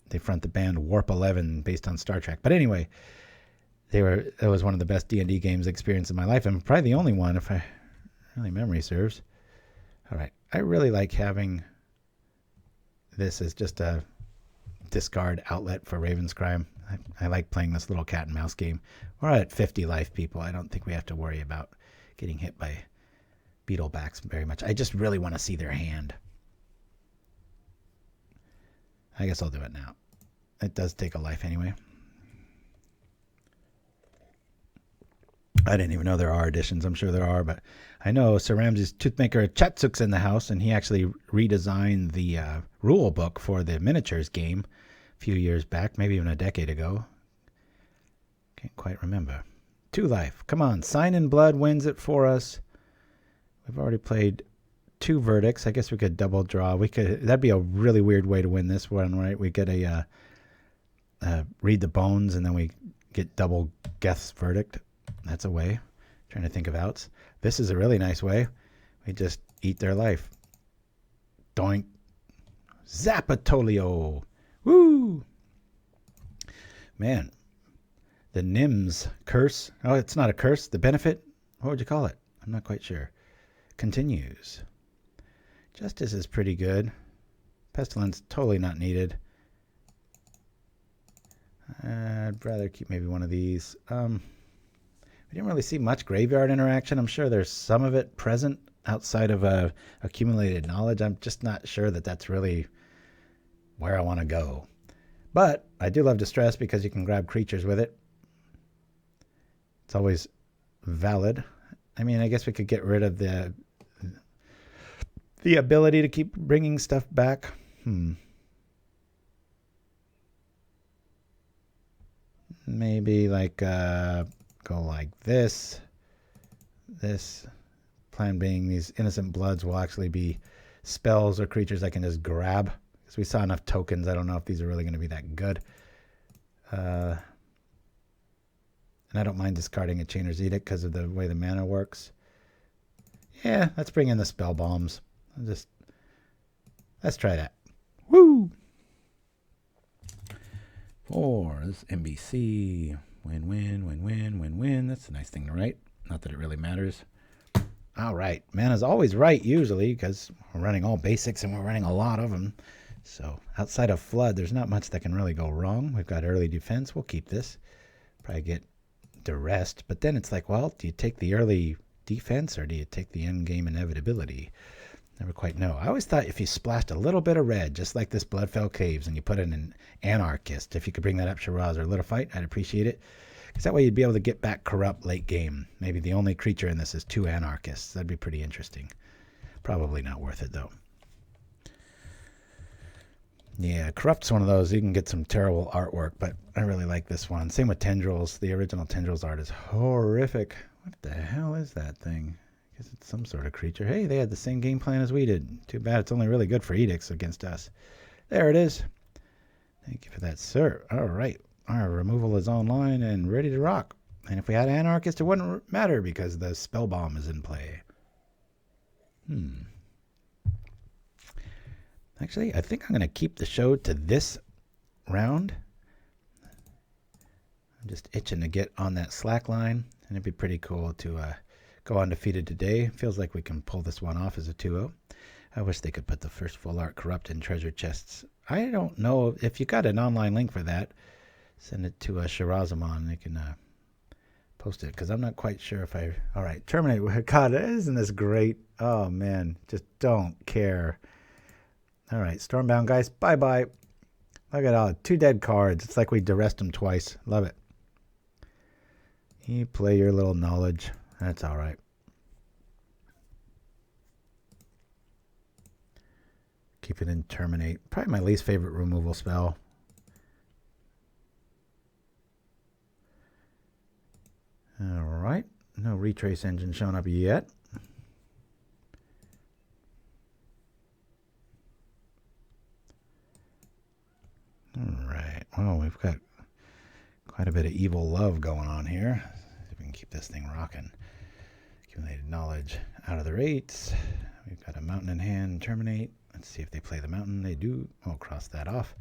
[SPEAKER 3] They front the band Warp 11 based on Star Trek. But anyway, it was one of the best D&D games experience in my life, and probably the only one, if memory serves. All right, I really like having this as just a discard outlet for Ravenscrime. I like playing this little cat and mouse game. We're at 50 life, people. I don't think we have to worry about getting hit by beetlebacks very much. I just really want to see their hand. I guess I'll do it now. It does take a life anyway. I didn't even know there are editions. I'm sure there are, but I know Sir Ramsey's Toothmaker Chatsuk's in the house, and he actually redesigned the rule book for the miniatures game a few years back, maybe even a decade ago. Can't quite remember. 2 life. Come on, Sign in Blood wins it for us. We've already played 2 verdicts. I guess we could double draw. That'd be a really weird way to win this one, right? We get a read the bones, and then we get double Geth's verdict. That's a way. Trying to think of outs. This is a really nice way. We just eat their life. Doink. Zapatolio. Woo! Man. The NIMS curse. Oh, it's not a curse. The benefit. What would you call it? I'm not quite sure. Continues. Justice is pretty good. Pestilence, totally not needed. I'd rather keep maybe one of these. We didn't really see much graveyard interaction. I'm sure there's some of it present outside of accumulated knowledge. I'm just not sure that that's really where I want to go. But I do love Distress because you can grab creatures with it. It's always valid. I mean, I guess we could get rid of the ability to keep bringing stuff back. Maybe like go like this. This. Plan being these innocent bloods will actually be spells or creatures I can just grab. Because we saw enough tokens. I don't know if these are really going to be that good. And I don't mind discarding a Chainer's Edict because of the way the mana works. Yeah, let's bring in the spell bombs. Let's try that. Woo! 4. This is NBC. Win, win, win, win, win, win. That's a nice thing to write. Not that it really matters. All right. Mana's always right, usually, because we're running all basics and we're running a lot of them. So outside of Flood, there's not much that can really go wrong. We've got early defense. We'll keep this. Probably get Duress. But then it's like, well, do you take the early defense or do you take the end game inevitability? Never quite know. I always thought if you splashed a little bit of red, just like this Bloodfell Caves, and you put in an Anarchist, if you could bring that up, Shiraz or Little Fight, I'd appreciate it. Because that way you'd be able to get back Corrupt late game. Maybe the only creature in this is 2 Anarchists. That'd be pretty interesting. Probably not worth it, though. Yeah, Corrupt's one of those. You can get some terrible artwork, but I really like this one. Same with Tendrils. The original Tendrils art is horrific. What the hell is that thing? I guess it's some sort of creature. Hey, they had the same game plan as we did. Too bad it's only really good for edicts against us. There it is. Thank you for that, sir. All right. Our removal is online and ready to rock. And if we had Anarchist, it wouldn't matter because the spell bomb is in play. Actually, I think I'm going to keep the show to this round. I'm just itching to get on that slack line. And it'd be pretty cool to go undefeated today. Feels like we can pull this one off as a 2-0. I wish they could put the first full art Corrupt in treasure chests. I don't know if you got an online link for that. Send it to Shirazamon. They can post it because I'm not quite sure if I... All right, terminate. God, isn't this great? Oh, man. Just don't care. All right, Stormbound guys. Bye-bye. Look at all 2 dead cards. It's like we duressed them twice. Love it. You play your little knowledge. That's all right. Keep it in Terminate. Probably my least favorite removal spell. All right. No retrace engine showing up yet. All right. Well, we've got quite a bit of evil love going on here. See if we can keep this thing rocking. Accumulated knowledge out of the rates. We've got a mountain in hand. Terminate. Let's see if they play the mountain. They do. We'll cross that off.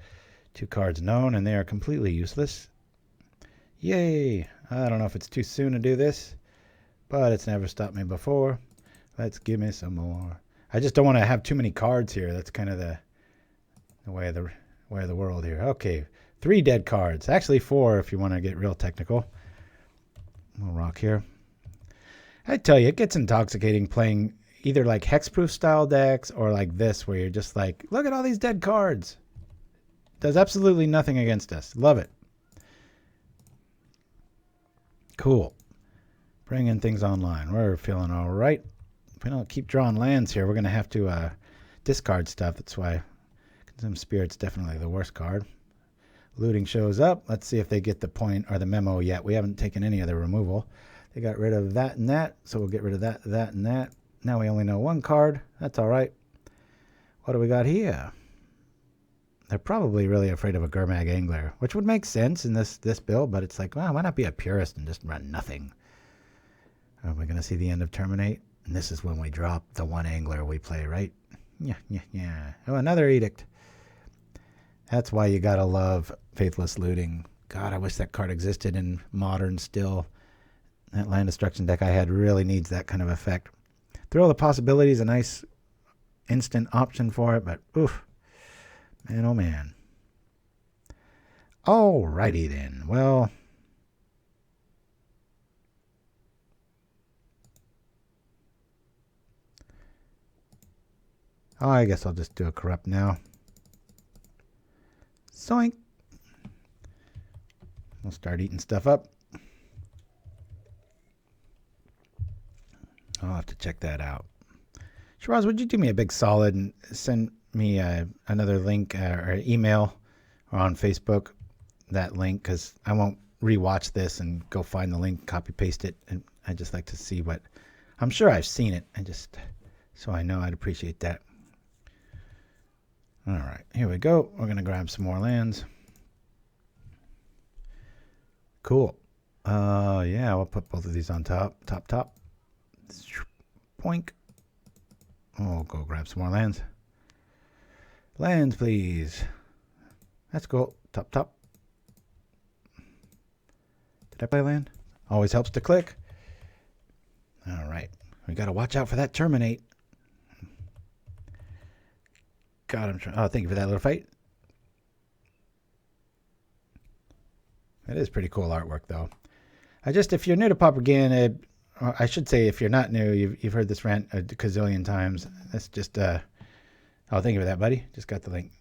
[SPEAKER 3] 2 cards known, and they are completely useless. Yay! I don't know if it's too soon to do this, but it's never stopped me before. Let's give me some more. I just don't want to have too many cards here. That's kind of the way of the world here. Okay, 3 dead cards. Actually 4 if you want to get real technical. We'll rock here. I tell you, it gets intoxicating playing either like hexproof style decks or like this where you're just like, look at all these dead cards. Does absolutely nothing against us. Love it. Cool. Bringing things online. We're feeling all right. If we don't keep drawing lands here, we're going to have to discard stuff. That's why Consume Spirit's definitely the worst card. Looting shows up. Let's see if they get the point or the memo yet. We haven't taken any of the removal. They got rid of that and that, so we'll get rid of that, that, and that. Now we only know 1 card. That's all right. What do we got here? They're probably really afraid of a Gurmag Angler, which would make sense in this build, but it's like, well, why not be a purist and just run nothing? Are we going to see the end of Terminate? And this is when we drop the 1 Angler we play, right? Yeah. Oh, another Edict. That's why you got to love Faithless Looting. God, I wish that card existed in Modern still. That Land Destruction deck I had really needs that kind of effect. Thrill of the Possibility is a nice instant option for it, but oof. Man, oh man. Alrighty then. Well, I guess I'll just do a Corrupt now. Zoink. We'll start eating stuff up. I'll have to check that out. Shiraz, would you do me a big solid and send me another link or email or on Facebook, that link, because I won't rewatch this and go find the link, copy paste it, and I just like to see what. I'm sure I've seen it. So I know I'd appreciate that. All right, here we go. We're gonna grab some more lands. Cool. Yeah, we'll put both of these on top. Poink. Oh, go grab some more lands. Lands, please. That's cool. Top. Did I play land? Always helps to click. All right. We got to watch out for that terminate. God, oh, thank you for that little fight. That is pretty cool artwork, though. If you're new to Pauperganda, I should say if you're not new, you've heard this rant a gazillion times. That's just, oh, thank you for that, buddy. Just got the link.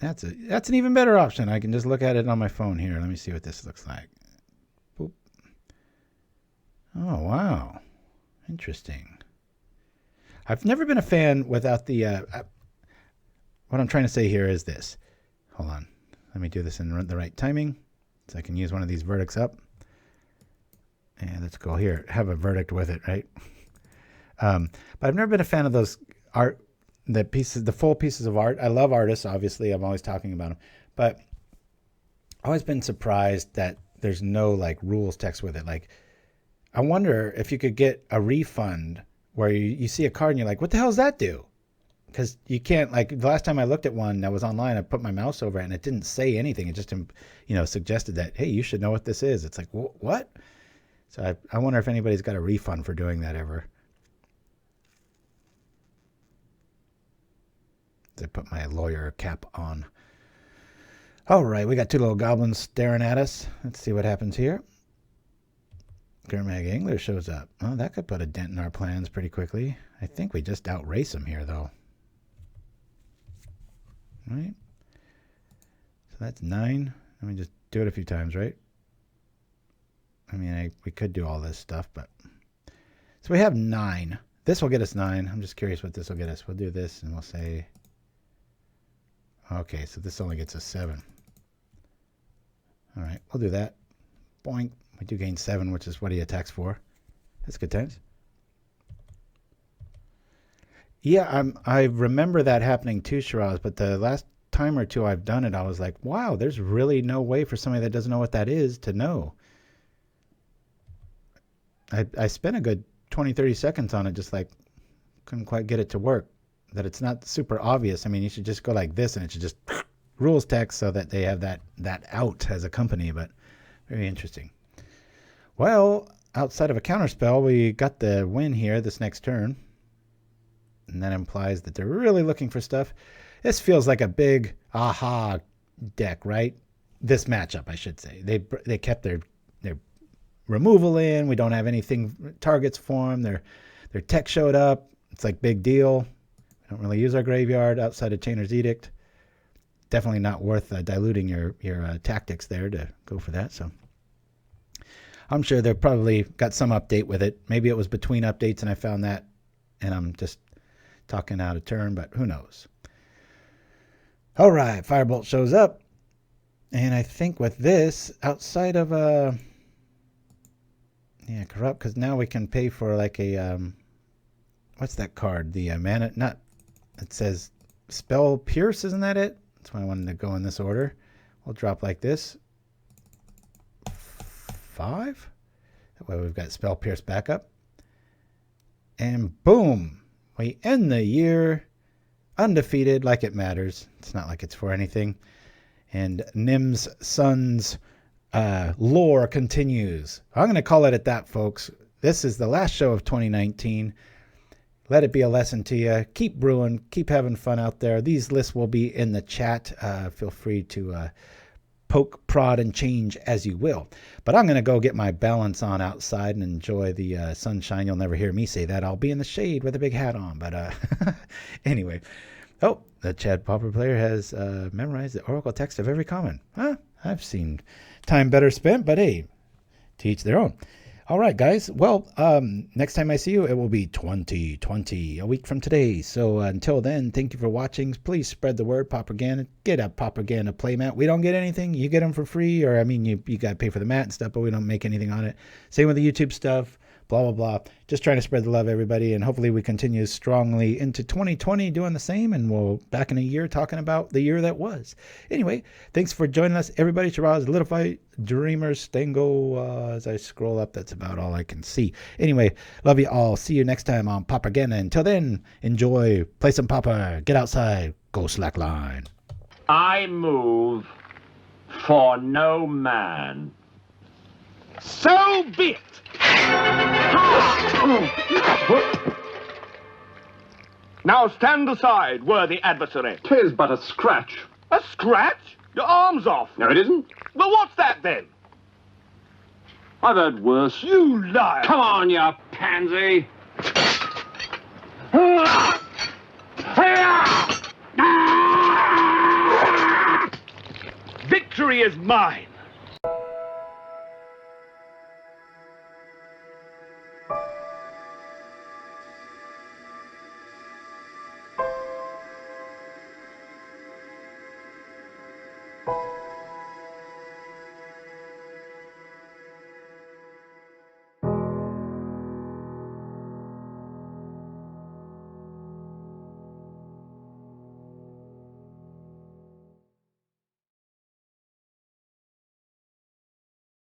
[SPEAKER 3] That's an even better option. I can just look at it on my phone here. Let me see what this looks like. Boop. Oh, wow. Interesting. I've never been a fan without the, what I'm trying to say here is this. Hold on. Let me do this in the right timing so I can use one of these verdicts up. And let's go here. Have a verdict with it, right? But I've never been a fan of those art, the full pieces of art. I love artists, obviously. I'm always talking about them. But I've always been surprised that there's no like rules text with it. Like, I wonder if you could get a refund where you see a card and you're like, what the hell does that do? Because you can't, like, the last time I looked at one that was online, I put my mouse over it and it didn't say anything. It just, suggested that, hey, you should know what this is. It's like, what? So I wonder if anybody's got a refund for doing that ever. I put my lawyer cap on. All right, we got two little goblins staring at us. Let's see what happens here. Gurmag Angler shows up. Oh, that could put a dent in our plans pretty quickly. I think we just outrace him here, though. Right? So that's 9. Let me just do it a few times, right? I mean, we could do all this stuff, but... So we have 9. This will get us 9. I'm just curious what this will get us. We'll do this, and we'll say... Okay, so this only gets us 7. All right, we'll do that. Boink. We do gain 7, which is what he attacks for. That's good times. Yeah, I remember that happening too, Shiraz, but the last time or two I've done it, I was like, wow, there's really no way for somebody that doesn't know what that is to know. I spent a good 20, 30 seconds on it, just like couldn't quite get it to work. That it's not super obvious. I mean, you should just go like this and it should just rules text so that they have that out as a company, but very interesting. Well, outside of a counterspell, we got the win here this next turn. And that implies that they're really looking for stuff. This feels like a big aha deck, right? This matchup, I should say. They kept their removal in. We don't have anything targets for them. Their tech showed up. It's like big deal. We don't really use our graveyard outside of Chainer's Edict. Definitely not worth diluting your tactics there to go for that. So I'm sure they've probably got some update with it. Maybe it was between updates and I found that, and I'm just talking out of turn, but who knows. All right, Firebolt shows up. And I think with this, outside of corrupt, because now we can pay for like a what's that card? The mana, not, it says Spell Pierce, isn't that it? That's why I wanted to go in this order. We'll drop like this. 5. That way we've got Spell Pierce backup. And boom! We end the year undefeated, like it matters. It's not like it's for anything. And NIMS Sun's lore continues. I'm going to call it at that, folks. This is the last show of 2019. Let it be a lesson to you. Keep brewing. Keep having fun out there. These lists will be in the chat. Feel free to poke, prod, and change as you will. But I'm going to go get my balance on outside and enjoy the sunshine. You'll never hear me say that. I'll be in the shade with a big hat on. But anyway. Oh, the Chad Pauper player has memorized the oracle text of every common. Huh? I've seen time better spent, but hey, to each their own. All right, guys. Well, next time I see you, it will be 2020, a week from today. So until then, thank you for watching. Please spread the word. Pauperganda, get a Pauperganda playmat. We don't get anything. You get them for free, or I mean, you got to pay for the mat and stuff, but we don't make anything on it. Same with the YouTube stuff. Blah, blah, blah. Just trying to spread the love, everybody. And hopefully we continue strongly into 2020 doing the same. And we'll back in a year talking about the year that was. Anyway, thanks for joining us, everybody. Shiraz, Little Fight, Dreamers, Stango. As I scroll up, that's about all I can see. Anyway, love you all. See you next time on Pauperganda. Until then, enjoy. Play some Pauper. Get outside. Go slackline.
[SPEAKER 2] I move for no man.
[SPEAKER 6] So be it.
[SPEAKER 2] Now stand aside, worthy adversary.
[SPEAKER 7] 'Tis but a scratch.
[SPEAKER 2] A scratch? Your arm's off.
[SPEAKER 7] No, it isn't.
[SPEAKER 2] Well, what's that then?
[SPEAKER 7] I've heard worse.
[SPEAKER 2] You liar!
[SPEAKER 7] Come on, you pansy.
[SPEAKER 2] Victory is mine!